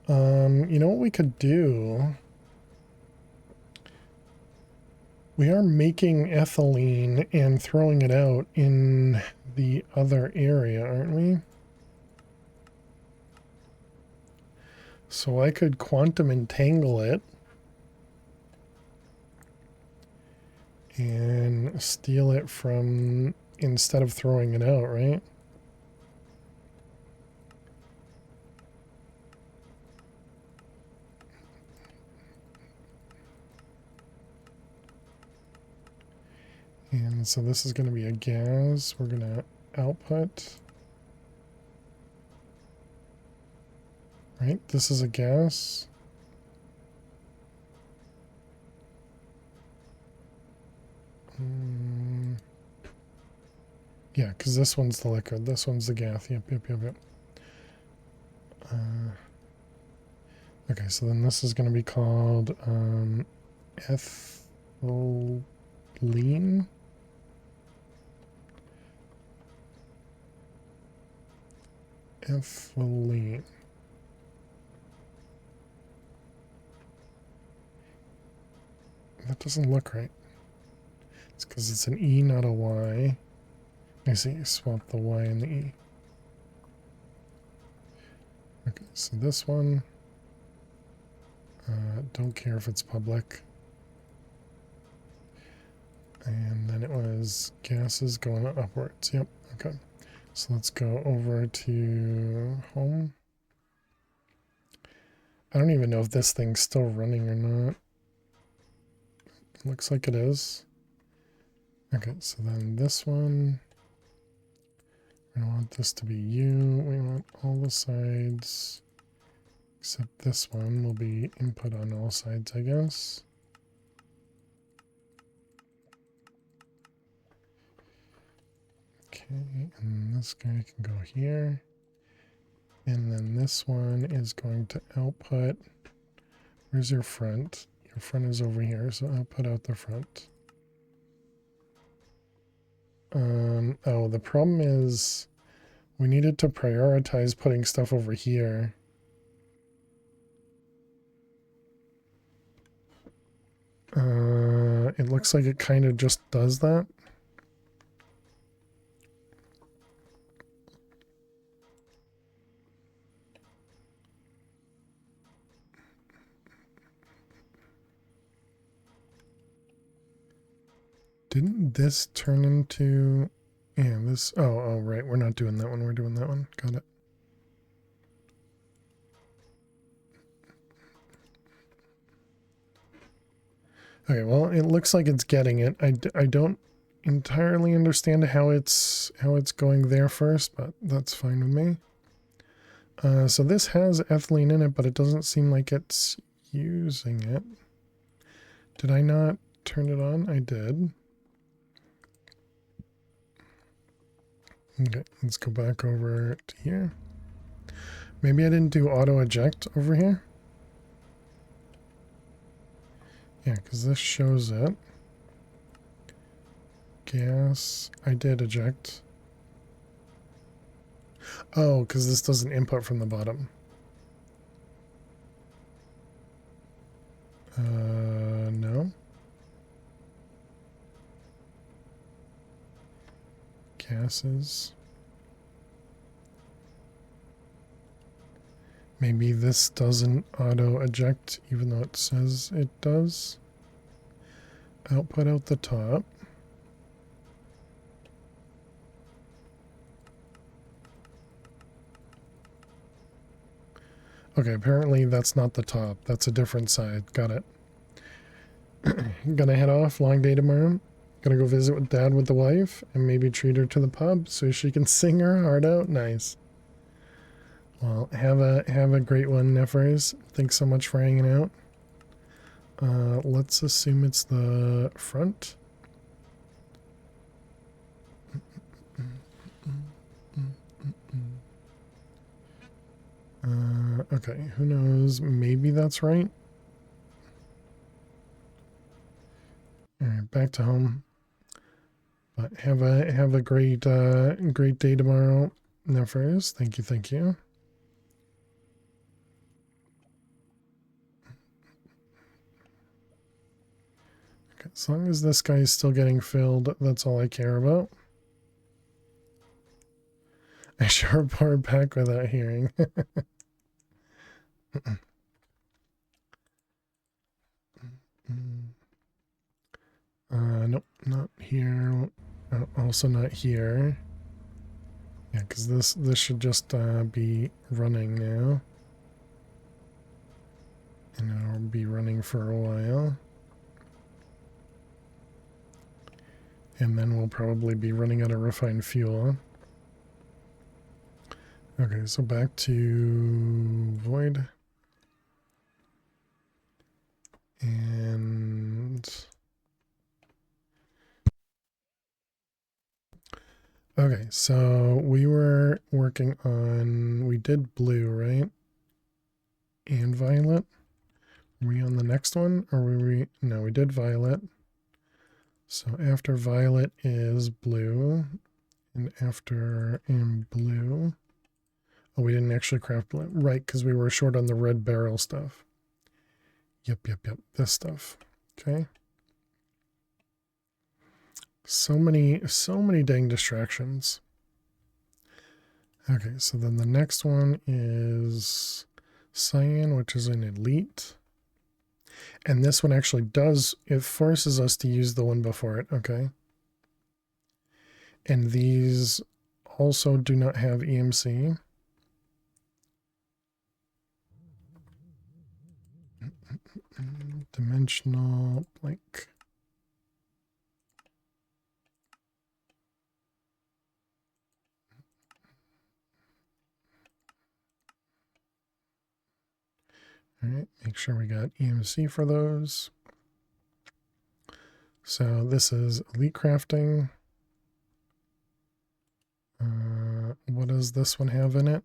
You know what we could do? We are making ethylene and throwing it out in the other area, aren't we? So I could quantum entangle it and steal it from, instead of throwing it out, right? And so this is going to be a gas. We're going to output. Right, this is a gas. Yeah, because this one's the liquid. This one's the gas. Yep. Okay, so then this is going to be called ethylene. Ethylene. That doesn't look right. It's because it's an E, not a Y. I see, swap the Y and the E. Okay, so this one, don't care if it's public. And then it was gases going upwards. Yep, okay. So let's go over to home. I don't even know if this thing's still running or not. Looks like it is. Okay, so then this one, we want this to be U. We want all the sides, except this one will be input on all sides, I guess. Okay, and this guy can go here. And then this one is going to output. Where's your front? Your front is over here, so output out the front. Oh, the problem is we needed to prioritize putting stuff over here. It looks like it kind of just does that. Didn't this turn into... Yeah, this... Oh, right. We're not doing that one. We're doing that one. Got it. Okay, well, it looks like it's getting it. I don't entirely understand how it's going there first, but that's fine with me. So this has ethylene in it, but it doesn't seem like it's using it. Did I not turn it on? I did. Okay, let's go back over to here. Maybe I didn't do auto eject over here. Yeah, because this shows it. Gas, I did eject. Oh, because this doesn't input from the bottom. No. Gases. Maybe this doesn't auto eject even though it says it does. Output out the top. Okay, apparently that's not the top. That's a different side. Got it. Gonna head off. Long day tomorrow. Gonna go visit with Dad with the wife and maybe treat her to the pub so she can sing her heart out. Nice. Well, have a great one, Nefers. Thanks so much for hanging out. Let's assume it's the front. Okay, who knows? Maybe that's right. All right, back to home. But have a great great day tomorrow, Nefers. Thank you, thank you. Okay, as long as this guy is still getting filled, that's all I care about. I sure poured back without hearing. Nope, not here. Also not here. Yeah, because this should just be running now. And it'll be running for a while. And then we'll probably be running out of refined fuel. Okay, so back to void. And Okay, so we were working on, we did blue, right? And violet. Were we on the next one? Or were we, no, we did violet. So after violet is blue. And after blue. Oh, we didn't actually craft blue. Right, because we were short on the red barrel stuff. Yep. This stuff. Okay. So many dang distractions. Okay, so then the next one is cyan, which is an elite. And this one actually does, it forces us to use the one before it, okay? And these also do not have EMC. Dimensional blank. All right, make sure we got EMC for those. So this is elite crafting. What does this one have in it?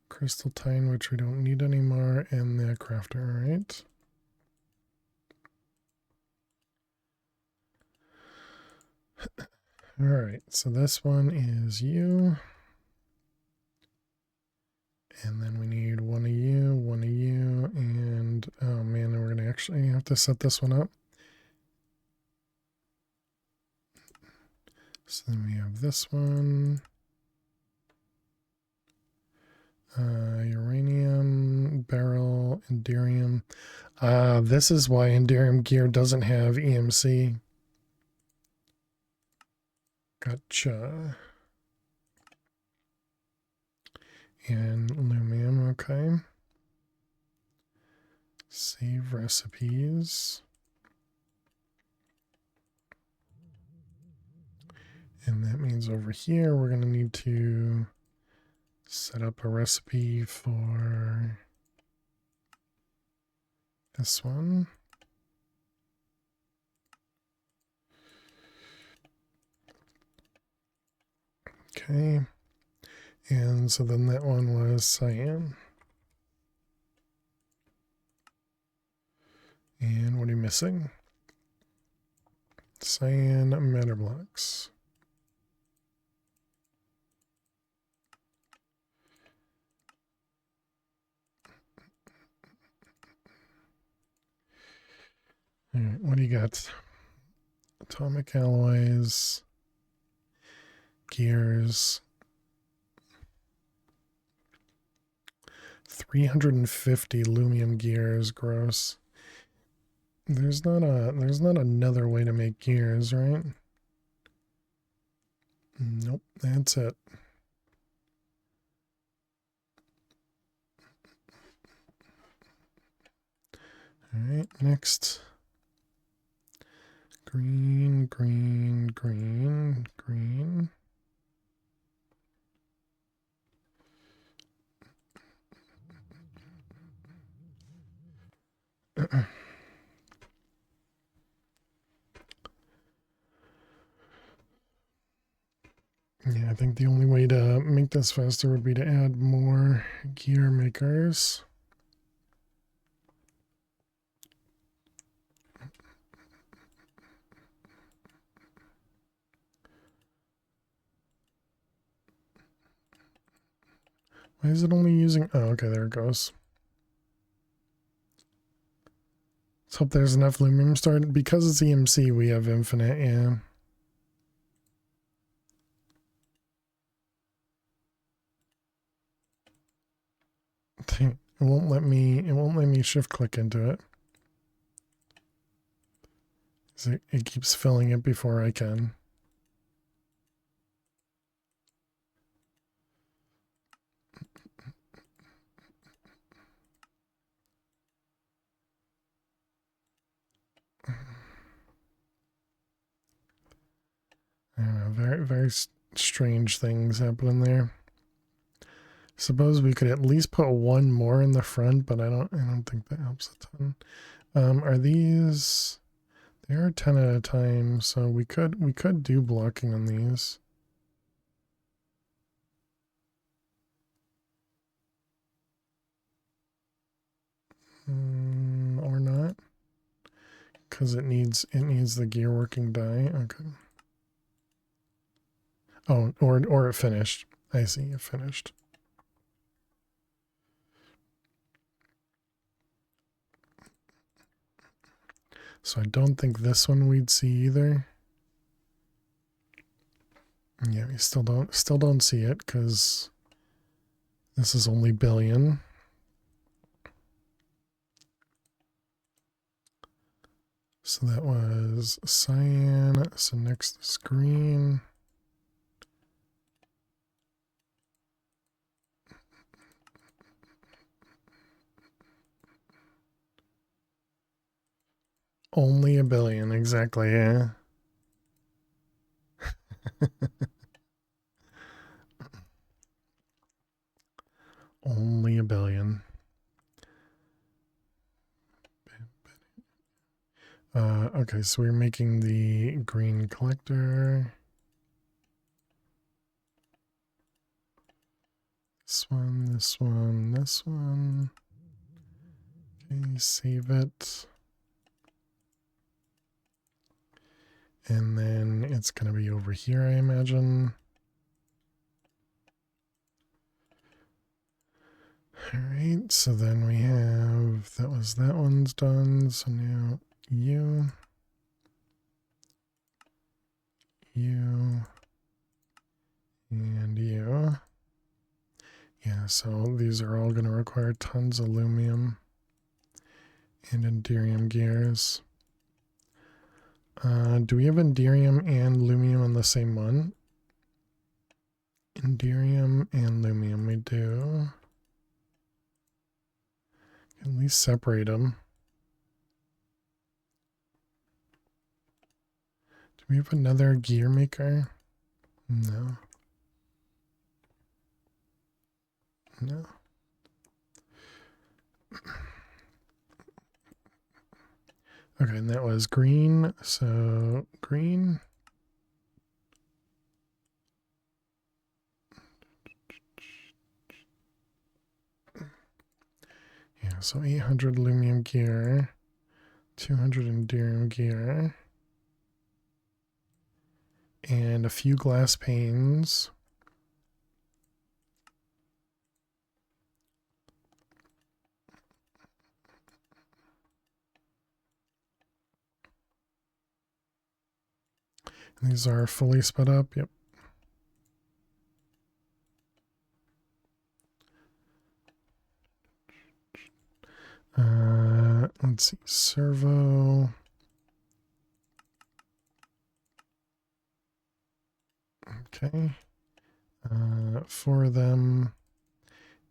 Crystal tine, which we don't need anymore, and the crafter, right? All right, so this one is you. And then we need one of you, and oh man, then we're gonna actually have to set this one up. So then we have this one. Uranium, barrel, Enderium. This is why Enderium gear doesn't have EMC. Gotcha. And Lumium, okay. Save recipes. And that means over here, we're going to need to set up a recipe for this one. Okay. And so then that one was cyan. And what are you missing? Cyan matter blocks. All right, what do you got? Atomic alloys, gears. 350 lumium gears, gross. There's not another way to make gears, right? Nope, that's it. All right, next. Green, green, green, green. Yeah, I think the only way to make this faster would be to add more gear makers. Why is it only using... Oh, okay, there it goes. Let's hope there's enough lumium started. Because it's EMC, we have infinite, yeah. It won't let me shift click into it. It keeps filling it before I can. I don't know, very strange things happening there. Suppose we could at least put one more in the front, but I don't think that helps a ton. Are these They are 10 at a time, so we could do blocking on these. Or not, because it needs the gear working die. Okay. Oh, or it finished. I see, it finished. So I don't think this one we'd see either. Yeah, we still don't see it because this is only billion. So that was cyan. So next is green. Only a billion, exactly, yeah. Only a billion. Okay, so we're making the green collector. This one, this one, this one. Okay, save it. And then it's going to be over here, I imagine. All right, so then we have, that one's done. So now you, and you. Yeah, so these are all going to require tons of lumium and enderium gears. Do we have enderium and lumium on the same one? Enderium and lumium, we do. At least separate them. Do we have another gear maker? No. No. Okay, and that was green. So green. Yeah, so 800 lumium gear, 200 enderium gear, and a few glass panes. And these are fully sped up. Yep. Let's see, servo. Okay. 4 of them.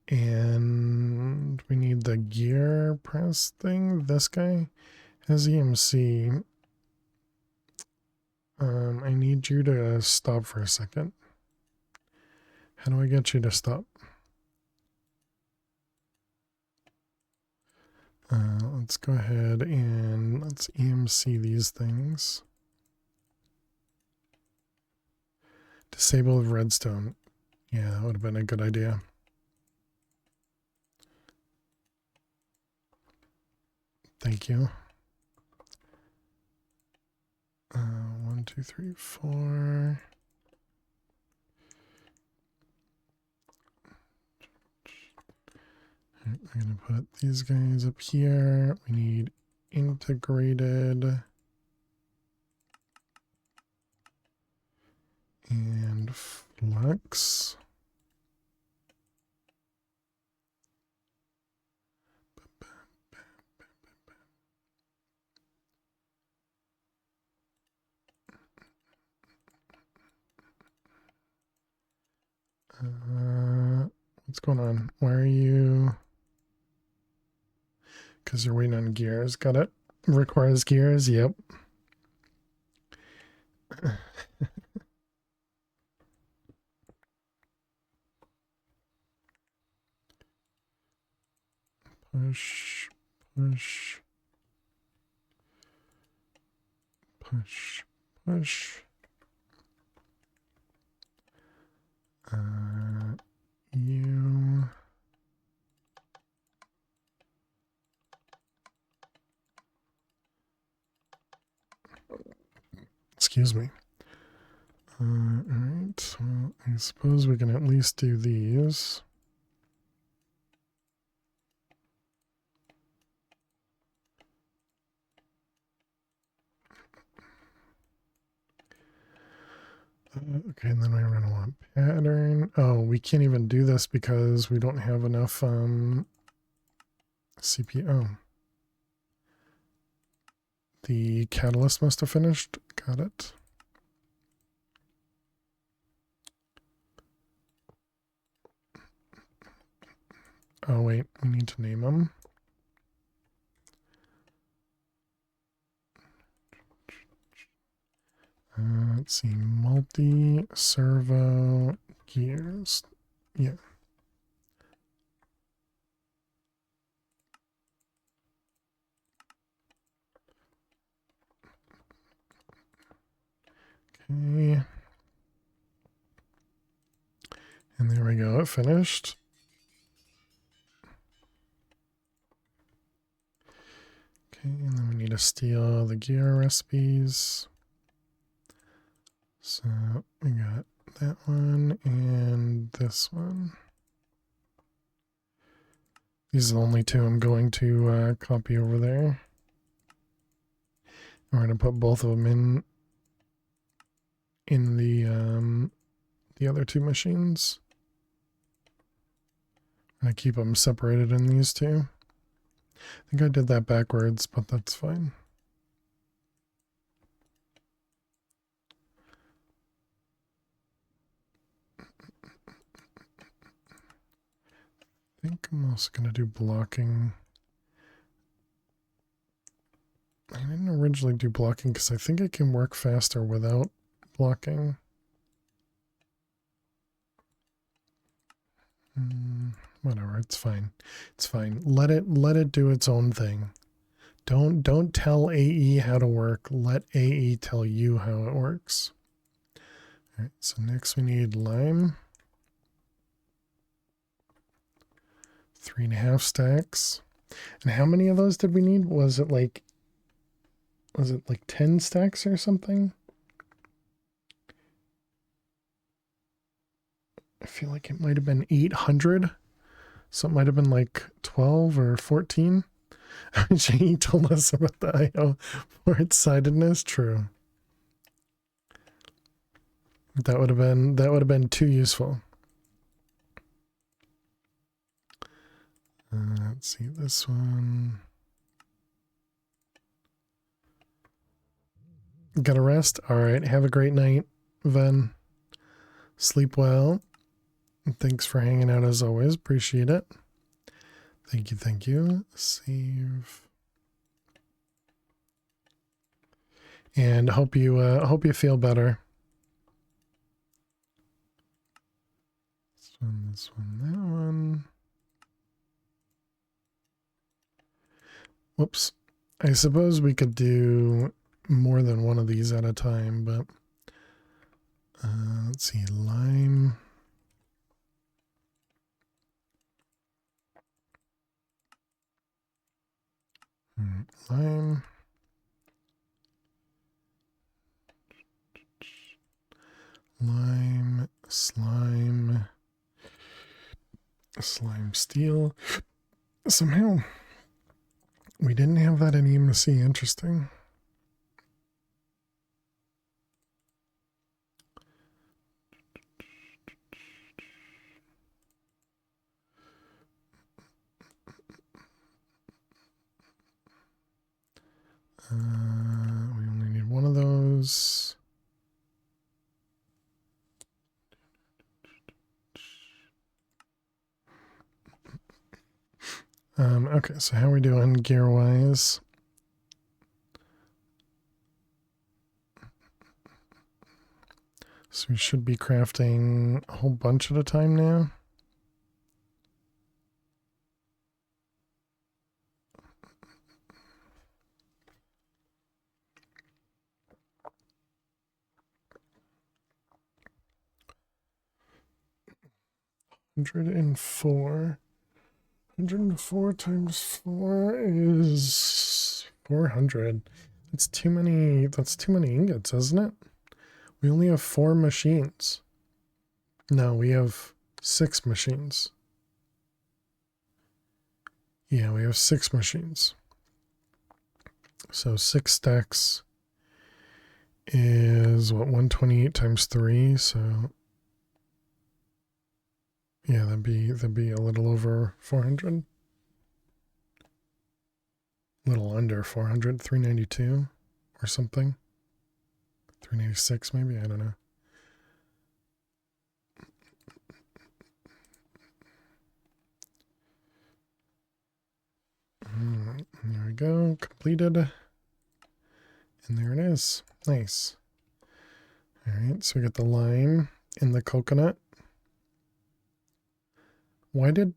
And we need the gear press thing. This guy has EMC. I need you to stop for a second. How do I get you to stop? Let's go ahead and let's EMC these things. Disable redstone. Yeah, that would have been a good idea. Thank you. 1, 2, 3, 4. Right, we're going to put these guys up here. We need integrated and flux. What's going on? Why are you? Because you're waiting on gears. Got it. Requires gears. Yep. Push, push. push, push. You. Excuse me. Alright, well, I suppose we can at least do these. Okay, and then we're going to want pattern. Oh, we can't even do this because we don't have enough CPU. The catalyst must have finished. Got it. Oh, wait, we need to name them. Let's see, multi-servo gears. Yeah. Okay. And there we go, it finished. Okay, and then we need to steal the gear recipes. So we got that one and this one. These are the only two I'm going to copy over there. We're going to put both of them in the other two machines. I'm going to keep them separated in these two. I think I did that backwards, but that's fine. I think I'm also going to do blocking. I didn't originally do blocking because I think it can work faster without blocking. Whatever, it's fine. It's fine. Let it do its own thing. Don't tell AE how to work. Let AE tell you how it works. All right, so next we need lime. 3.5 stacks. And how many of those did we need? Was it like 10 stacks or something? I feel like it might have been 800. So it might have been like 12 or 14. He told us about the IO four-sidedness. True. That would have been too useful. Let's see this one. Got a rest? All right. Have a great night, Ven. Sleep well. Thanks for hanging out as always. Appreciate it. Thank you. Thank you. Save. And hope you feel better. This one, that one. Whoops. I suppose we could do more than one of these at a time, but let's see, lime. Lime. Lime, slime, slime steel. Somehow we didn't have that in EMC. Interesting. We only need one of those. Okay, so how are we doing gear-wise? So we should be crafting a whole bunch at a time now. 104. 104 times 4 is 400. That's too many ingots, isn't it? We only have 4 machines. No, we have 6 machines. Yeah, we have 6 machines. So 6 stacks is what, 128 times 3, so yeah, that'd be a little over 400. A little under 400, 392 or something. 396 maybe, I don't know. There we go, completed. And there it is. Nice. All right, so we got the lime and the coconut. Why did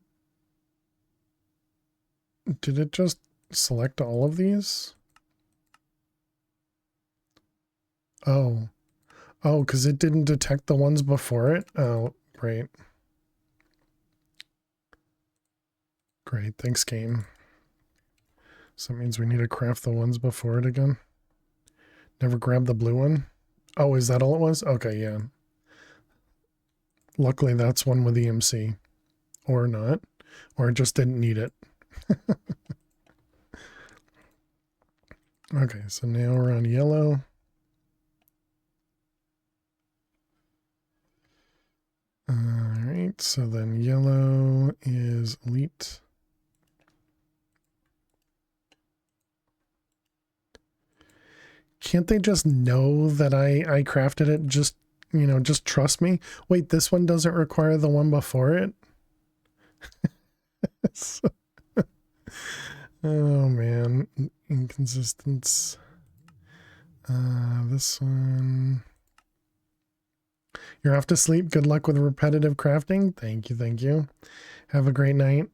it just select all of these? Oh, because it didn't detect the ones before it? Oh, great. Great, thanks game. So that means we need to craft the ones before it again. Never grabbed the blue one. Oh, is that all it was? Okay, yeah. Luckily that's one with EMC. Or not. Or it just didn't need it. Okay, so now we're on yellow. Alright, so then yellow is elite. Can't they just know that I crafted it? Just, just trust me. Wait, this one doesn't require the one before it? Oh man, inconsistence. This one. You're off to sleep. Good luck with repetitive crafting. Thank you, thank you. Have a great night.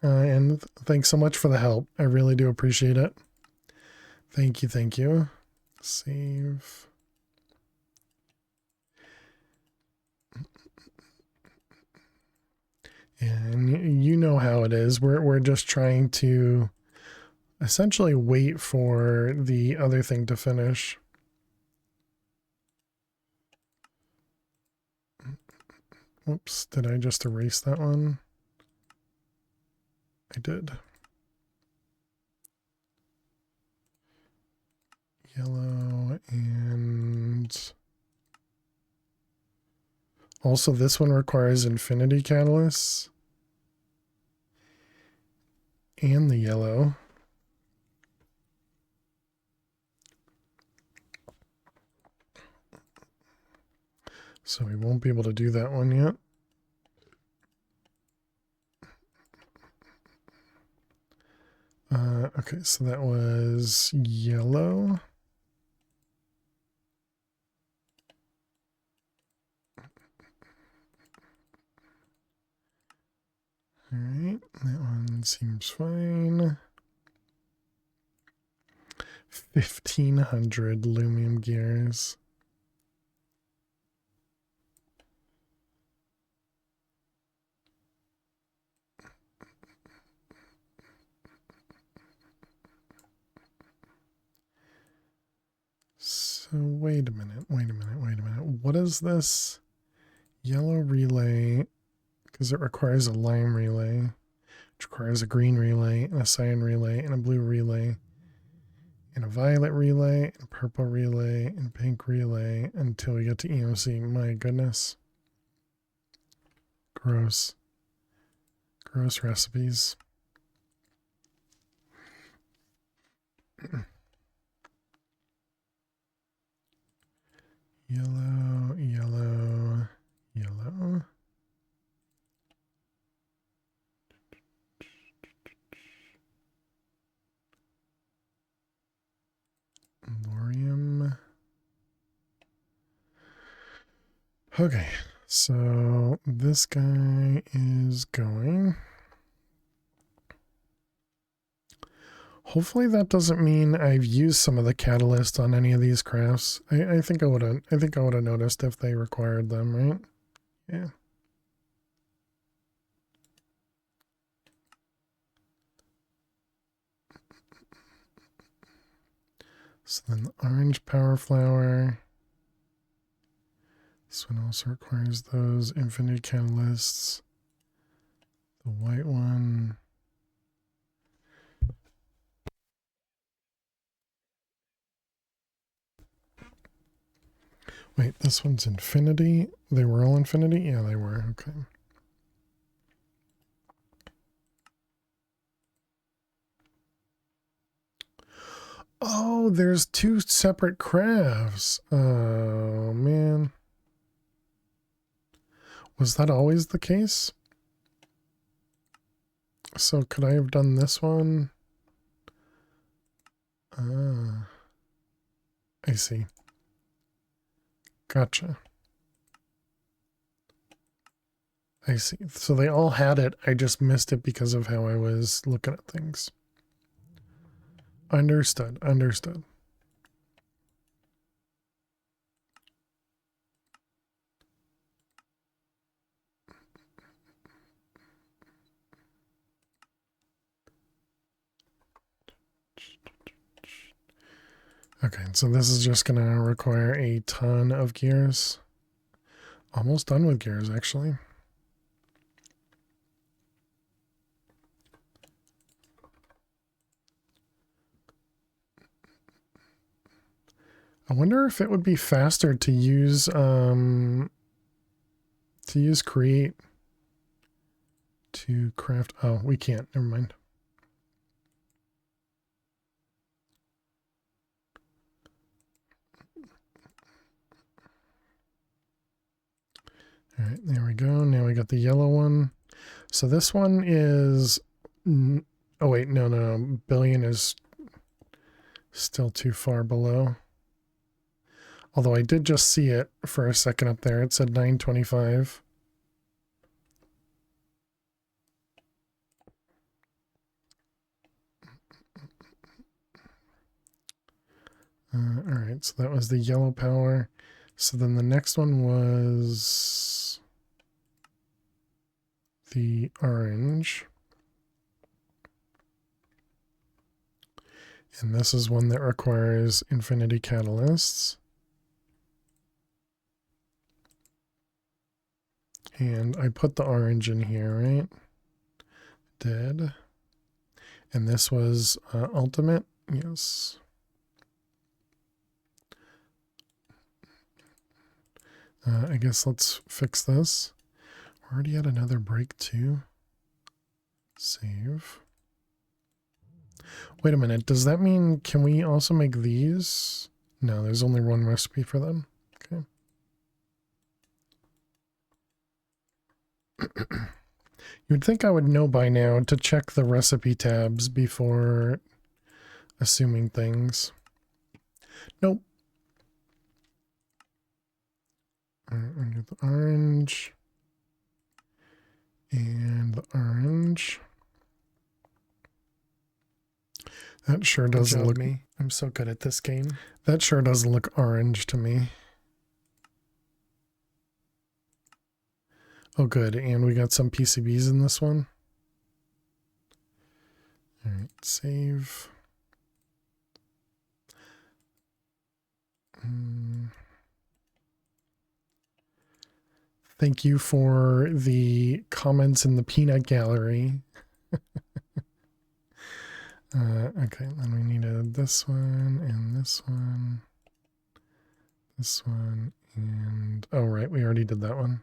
And thanks so much for the help. I really do appreciate it. Thank you, thank you. Save. And you know how it is. We're just trying to essentially wait for the other thing to finish. Whoops, did I just erase that one? I did. Yellow, and also this one requires infinity catalysts and the yellow. So we won't be able to do that one yet. Okay, so that was yellow. All right, that one seems fine. 1,500 lumium gears. So wait a minute. What is this? Yellow relay, because it requires a lime relay, which requires a green relay, and a cyan relay, and a blue relay, and a violet relay, and a purple relay, and a pink relay, until we get to EMC. My goodness. Gross. Gross recipes. Yellow, yellow, yellow. Lorium. Okay, so this guy is going. Hopefully that doesn't mean I've used some of the catalyst on any of these crafts. I think I would have noticed if they required them, right? Yeah. So then the orange power flower. This one also requires those infinity catalysts. The white one. Wait, this one's infinity. They were all infinity? Yeah, they were. Okay. Oh, there's two separate crafts. Oh, man. Was that always the case? So could I have done this one? Ah, I see. Gotcha. I see. So they all had it. I just missed it because of how I was looking at things. Understood. Understood. Okay, so this is just going to require a ton of gears. Almost done with gears, actually. I wonder if it would be faster to use create to craft. Oh, we can't. Never mind. All right, there we go. Now we got the yellow one. So this one is. Oh wait, no. Billion is still too far below. Although I did just see it for a second up there. It said 925. All right, so that was the yellow power. So then the next one was the orange. And this is one that requires infinity catalysts. And I put the orange in here, right? Did. And this was ultimate. Yes. I guess let's fix this. We're already at another break too. Save. Wait a minute. Does that mean, can we also make these? No, there's only one recipe for them. Okay. You'd think I would know by now to check the recipe tabs before assuming things. Nope. Alright, we get the orange. And the orange. That sure does look me. I'm so good at this game. That sure does look orange to me. Oh good, and we got some PCBs in this one. Alright, save. Thank you for the comments in the peanut gallery. Okay, then we needed this one, and this one, and... Oh, right, we already did that one.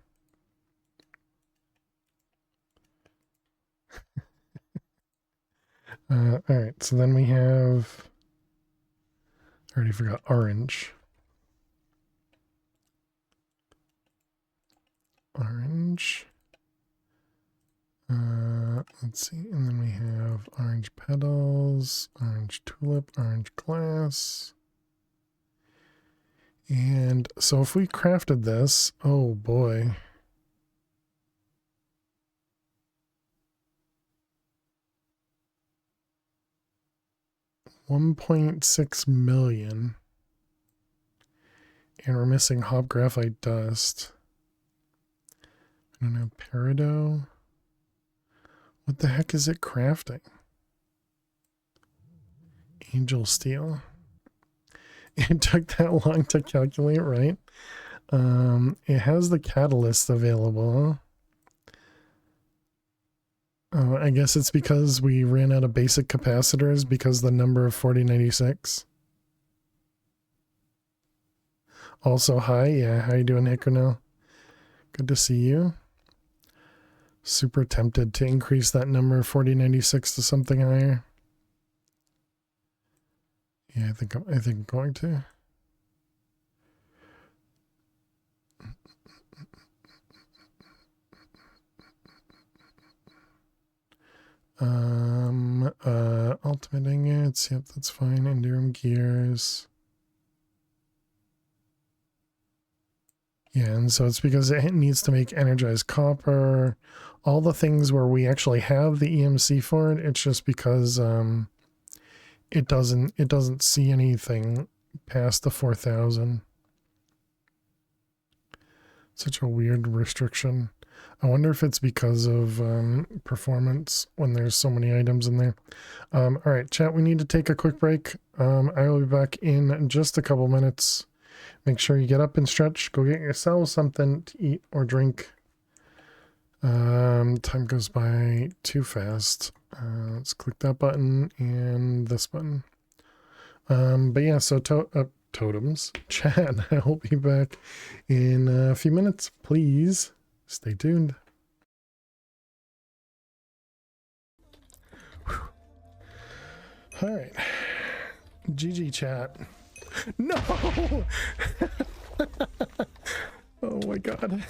Alright, so then we have... I already forgot orange. Orange. Let's see, and then we have orange petals, orange tulip, orange glass. And so if we crafted this, oh boy. $1.6 million. And we're missing hop graphite dust. I don't know, peridot. What the heck is it crafting? Angel steel. It took that long to calculate, right? It has the catalyst available. I guess it's because we ran out of basic capacitors because the number of 4096. Also, hi. Yeah, how you doing, Hickornell? Good to see you. Super tempted to increase that number of 4096 to something higher. Yeah, I think I'm going to. Ultimate ingots, yep, that's fine. Endurum gears. Yeah, and so it's because it needs to make energized copper. All the things where we actually have the EMC for it, it's just because it doesn't see anything past the 4000. Such a weird restriction. I wonder if it's because of performance when there's so many items in there. All right, chat, we need to take a quick break. I will be back in just a couple minutes. Make sure you get up and stretch. Go get yourself something to eat or drink. Time goes by too fast. Let's click that button and this button. But yeah, so totems. Chat, I'll be back in a few minutes. Please stay tuned. Whew. All right. GG chat. No! Oh my god.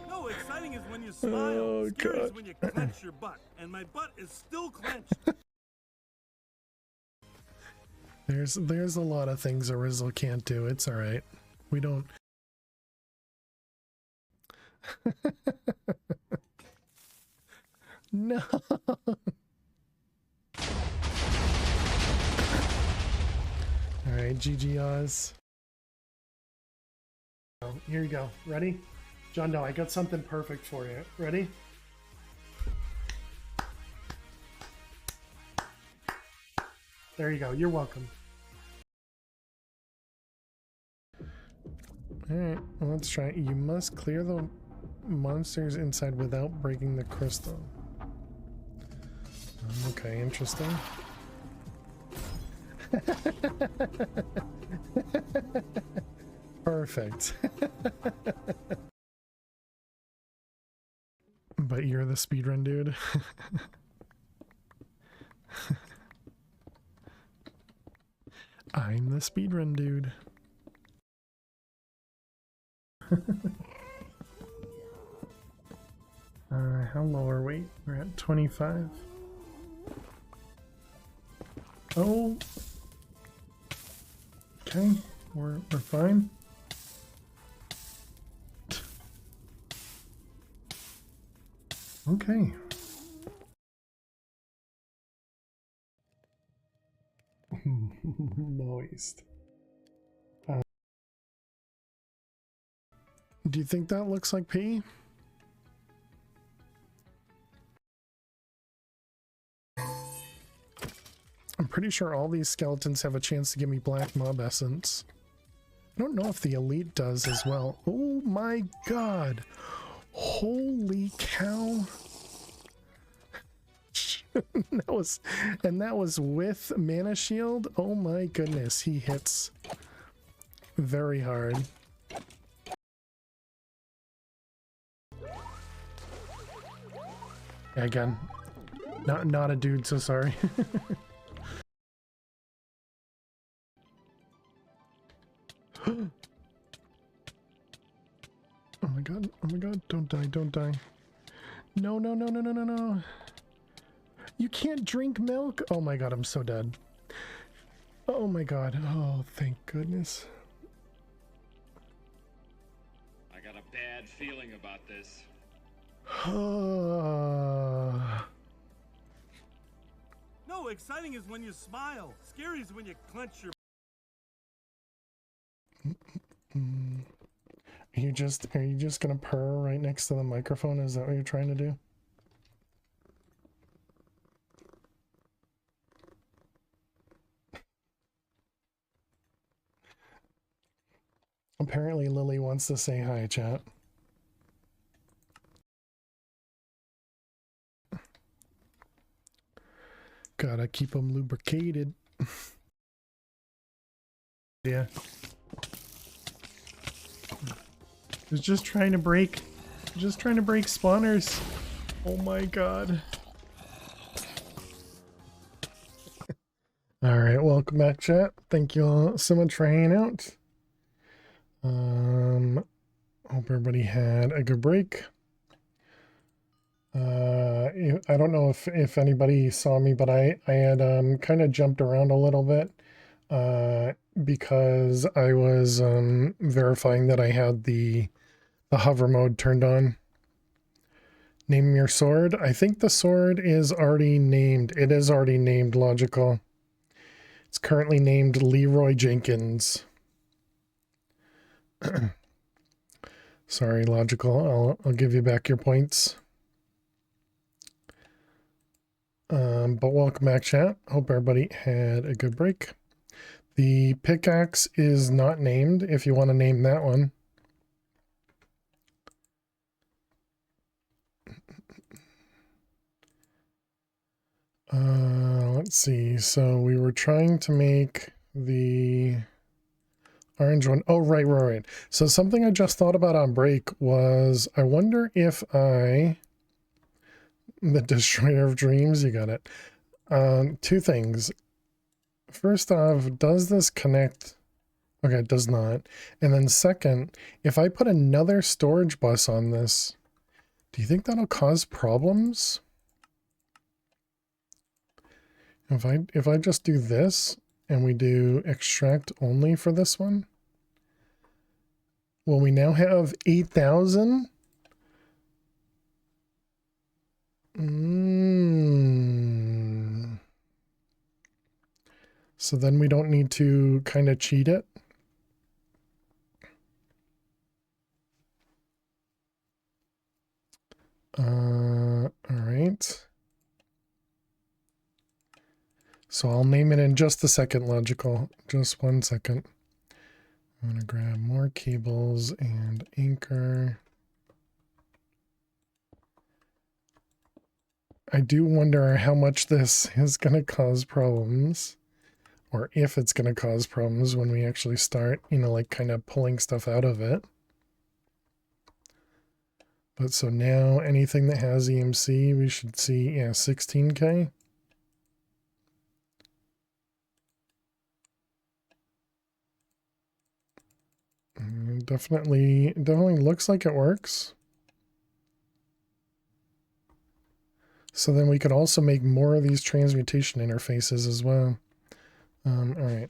No, exciting is when you smile. Oh, Scary God. is when you clench your butt. And my butt is still clenched. There's a lot of things a Rizzle can't do. It's alright. We don't. No. Alright, GG Oz. Oh, here you go. Ready? John Doe, I got something perfect for you. Ready? There you go. You're welcome. Alright, well, let's try it. You must clear the monsters inside without breaking the crystal. Okay, interesting. Perfect. But you're the speedrun dude. I'm the speedrun dude. How low are we? We're at 25. Oh. Okay, we're fine. Okay. Moist. Do you think that looks like pee? I'm pretty sure all these skeletons have a chance to give me black mob essence. I don't know if the elite does as well. Oh my god. Holy cow. that was with mana shield. Oh my goodness, he hits very hard. Again, not a dude, so sorry. Oh my god, oh my god, don't die, don't die. No, no, no, no, no, no, no. You can't drink milk? Oh my god, I'm so dead. Oh my god, oh thank goodness. I got a bad feeling about this. No, exciting is when you smile. Scary is when you clench your Are you just gonna purr right next to the microphone? Is that what you're trying to do? Apparently Lily wants to say hi, chat. Gotta keep them lubricated. Yeah. Was just trying to break spawners. Oh my god. Alright, welcome back, chat. Thank you all so much for hanging out. Hope everybody had a good break. I don't know if anybody saw me, but I had kind of jumped around a little bit because I was verifying that I had the hover mode turned on. Name your sword. I think the sword is already named. It is already named Logical. It's currently named Leroy Jenkins. Sorry, Logical. I'll give you back your points. But welcome back, chat. Hope everybody had a good break. The pickaxe is not named if you want to name that one. Let's see. So we were trying to make the orange one. Oh, right. So something I just thought about on break was I wonder if the Destroyer of Dreams, you got it. Two things. First off, does this connect? Okay, it does not. And then second, if I put another storage bus on this, do you think that'll cause problems? If I just do this and we do extract only for this one, well, we now have 8,000. So then we don't need to kind of cheat it. All right. So I'll name it in just a second, Logical. Just 1 second. I'm going to grab more cables and anchor. I do wonder how much this is going to cause problems. Or if it's going to cause problems when we actually start, like kind of pulling stuff out of it. But so now anything that has EMC, we should see, yeah, 16K. Definitely looks like it works. So then we could also make more of these transmutation interfaces as well. All right.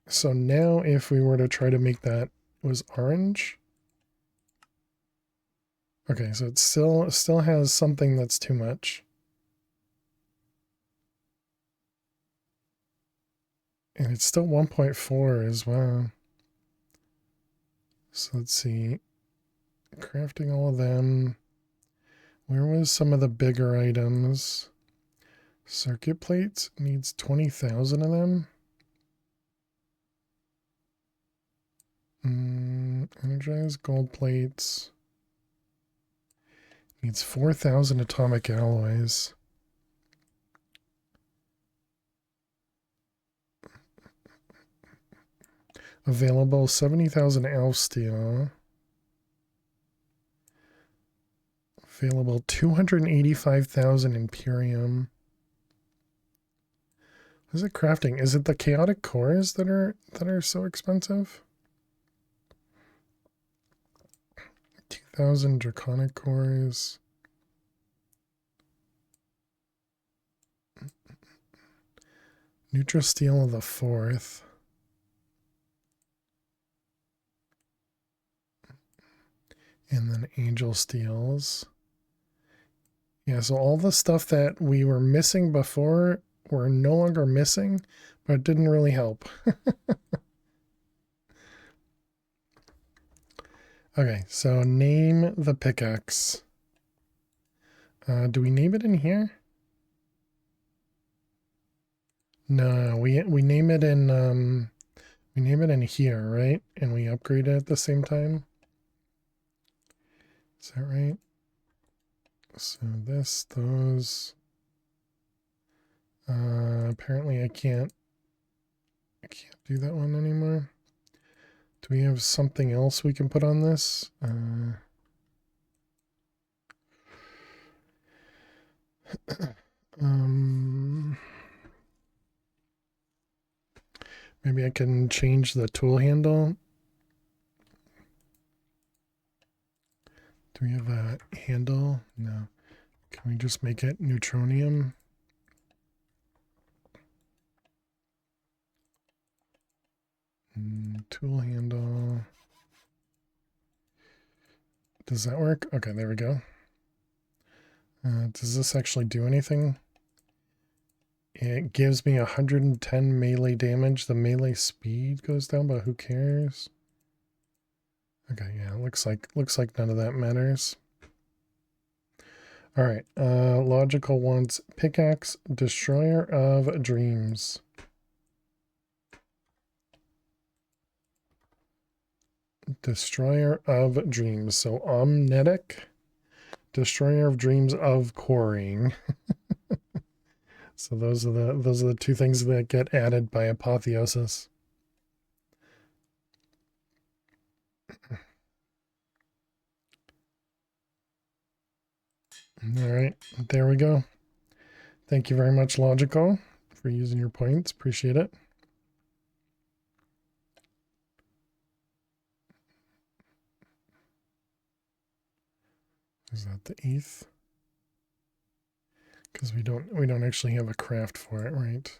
So now if we were to try to make that was orange. Okay, so it still has something that's too much. And it's still 1.4 as well. So let's see. Crafting all of them. Where was some of the bigger items? Circuit plates needs 20,000 of them. Energized gold plates. Needs 4,000 atomic alloys. Available 70,000 elf steel. Available 285,000 Imperium. What is it crafting? Is it the chaotic cores that are so expensive? 2,000 draconic cores. Neutral steel of the 4th. And then angel steels. Yeah, so all the stuff that we were missing before, we're no longer missing, but it didn't really help. Okay, so name the pickaxe. Do we name it in here? No, we name it in here, right? And we upgrade it at the same time. Is that right? So those. Apparently I can't do that one anymore. Do we have something else we can put on this? Maybe I can change the tool handle. Do we have a handle? No. Can we just make it neutronium? Tool handle. Does that work? Okay, there we go. Does this actually do anything? It gives me 110 melee damage. The melee speed goes down, but who cares? Okay, yeah, looks like none of that matters. All right, logical wants pickaxe, destroyer of dreams. Destroyer of dreams. So omnetic, destroyer of dreams of coring. So those are the two things that get added by apotheosis. All right, there we go. Thank you very much, Logical, for using your points. Appreciate it. Is that the ETH? Because we don't actually have a craft for it, right?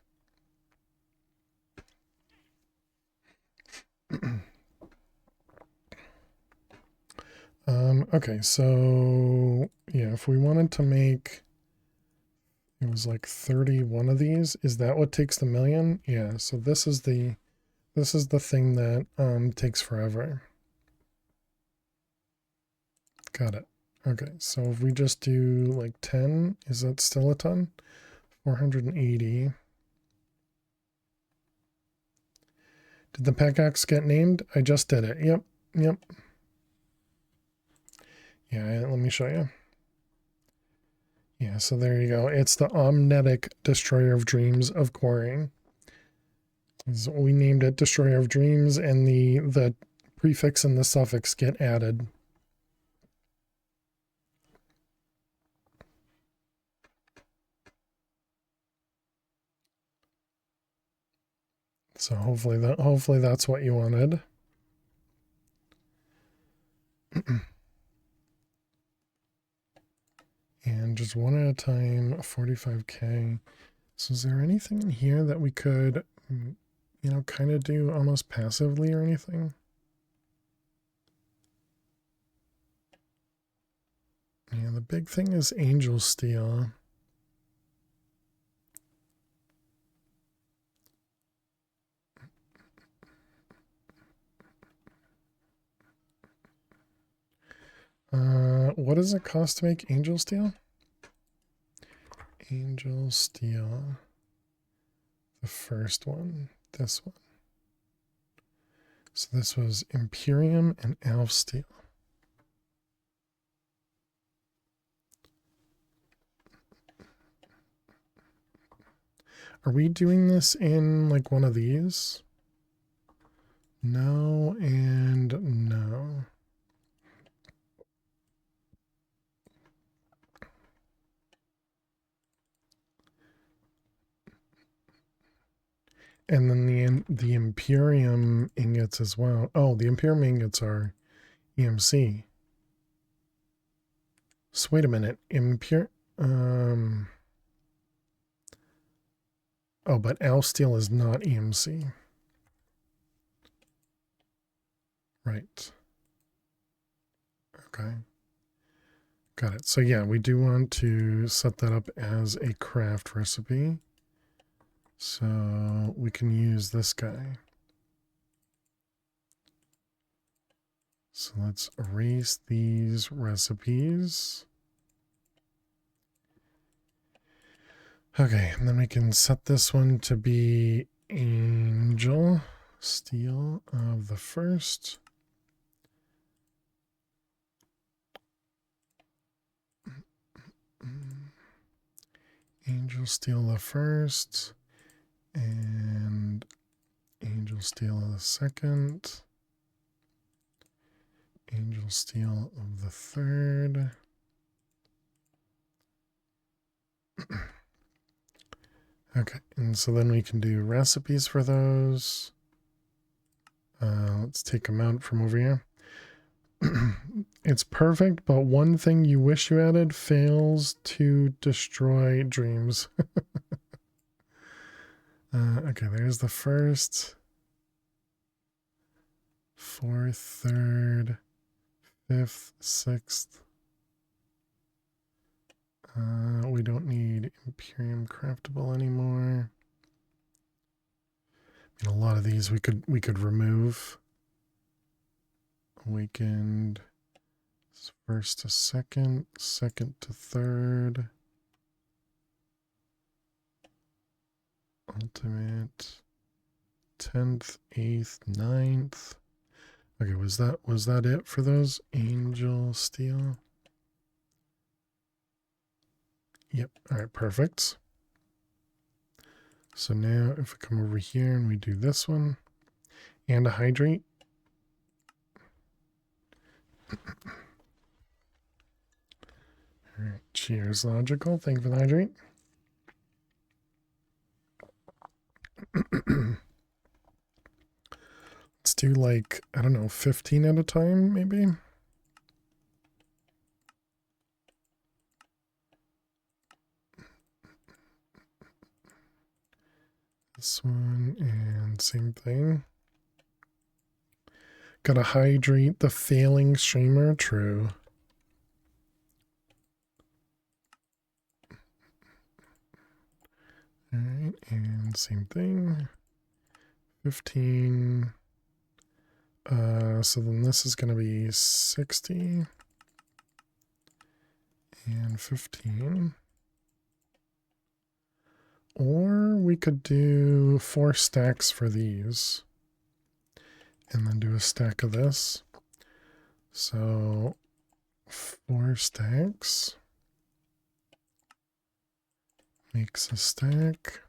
Okay, so yeah, if we wanted to make, it was like 31 of these. Is that what takes the million? Yeah, so this is the thing that takes forever. Got it. Okay, so if we just do like 10, is that still a ton? 480. Did the pickaxe get named? I just did it. Yep. Yeah, let me show you. Yeah, so there you go. It's the omnetic destroyer of dreams of quarrying. So we named it destroyer of dreams, and the prefix and the suffix get added. So hopefully that's what you wanted. And just one at a time, 45k. So is there anything in here that we could, kind of do almost passively or anything? Yeah, the big thing is angel steel. What does it cost to make angel steel? Angel steel. The first one. This one. So this was Imperium and Elf steel. Are we doing this in like one of these? No and no. And then the Imperium ingots as well. Oh, the Imperium ingots are EMC. So wait a minute. Oh, but Elf steel is not EMC. Right. Okay. Got it. So yeah, we do want to set that up as a craft recipe. So we can use this guy. So let's erase these recipes. Okay, and then we can set this one to be Angel Steel of the First. Angel Steel the First and Angel Steel of the Second. Angel Steel of the Third. Okay, and so then we can do recipes for those. Let's take them out from over here. It's perfect, but one thing you wish you added: fails to destroy dreams. Okay, there's the first, fourth, third, fifth, sixth. We don't need Imperium craftable anymore. I mean, a lot of these we could remove. Awakened first to second, second to third. Ultimate 10th, 8th, 9th. Okay, was that it for those? Angel Steel. Yep. All right, perfect. So now if we come over here and we do this one and a hydrate. All right, cheers, logical. Thank you for the hydrate. Let's do like, I don't know, 15 at a time, maybe. This one and same thing. Gotta hydrate the failing streamer, true. All right, and same thing. 15. So then this is going to be 60 and 15. Or we could do 4 stacks for these and then do a stack of this. So 4 stacks makes a stack.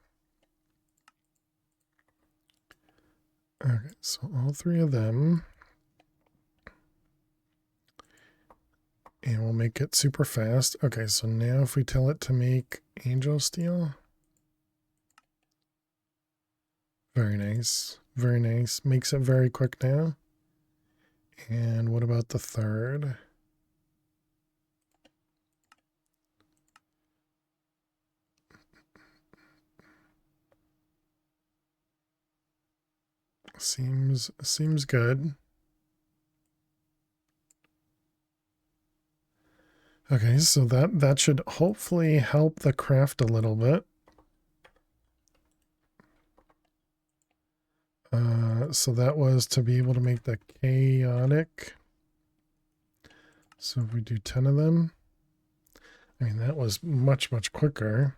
Okay, so all 3 of them. And we'll make it super fast. Okay, so now if we tell it to make Angel Steel. Very nice. Very nice. Makes it very quick now. And what about the third? Seems good. Okay, so that should hopefully help the craft a little bit. So that was to be able to make the chaotic. So if we do 10 of them, I mean, that was much quicker.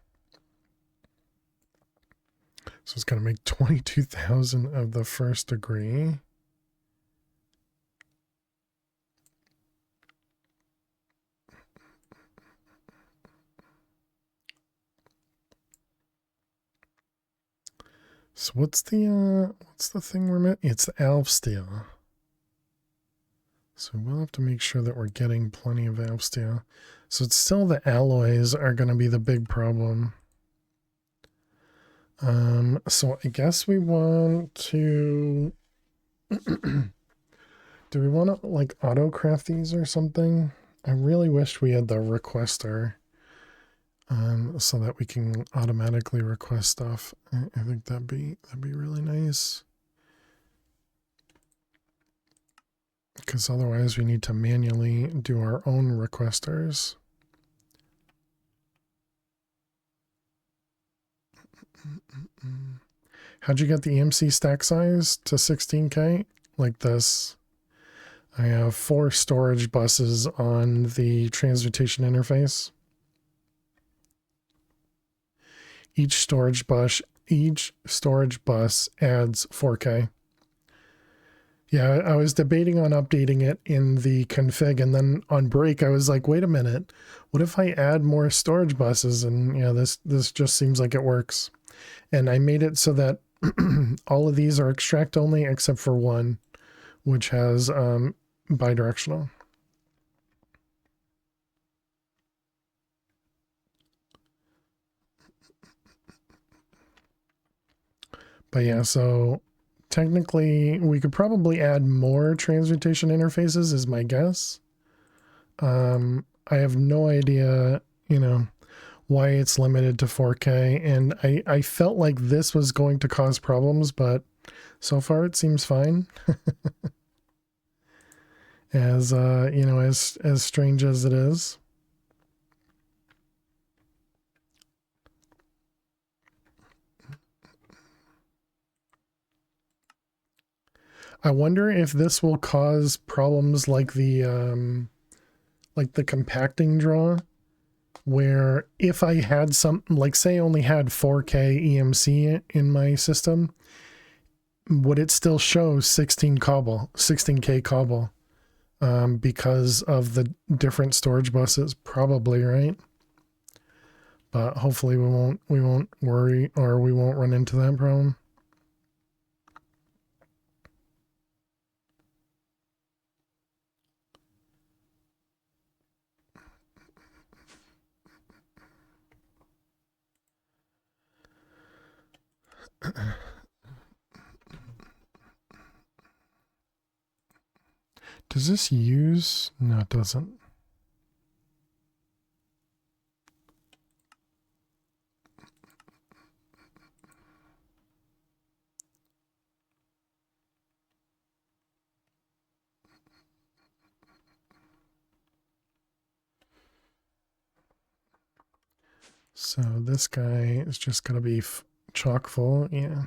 So it's going to make 22,000 of the first degree. So what's the thing we're at? It's the Alf Steel. So we'll have to make sure that we're getting plenty of Alf Steel. So it's still the alloys are going to be the big problem. So I guess we want to do we want to like auto craft these or something? I really wish we had the requester so that we can automatically request stuff. I think that'd be really nice. Because otherwise we need to manually do our own requesters. How'd you get the EMC stack size to 16K? Like this I have 4 storage buses on the transmutation interface. Each storage bus adds 4K. Yeah, I was debating on updating it in the config, and then on break I was like, wait a minute, what if I add more storage buses? And yeah, this just seems like it works. And I made it so that all of these are extract only except for one, which has bidirectional. But yeah, so technically we could probably add more transmutation interfaces is my guess. I have no idea, why it's limited to 4K, and I felt like this was going to cause problems, but so far it seems fine. As as strange as it is. I wonder if this will cause problems like the compacting draw, where if I had something like, say I only had 4K EMC in my system, would it still show 16K cobble? Because of the different storage buses, probably, right? But hopefully we won't worry, or we won't run into that problem. Does this use? No, it doesn't. So this guy is just going to be chock full. Yeah.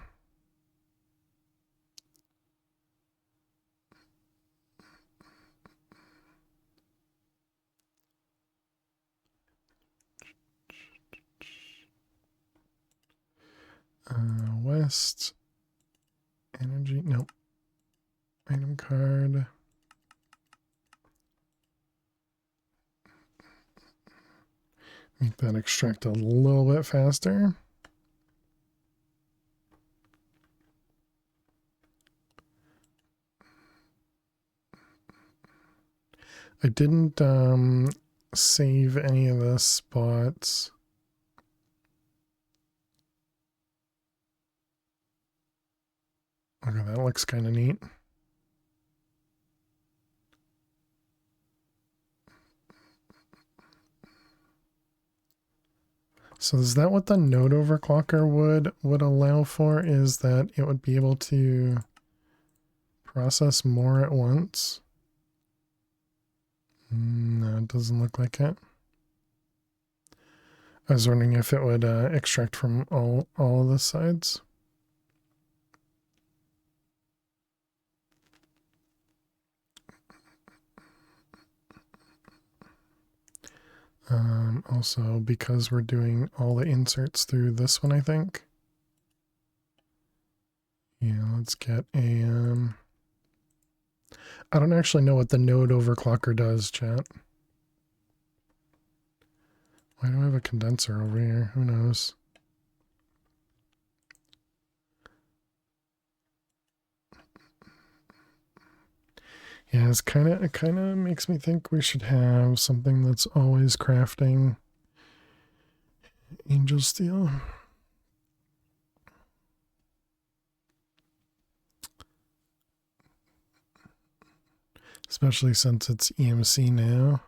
West. Energy. Nope. Item card. Make that extract a little bit faster. I didn't save any of the spots. Okay, that looks kind of neat. So is that what the node overclocker would allow for, is that it would be able to process more at once? No, it doesn't look like it. I was wondering if it would extract from all of the sides. Also, because we're doing all the inserts through this one, I think. Yeah, let's get a... I don't actually know what the node overclocker does, chat. Why do I have a condenser over here? Who knows? Yeah, it kind of makes me think we should have something that's always crafting angel steel. Especially since it's EMC now.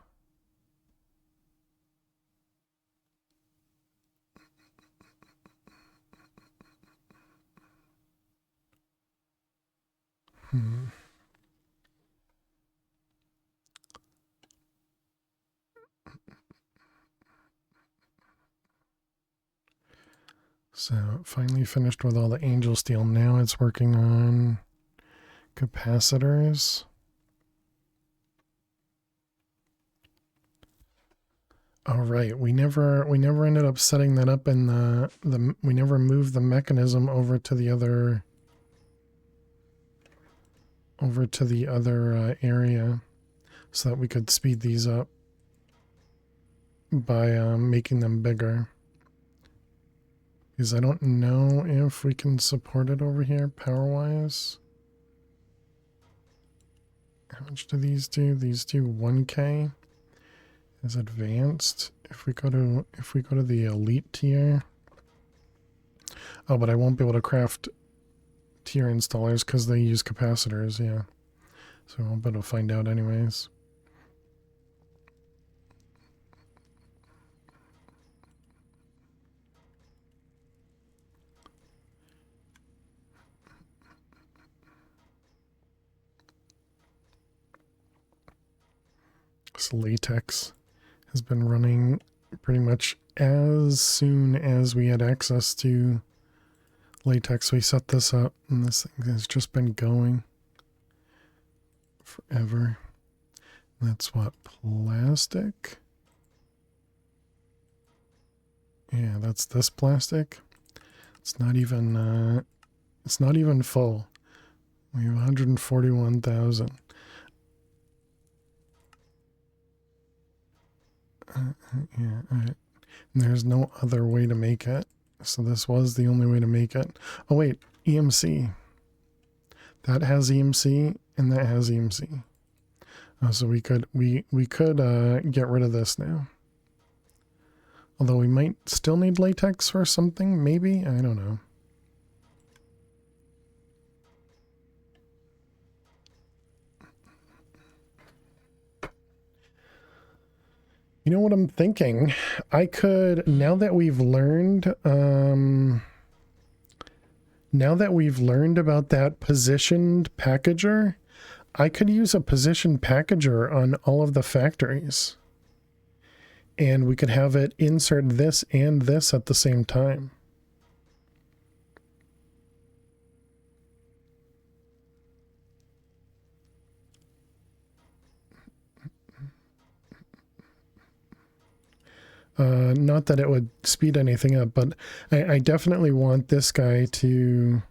So finally finished with all the angel steel. Now it's working on capacitors. Oh right, we never ended up setting that up in the we never moved the mechanism over to the other area so that we could speed these up by making them bigger. Because I don't know if we can support it over here power-wise. How much do these do? These do 1K. Is advanced. If we go to the elite tier. Oh, but I won't be able to craft tier installers because they use capacitors, yeah. So we won't be able to find out anyways. This latex has been running pretty much as soon as we had access to latex. We set this up and this thing has just been going forever. That's what, plastic? Yeah, that's this plastic. It's not even full. We have 141,000. Yeah, alright. There's no other way to make it. So this was the only way to make it. Oh wait, EMC. That has EMC and that has EMC. So we could get rid of this now. Although we might still need latex or something, maybe? I don't know. You know what I'm thinking? I could, now that we've learned about that positioned packager, I could use a positioned packager on all of the factories. And we could have it insert this and this at the same time. Not that it would speed anything up, but I definitely want this guy to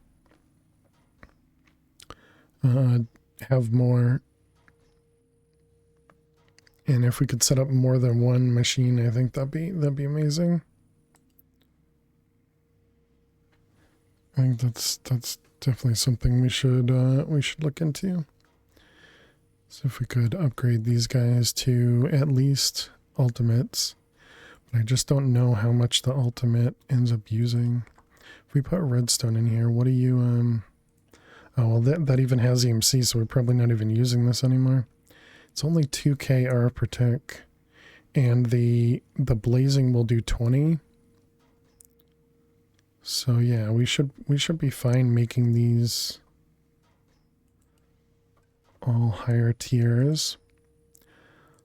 have more. And if we could set up more than one machine, I think that'd be amazing. I think that's definitely something we should look into. So if we could upgrade these guys to at least ultimates. I just don't know how much the ultimate ends up using. If we put redstone in here, what do you, oh, well, that even has EMC, so we're probably not even using this anymore. It's only 2K R per tick, and the blazing will do 20. So yeah, we should be fine making these all higher tiers.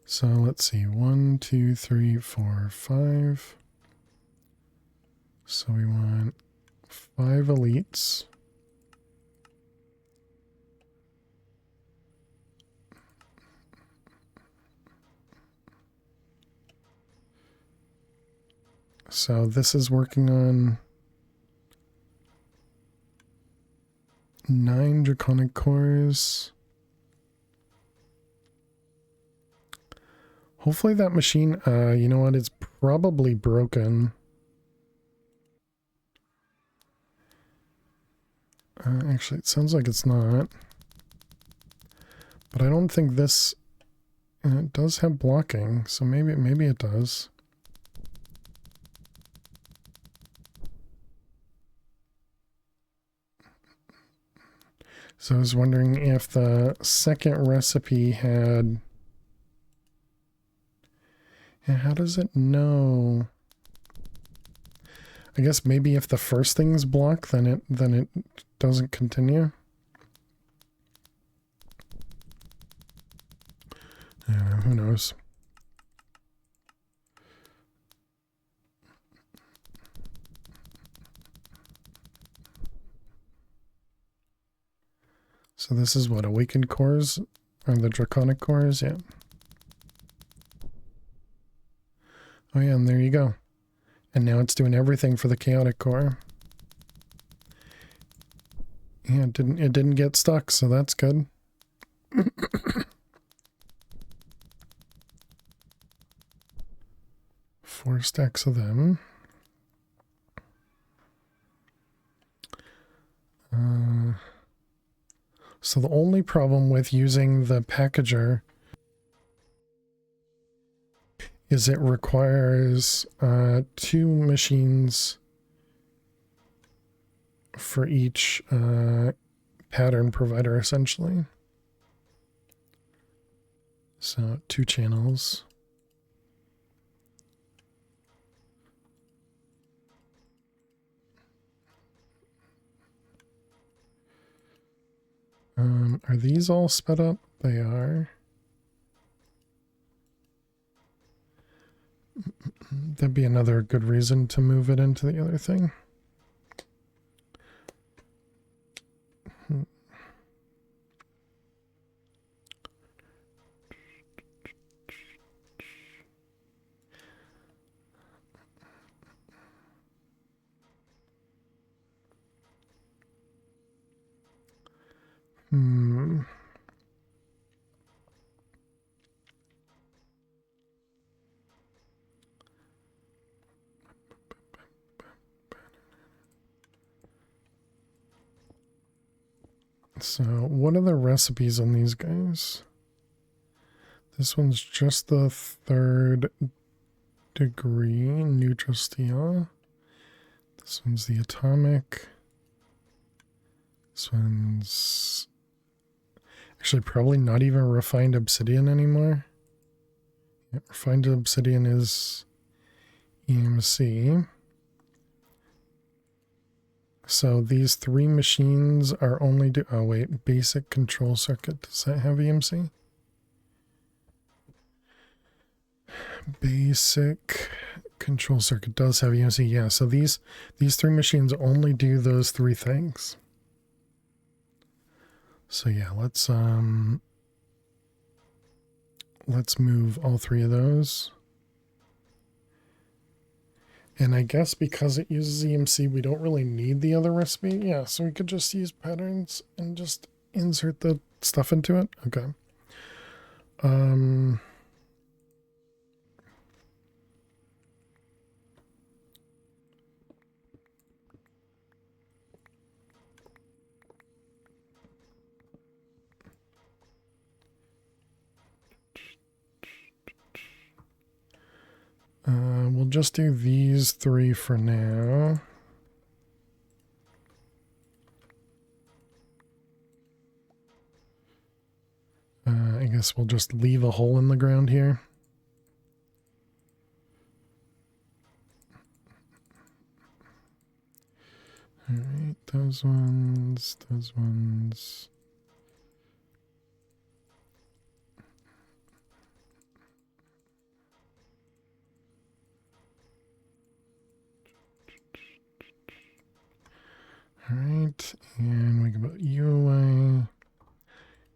So let's see, 1, 2, 3, 4, 5. So we want 5 elites. So this is working on 9 draconic cores. Hopefully that machine, you know what, it's probably broken. Actually, it sounds like it's not. But I don't think this, and it does have blocking, so maybe it does. So I was wondering if the second recipe had... Yeah, how does it know? I guess maybe if the first thing's blocked, then it doesn't continue. I don't know, who knows? So this is what, awakened cores? Or the draconic cores? Yeah. Oh yeah, and there you go. And now it's doing everything for the chaotic core. Yeah, it didn't get stuck, so that's good. 4 stacks of them. So the only problem with using the packager is it requires 2 machines for each pattern provider, essentially. So 2 channels. Are these all sped up? They are. That'd be another good reason to move it into the other thing. So what are the recipes on these guys? This one's just the 3rd degree neutral steel. This one's the atomic. This one's actually probably not even refined obsidian anymore. Yeah, refined obsidian is EMC. So these 3 machines are only oh wait, basic control circuit. Does that have EMC? Basic control circuit does have EMC. Yeah, so these 3 machines only do those 3 things. So yeah, let's move all 3 of those. And I guess because it uses EMC, we don't really need the other recipe. Yeah, so we could just use patterns and just insert the stuff into it. Okay. We'll just do these 3 for now. I guess we'll just leave a hole in the ground here. All right, those ones, those ones. All right, and we can put you away,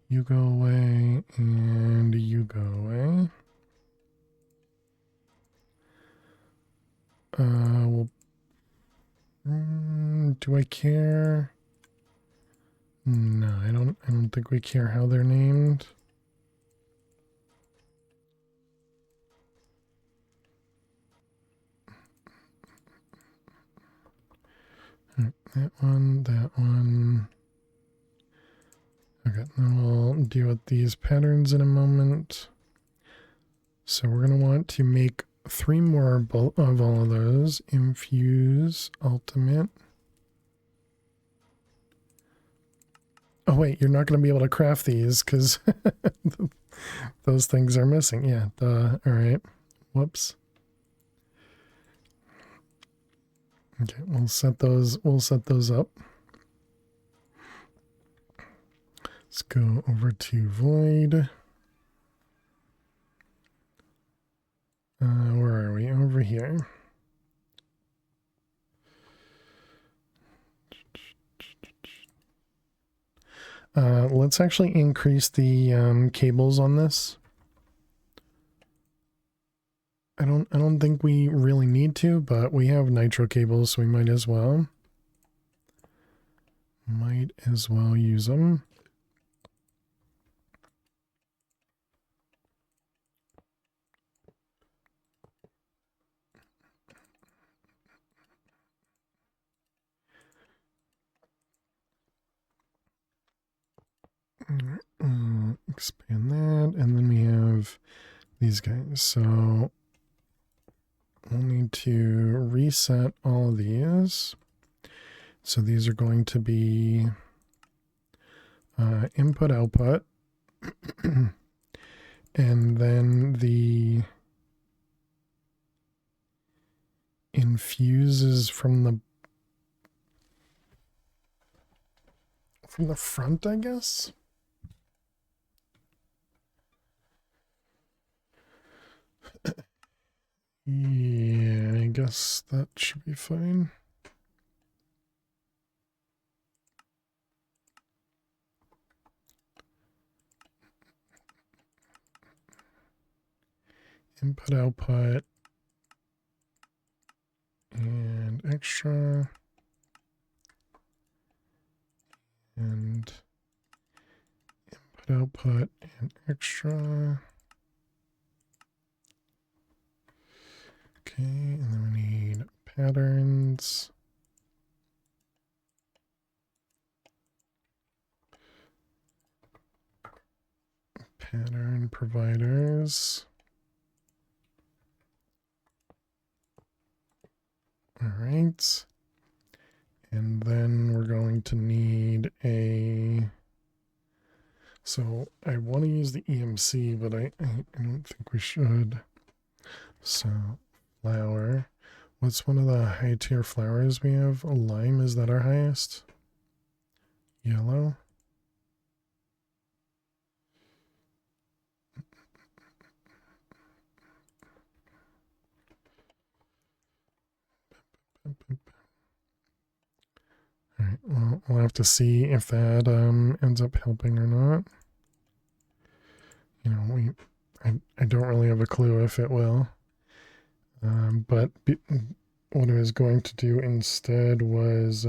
you go away, and you go away. Well, do I care? No, I don't think we care how they're named. That one, that one. Okay, then we'll deal with these patterns in a moment. So we're going to want to make 3 more of all of those. Infuse, ultimate. Oh wait, you're not going to be able to craft these because those things are missing. Yeah, all right. Whoops. Okay, we'll set those up. Let's go over to void. Where are we? Over here. Let's actually increase the cables on this. I don't think we really need to, but we have nitro cables, so we might as well. Might as well use them. Expand that, and then we have these guys. So we'll need to reset all of these. So these are going to be input output, and then the infuses from the front, I guess. Yeah, I guess that should be fine. Input output and extra and input output and extra. Okay, and then we need patterns. Pattern providers. All right. And then we're going to need a... So I want to use the EMC, but I don't think we should. So flower. What's one of the high tier flowers we have? A lime, is that our highest? Yellow. All right, well, we'll have to see if that ends up helping or not. You know, I don't really have a clue if it will. But what I was going to do instead was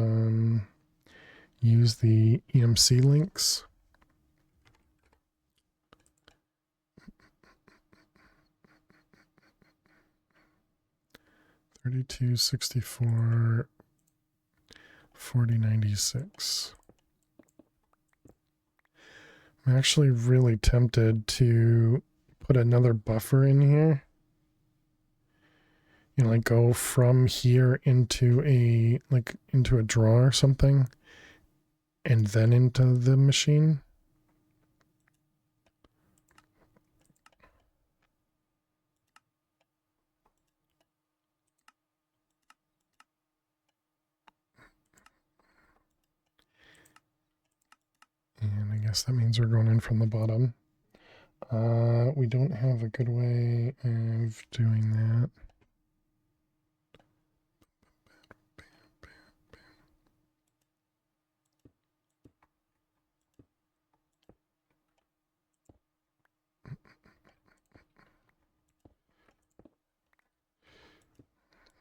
use the EMC links. $32, $64, $40.96. I'm actually really tempted to put another buffer in here. You know, like go from here into a drawer or something, and then into the machine. And I guess that means we're going in from the bottom. We don't have a good way of doing that.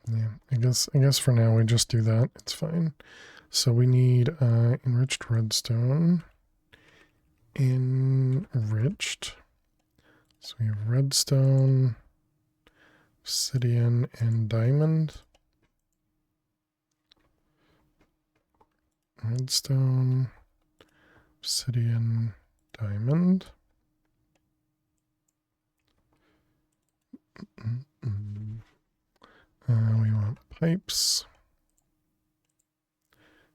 Yeah, I guess for now we just do that. It's fine. So we need enriched redstone. Enriched. So we have redstone, obsidian, and diamond. Redstone, obsidian, diamond. We want pipes.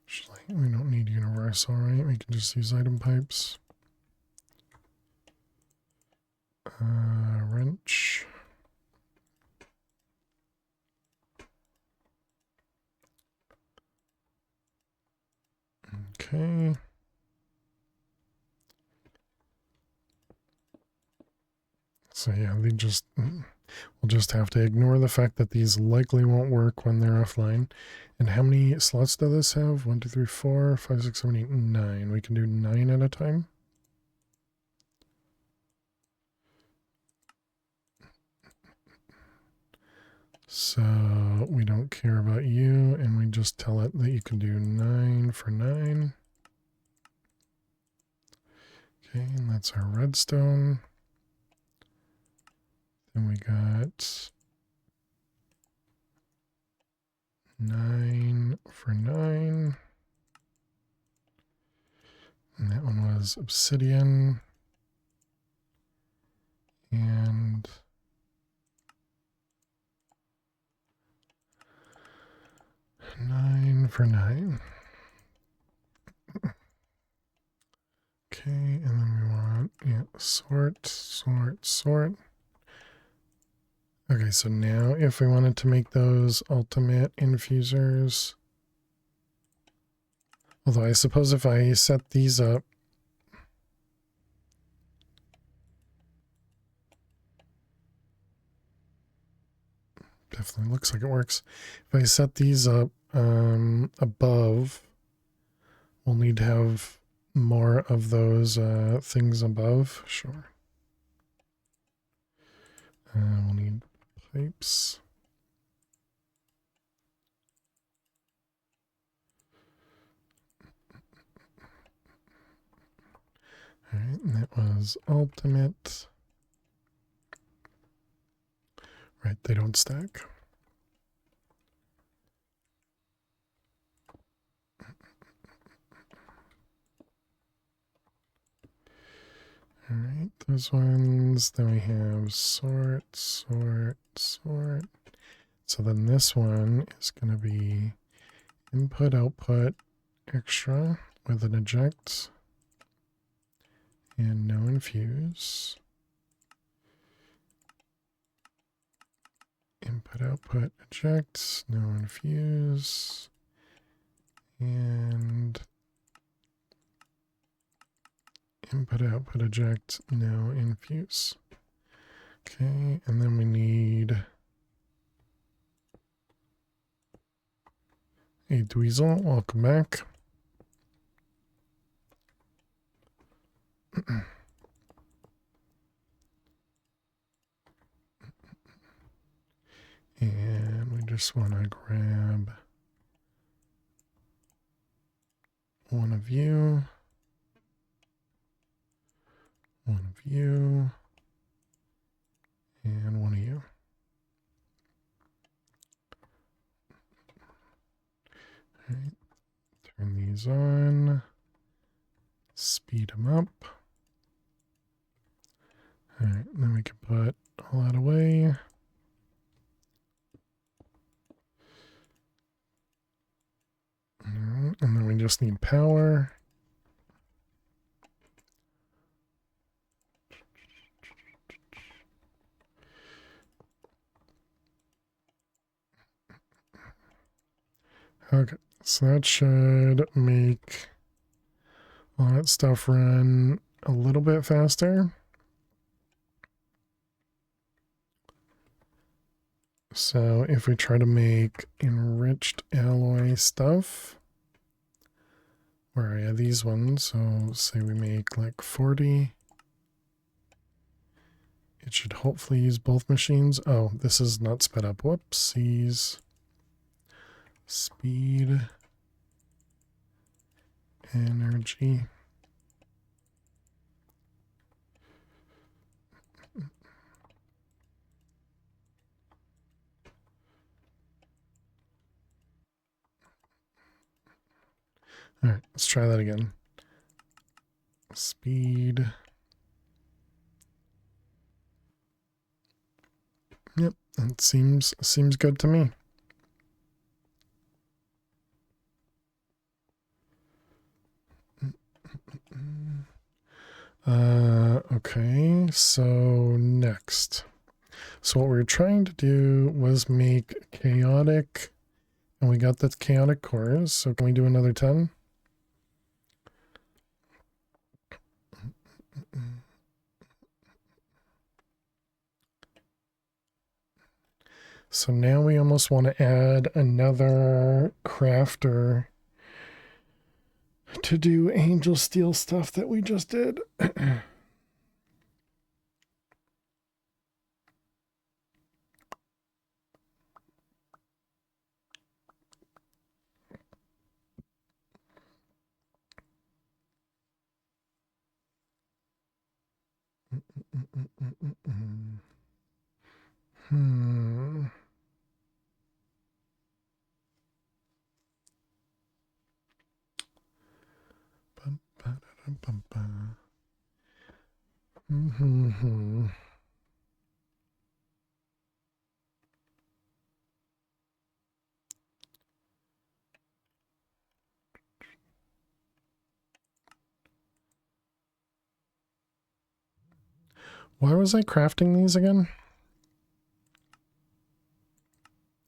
Actually, we don't need universal, right? We can just use item pipes. Wrench. Okay. So yeah, we'll just have to ignore the fact that these likely won't work when they're offline. And how many slots does this have? 1, 2, 3, 4, 5, 6, 7, 8, 9. We can do 9 at a time. So we don't care about you, and we just tell it that you can do 9 for 9. Okay, and that's our redstone. Then we got 9 for 9. And that one was obsidian. And 9 for 9. Okay, and then we want, sort. Okay, so now if we wanted to make those ultimate infusers, although I suppose if I set these up, definitely looks like it works. If I set these up above, we'll need to have more of those things above. Sure. We'll need pipes. All right, and that was ultimate. Right, they don't stack. All right, those ones. Then we have sort. So then this one is going to be input, output, extra with an eject and no infuse. Input, output, eject, no infuse, and input, output, eject, no infuse. Okay, and then we need a Dweezil. Welcome back. And we just want to grab one of you, and one of you. All right, turn these on, speed them up. All right, then we can put all that away. And then we just need power. Okay, so that should make all that stuff run a little bit faster. So if we try to make enriched alloy stuff, where I have these ones, so say we make like 40, it should hopefully use both machines. Oh, this is not sped up. Whoopsies. Speed, energy. All right, let's try that again. Speed. Yep, that seems good to me. Okay, so next. So what we were trying to do was make chaotic, and we got the chaotic cores. So can we do another 10? So now we almost want to add another crafter to do angel steel stuff that we just did. Hmm. Mm-hmm. Why was I crafting these again?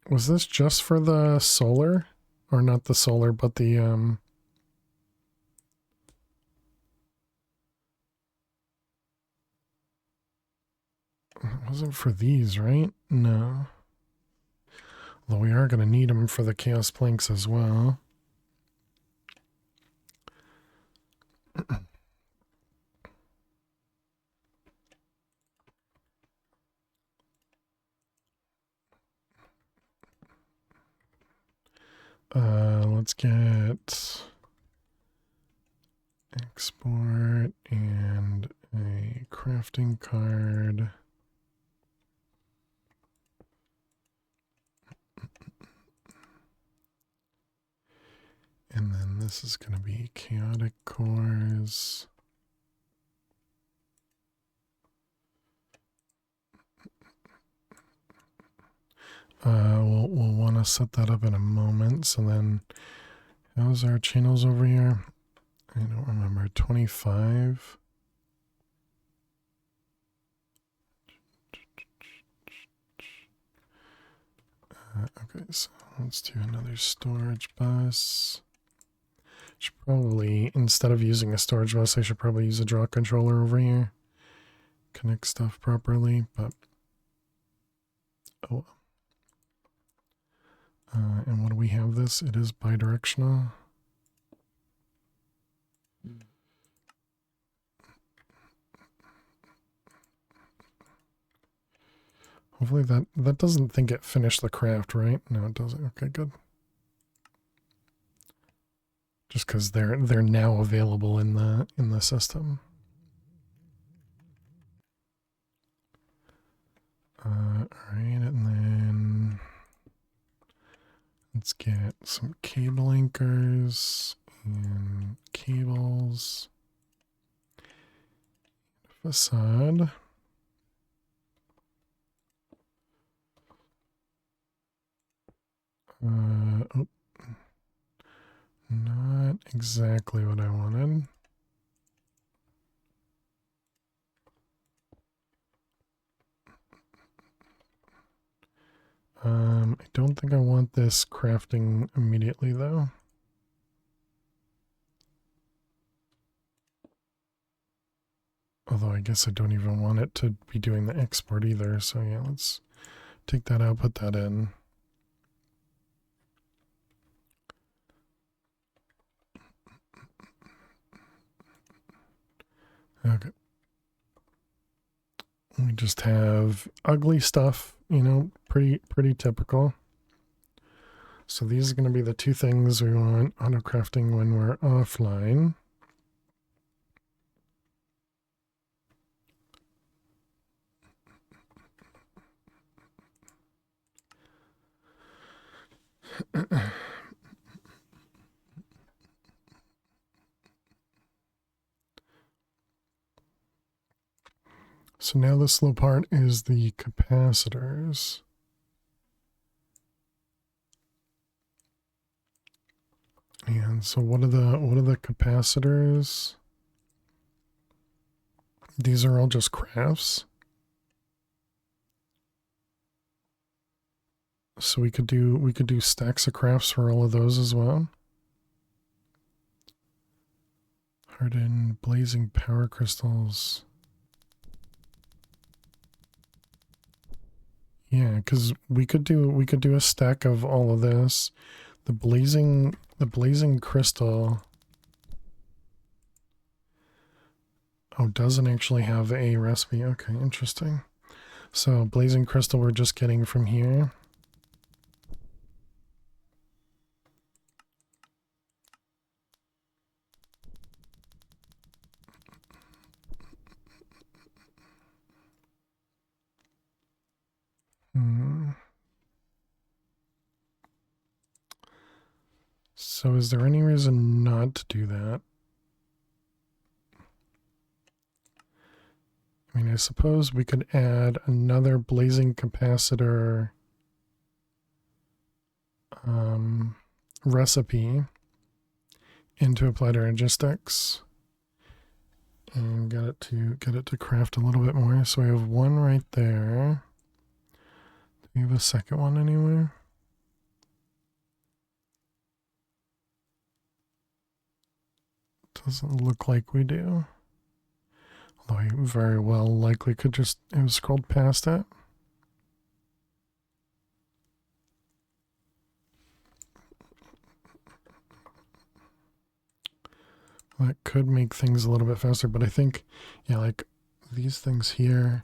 Was this just for the solar? Or not the solar, but the, it wasn't for these, right? No. Although we are going to need them for the chaos planks as well. Let's get export and a crafting card. And then this is going to be chaotic cores. We'll want to set that up in a moment. So then, how's our channels over here? I don't remember. 25. Okay, so let's do another storage bus. Should probably, instead of using a storage bus, I should probably use a draw controller over here. Connect stuff properly, but oh. And what do we have this? It is bidirectional. Hopefully that doesn't think it finished the craft, right? No, it doesn't. Okay, good. Just because they're now available in the system. All right, and then let's get some cable anchors and cables. Facade. Oh, not exactly what I wanted. I don't think I want this crafting immediately though. Although I guess I don't even want it to be doing the export either. So yeah, let's take that out, put that in. Okay. We just have ugly stuff, you know, pretty typical. So these are going to be the two things we want auto crafting when we're offline. So now the slow part is the capacitors. And so what are the capacitors? These are all just crafts. So we could do stacks of crafts for all of those as well. Hardened blazing power crystals. Yeah, because we could do a stack of all of this. The blazing crystal. Oh, doesn't actually have a recipe. Okay, interesting. So blazing crystal we're just getting from here. So is there any reason not to do that? I mean, I suppose we could add another blazing capacitor recipe into Applied Energistics and get it to craft a little bit more. So we have one right there. Do we have a second one anywhere? Doesn't look like we do. Although I very well likely could just have scrolled past it. That could make things a little bit faster, but I think, yeah, like these things here,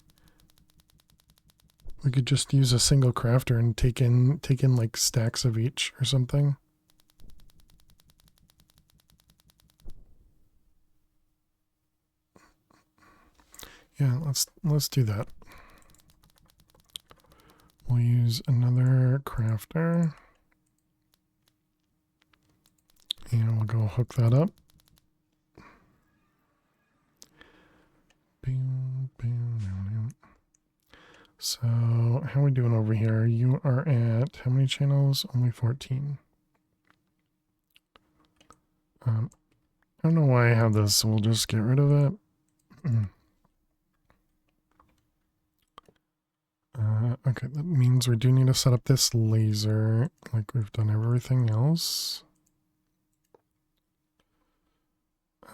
we could just use a single crafter and take in like stacks of each or something. Yeah, let's do that. We'll use another crafter. And we'll go hook that up. So, how are we doing over here? You are at how many channels? Only 14. I don't know why I have this, so we'll just get rid of it. Okay, that means we do need to set up this laser like we've done everything else.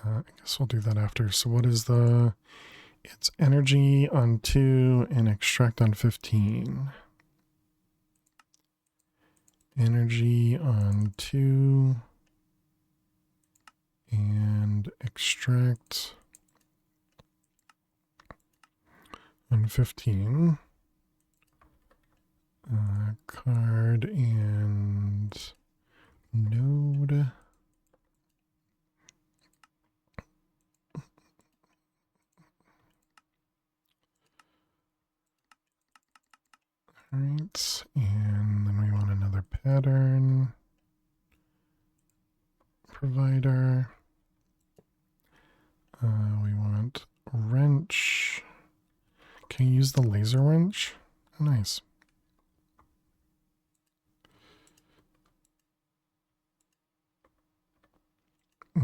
I guess we'll do that after. So what is the... It's energy on 2 and extract on 15. Energy on 2 and extract on 15. Card and node. Alright, and then we want another pattern provider. We want wrench. Can you use the laser wrench? Oh, nice.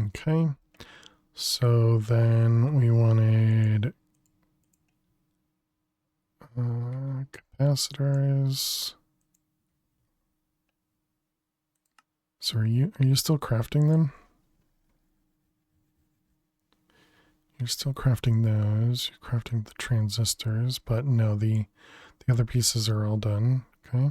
Okay, so then we wanted capacitors. So are you still crafting them? You're still crafting those. You're crafting the transistors, but no, the other pieces are all done. Okay.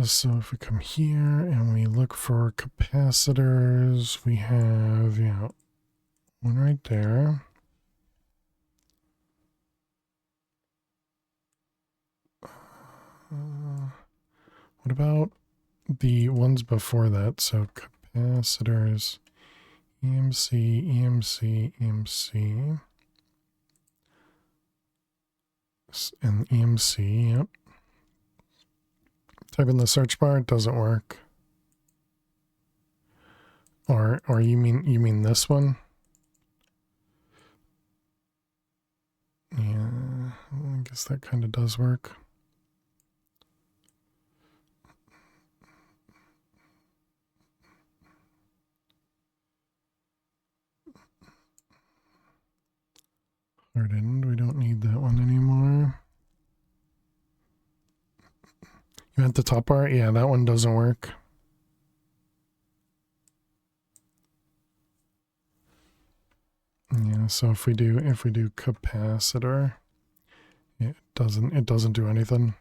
So if we come here and we look for capacitors, we have, yeah, one right there. What about the ones before that? So capacitors, EMC, EMC, EMC, and EMC, yep. Type in the search bar, it doesn't work. Or you mean this one? Yeah, I guess that kind of does work. Hardened, we don't need that one anymore. You want the top bar? Yeah, that one doesn't work. Yeah, so if we do capacitor, it doesn't do anything.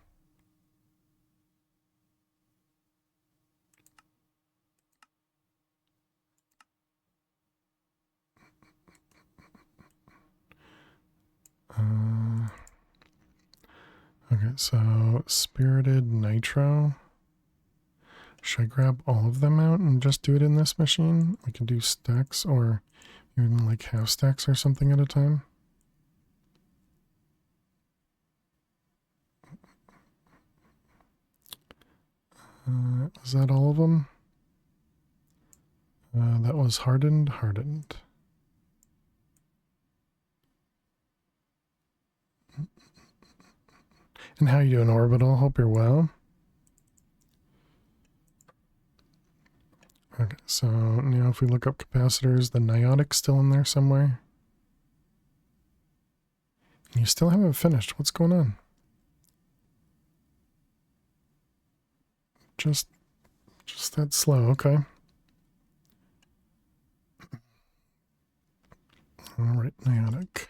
Okay, so spirited nitro. Should I grab all of them out and just do it in this machine? We can do stacks or even like half stacks or something at a time. Was that all of them? That was hardened. And how you doing, Orbital? Hope you're well. Okay, so now if we look up capacitors, the Niotic's still in there somewhere. And you still haven't finished. What's going on? Just that slow, okay. Alright, Niotic.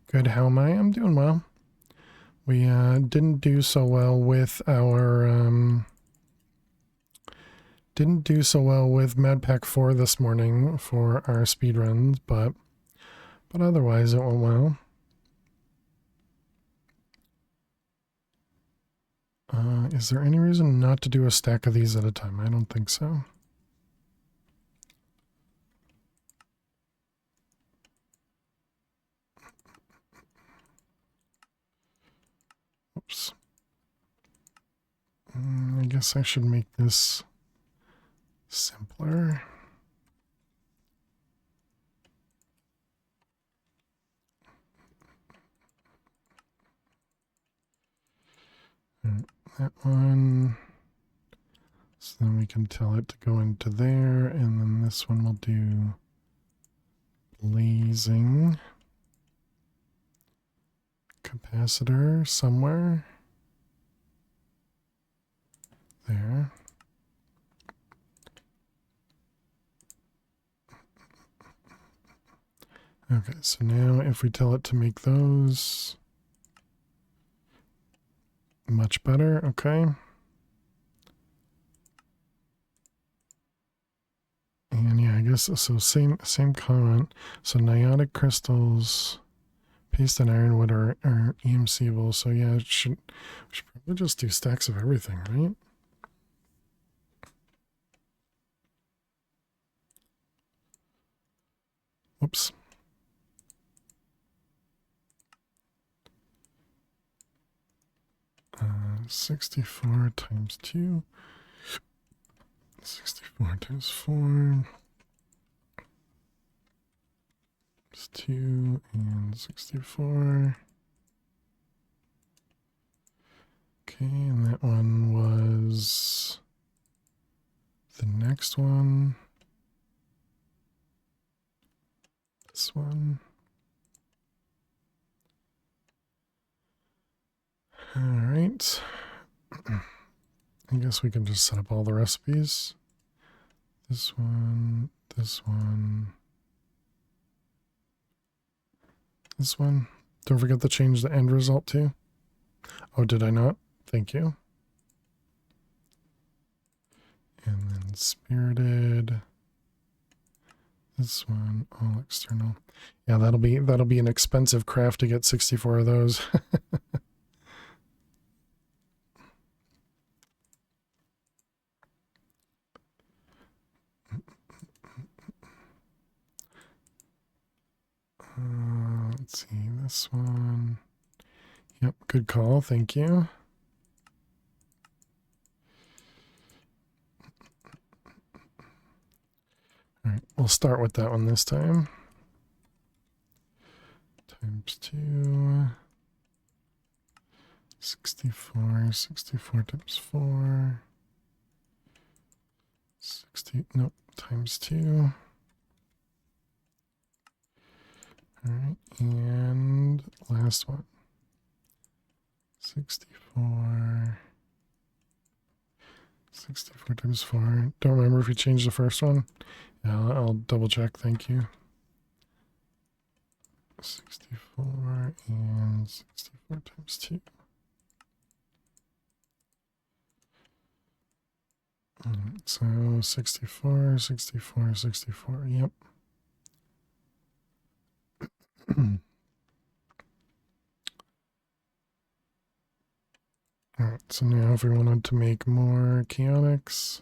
Good, how am I? I'm doing well. We didn't do so well with our Mad Pack 4 this morning for our speedruns, but otherwise it went well. Is there any reason not to do a stack of these at a time? I don't think so. Oops. I guess I should make this simpler. That one. So then we can tell it to go into there, and then this one will do blazing capacitor somewhere. There. Okay, so now if we tell it to make those, much better, okay. And yeah, I guess so. Same comment. So Niotic crystals, paste and ironwood are EMCable. So yeah, we should probably just do stacks of everything, right? Whoops. 64 times 2. 64 times 4. It's 2 and 64. Okay, and that one was the next one. This one. All right. I guess we can just set up all the recipes. This one, this one, this one. Don't forget to change the end result too. Oh, did I not? Thank you. And then spirited. This one, all external. Yeah, that'll be an expensive craft to get 64 of those. Let's see, this one. Yep, good call, thank you. All right, we'll start with that one this time. Times 2. 64, 64 times 4. 60, nope, times 2. All right, and last one. 64. 64 times 4. Don't remember if you changed the first one. Yeah, I'll double check, thank you. 64 and 64 times 2. So 64, 64, 64, yep. Alright, so now if we wanted to make more chaotics,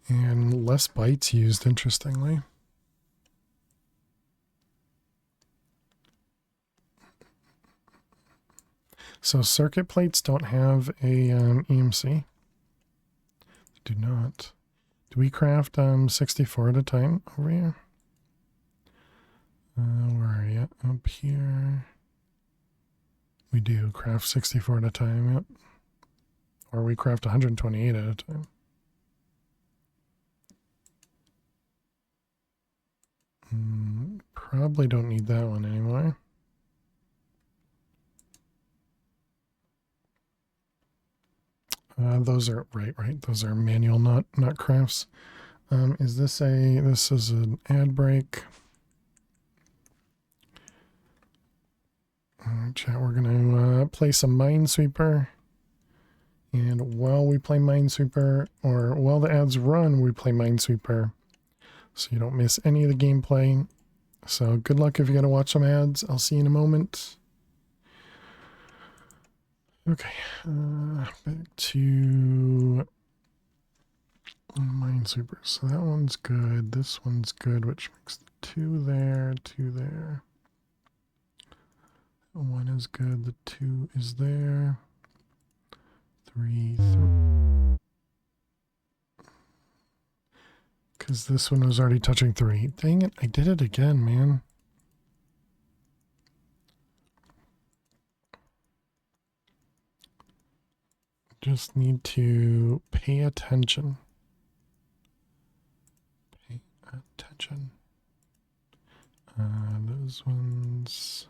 and less bytes used, interestingly. So circuit plates don't have a EMC. Do not. Do we craft 64 at a time over here? Where are you? Up here. We do craft 64 at a time, yep. Or we craft 128 at a time. Probably don't need that one anymore. Those are right. Those are manual, not crafts. Is this this is an ad break. Chat, we're gonna play some Minesweeper. And while we play Minesweeper, or while the ads run, we play Minesweeper. So you don't miss any of the gameplay. So good luck if you gotta watch some ads. I'll see you in a moment. Okay, back to Minesweeper. So that one's good. This one's good, which makes the 2 there, 2 there. 1 is good. The 2 is there. 3, 3. Because this one was already touching 3. Dang it, I did it again, man. Just need to pay attention. Pay attention. Those ones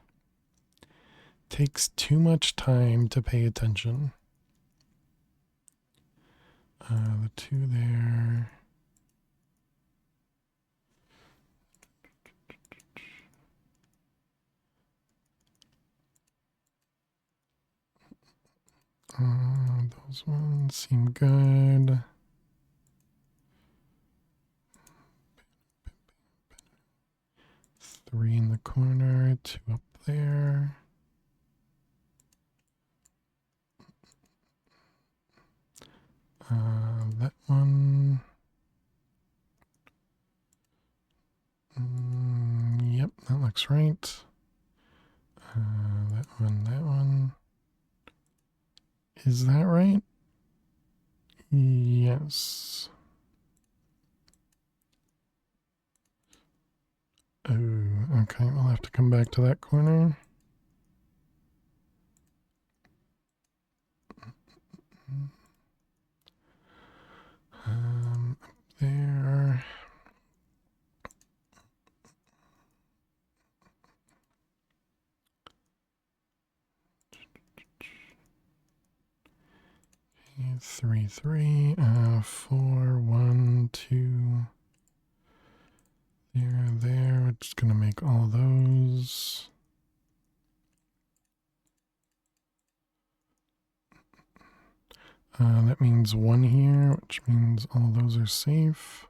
takes too much time to pay attention. The 2 there. Those ones seem good. Three in the corner, 2 up there. That one. Yep, that looks right. That one. Is that right? Yes. Oh, okay, we'll have to come back to that corner. Up there. Okay, 3, 3, 4, 1, 2. There. We're just gonna make all those. That means 1 here, which means all those are safe.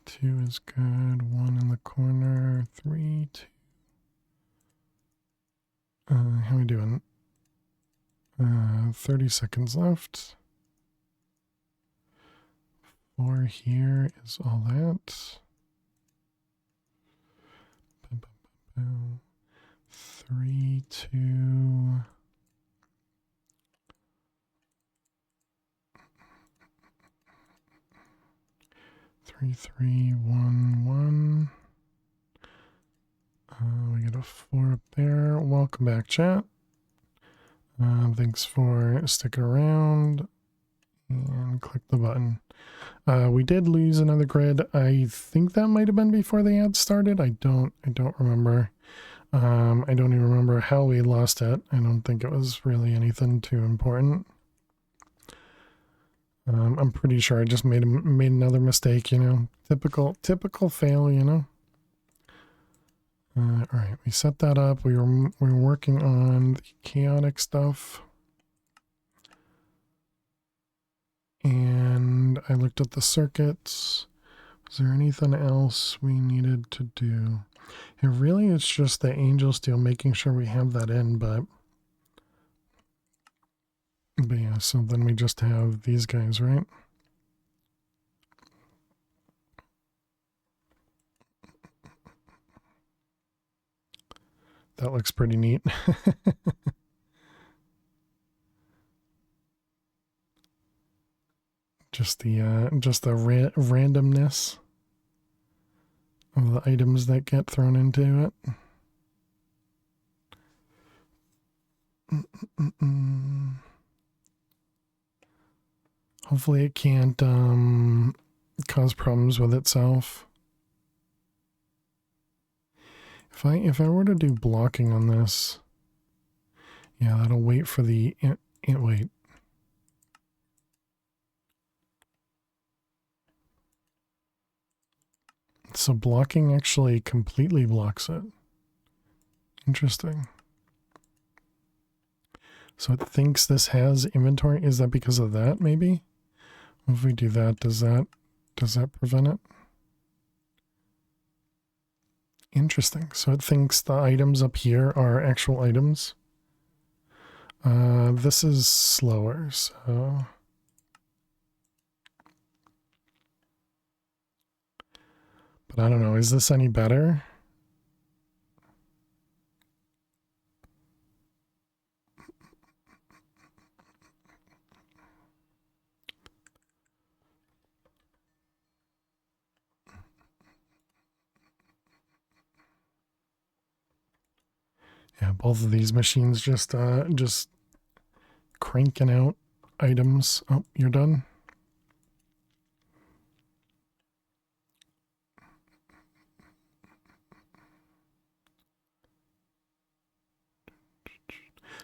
2 is good. 1 in the corner. 3, 2. How are we doing? 30 seconds left. 4 here is all that. 3, 2. Three, 3, 1, 1. We get a 4 up there. Welcome back, chat. Thanks for sticking around. And click the button. We did lose another grid. I think that might have been before the ad started. I don't remember. I don't even remember how we lost it. I don't think it was really anything too important. I'm pretty sure I just made another mistake, you know. Typical fail, you know. All right, we set that up. We were working on the chaotic stuff. And I looked at the circuits. Was there anything else we needed to do? It really is just the angel steel, making sure we have that in, but yeah, so then we just have these guys, right? That looks pretty neat. Just the randomness of the items that get thrown into it. Hopefully it can't cause problems with itself. If I were to do blocking on this, yeah, that'll wait for the wait. So blocking actually completely blocks it. Interesting. So it thinks this has inventory. Is that because of that, maybe? If we do that, does that prevent it? Interesting. So it thinks the items up here are actual items. This is slower, so... But I don't know, is this any better? Yeah, both of these machines just cranking out items. Oh, you're done?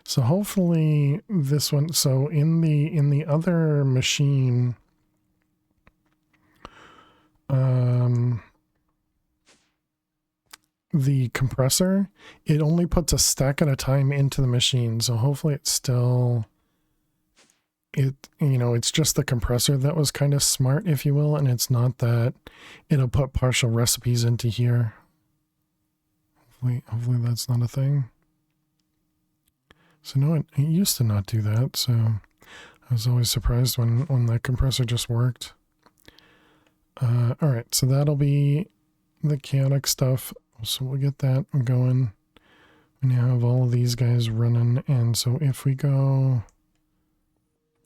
So hopefully this one, so in the other machine, the compressor, it only puts a stack at a time into the machine. So hopefully it's still, it's just the compressor that was kind of smart, if you will. And it's not that it'll put partial recipes into here. Hopefully that's not a thing. So no, it used to not do that, so I was always surprised when that compressor just worked. Alright, so that'll be the chaotic stuff. So we'll get that going. We now have all of these guys running, and so if we go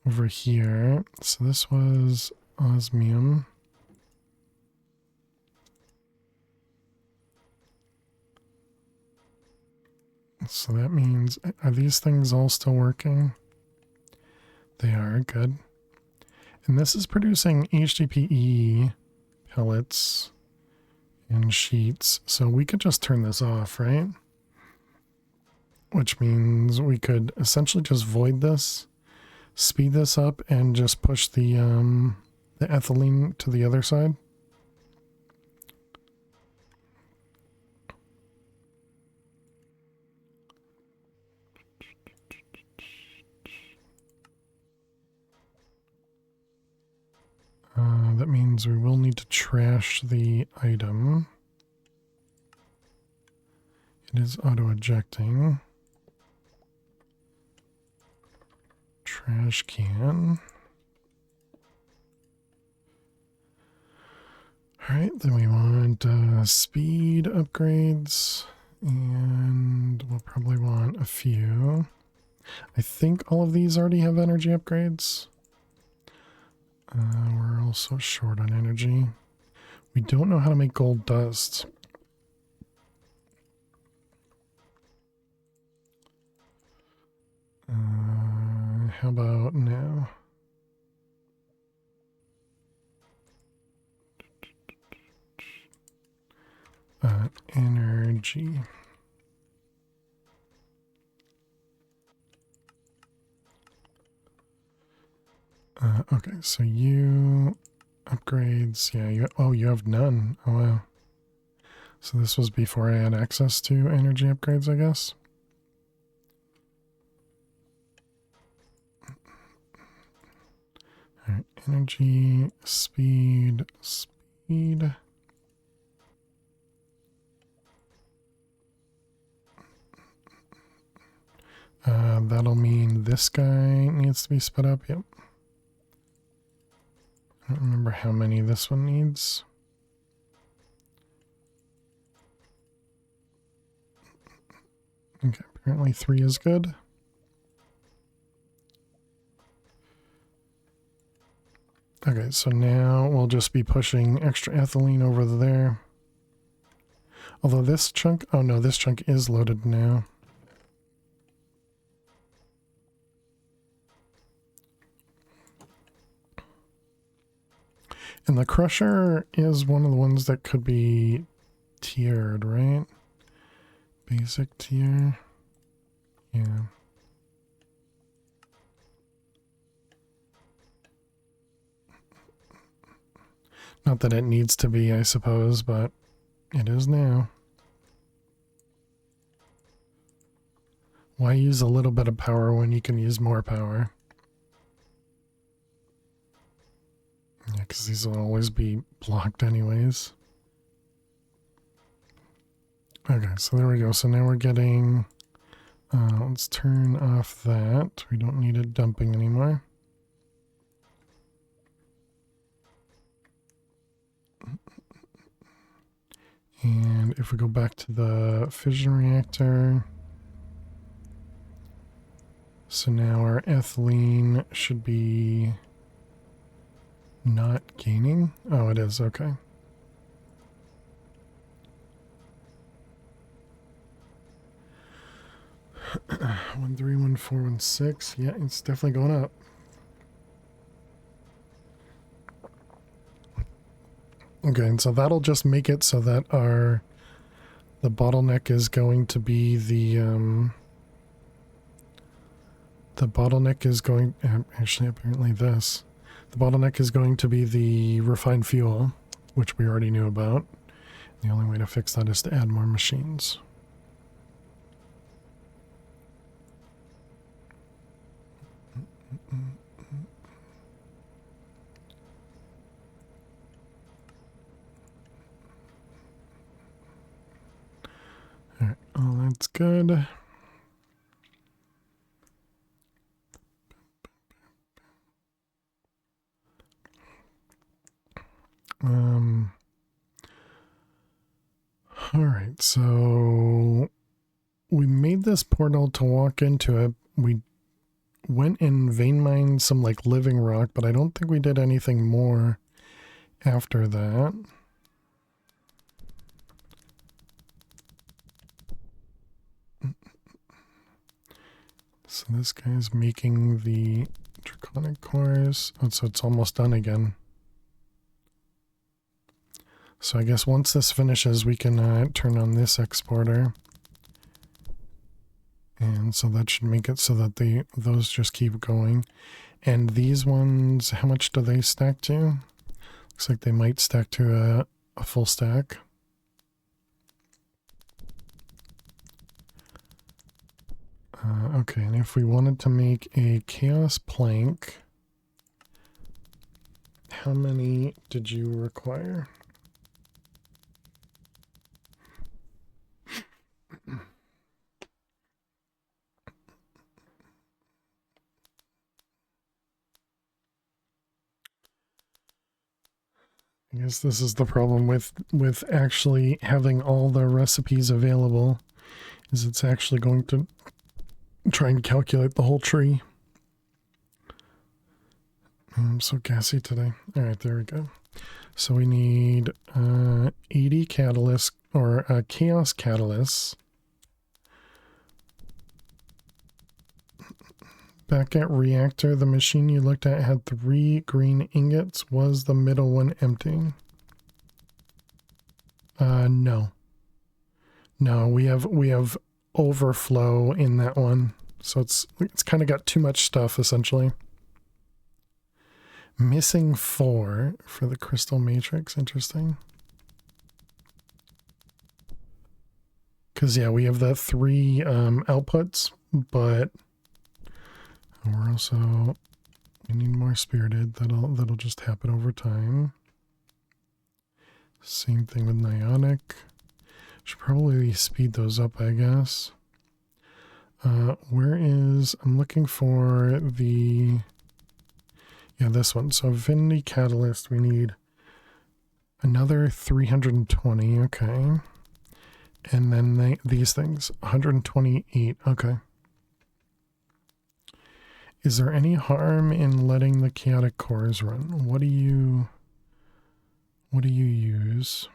over here, so this was osmium. So that means, are these things all still working? They are, good. And this is producing HDPE pellets and sheets. So we could just turn this off, right? Which means we could essentially just void this, speed this up, and just push the ethylene to the other side. That means we will need to trash the item. It is auto-ejecting. Trash can. Alright, then we want speed upgrades, and we'll probably want a few. I think all of these already have energy upgrades. We're also short on energy. We don't know how to make gold dust. How about now? Energy. Okay, so you upgrades, yeah, you have none. Oh wow. So this was before I had access to energy upgrades, I guess. Alright, energy, speed. That'll mean this guy needs to be sped up, yep. I don't remember how many this one needs. Okay, apparently 3 is good. Okay, so now we'll just be pushing extra ethylene over there. Although this chunk, oh no, this chunk is loaded now. And the crusher is one of the ones that could be tiered, right? Basic tier. Yeah. Not that it needs to be, I suppose, but it is now. Why use a little bit of power when you can use more power? Yeah, because these will always be blocked anyways. Okay, so there we go. So now we're getting... let's turn off that. We don't need it dumping anymore. And if we go back to the fission reactor... So now our ethylene should be not gaining. Oh, it is. Okay. One 3 1 4 1 6. Yeah, it's definitely going up. Okay, and so that'll just make it so that the bottleneck is going to be the bottleneck is going, actually apparently this, the bottleneck is going to be the refined fuel, which we already knew about. The only way to fix that is to add more machines. Alright, all that's good. Alright, so we made this portal to walk into it. We went and vein mined some like living rock, but I don't think we did anything more after that. So this guy's making the draconic cores. Oh, so it's almost done again. So I guess once this finishes, we can turn on this exporter. And so that should make it so that those just keep going. And these ones, how much do they stack to? Looks like they might stack to a full stack. Okay, and if we wanted to make a chaos plank, how many did you require? I guess this is the problem with actually having all the recipes available, is it's actually going to try and calculate the whole tree. I'm so gassy today. All right, there we go. So we need 80 catalysts, or chaos catalysts. Back at reactor, the machine you looked at had 3 green ingots. Was the middle one empty? No. No, we have overflow in that one. So it's kind of got too much stuff essentially. Missing 4 for the crystal matrix. Interesting. Because yeah, we have the 3 outputs, but we're also, we need more spirited. That'll just happen over time. Same thing with Nionic. Should probably speed those up, I guess. I'm looking for the, yeah, this one. So Affinity Catalyst, we need another 320, okay. And then these things, 128. Okay. Is there any harm in letting the chaotic cores run? What do you use?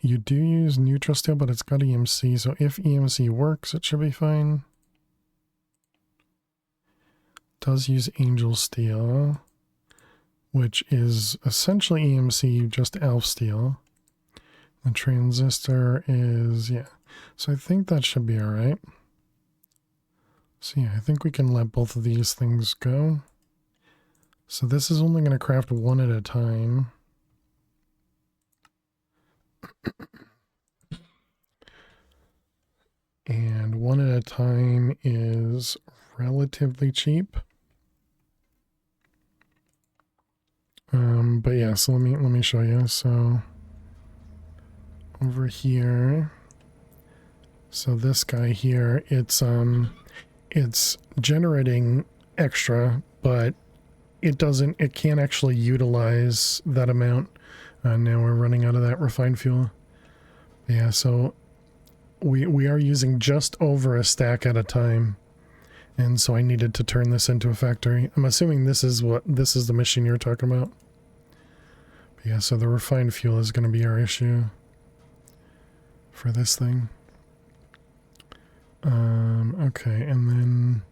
You do use neutral steel, but it's got EMC. So if EMC works, it should be fine. Does use angel steel, which is essentially EMC, just elf steel. The transistor is, yeah. So I think that should be all right. So yeah, I think we can let both of these things go. So this is only going to craft one at a time. And one at a time is relatively cheap. But yeah, so let me show you. So over here, so this guy here, it's generating extra, but it can't actually utilize that amount. Now we're running out of that refined fuel. Yeah, so we are using just over a stack at a time. And so I needed to turn this into a factory. I'm assuming this is the machine you're talking about. But yeah, so the refined fuel is going to be our issue for this thing. Okay, and then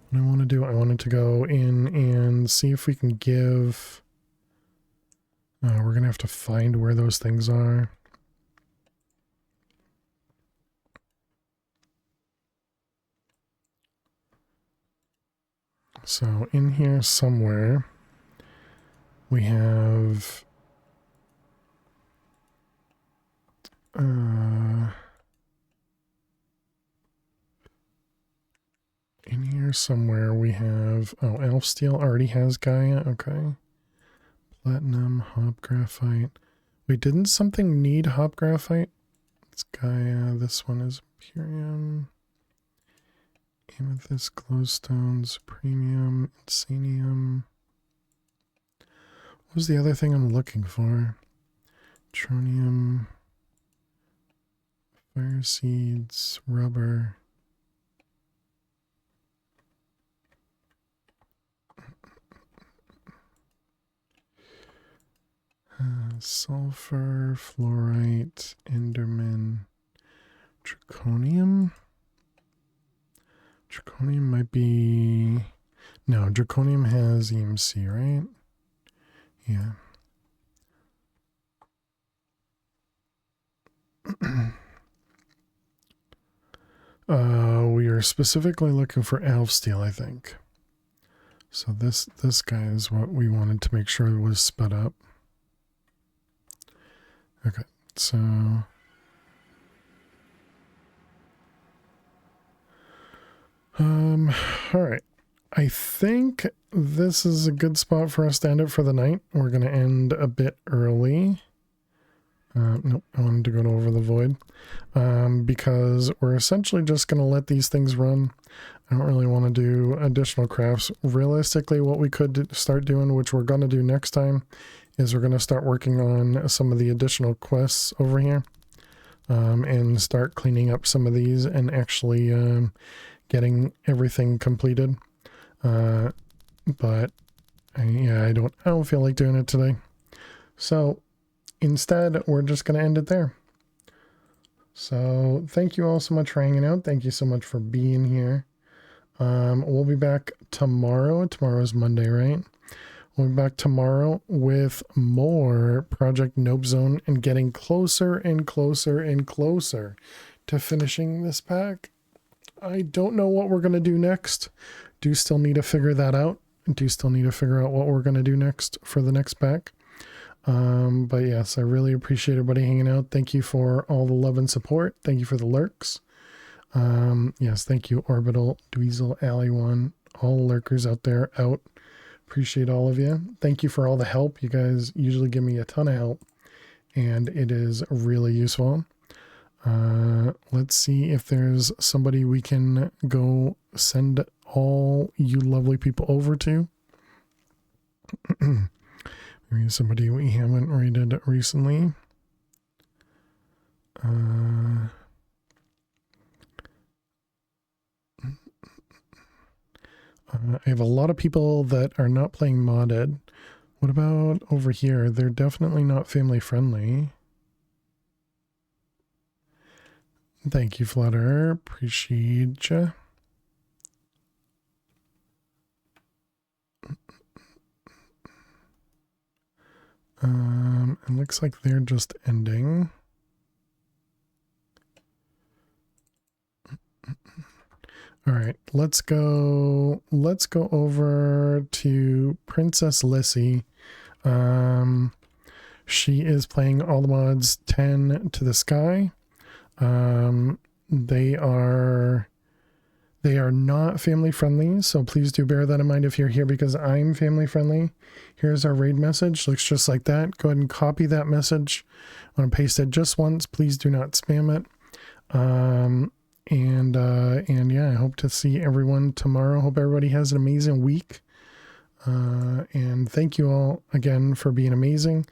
what I want to do, I wanted to go in and see if we can give... we're going to have to find where those things are. So in here somewhere, we have... in here somewhere we have... Oh, elf steel already has Gaia. Okay. Platinum, hop graphite. Wait, didn't something need hop graphite? It's Gaia. This one is Purium. Amethyst, glowstones, premium, insanium. What was the other thing I'm looking for? Tronium, fire seeds, rubber. Sulfur, fluorite, enderman, draconium. Draconium might be... No, draconium has EMC, right? Yeah. We are specifically looking for elf steel, I think. So this guy is what we wanted to make sure was sped up. Okay, so... Alright. I think this is a good spot for us to end it for the night. We're going to end a bit early. Nope, I wanted to go over the void. Because we're essentially just going to let these things run. I don't really want to do additional crafts. Realistically, what we could start doing, which we're going to do next time, is we're going to start working on some of the additional quests over here. And start cleaning up some of these and actually getting everything completed. But yeah, I don't feel like doing it today. So instead, we're just going to end it there. So thank you all so much for hanging out. Thank you so much for being here. We'll be back tomorrow. Tomorrow's Monday, right? We'll be back tomorrow with more Project Nope Zone and getting closer and closer and closer to finishing this pack. I don't know what we're going to do next. Do still need to figure that out. Do still need to figure out what we're going to do next for the next pack. But yes, I really appreciate everybody hanging out. Thank you for all the love and support. Thank you for the lurks. Yes, thank you, Orbital, Dweezil, Alley1, all the lurkers out there, out. Appreciate all of you. Thank you for all the help. You guys usually give me a ton of help, and it is really useful. Let's see if there's somebody we can go send all you lovely people over to. Maybe somebody we haven't rated recently. I have a lot of people that are not playing modded. What about over here? They're definitely not family friendly. Thank you, Flutter. Appreciate ya. It looks like they're just ending. All right, let's go over to Princess Lissy. She is playing all the mods 10 to the sky. They are not family friendly, so please do bear that in mind if you're here, because I'm family friendly. Here's our raid message. Looks just like that. Go ahead and copy that message. I want to paste it just once. Please do not spam it. And yeah, I hope to see everyone tomorrow. Hope everybody has an amazing week. And thank you all again for being amazing.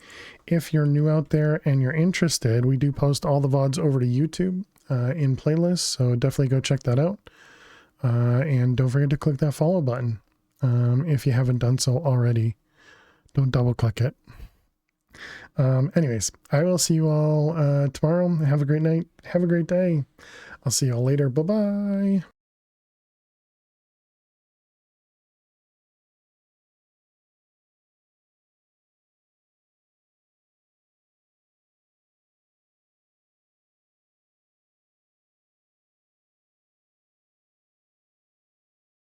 If you're new out there and you're interested, we do post all the VODs over to YouTube in playlists, so definitely go check that out. And don't forget to click that follow button if you haven't done so already. Don't double click it. Anyways, I will see you all tomorrow. Have a great night. Have a great day. I'll see you all later. Bye-bye.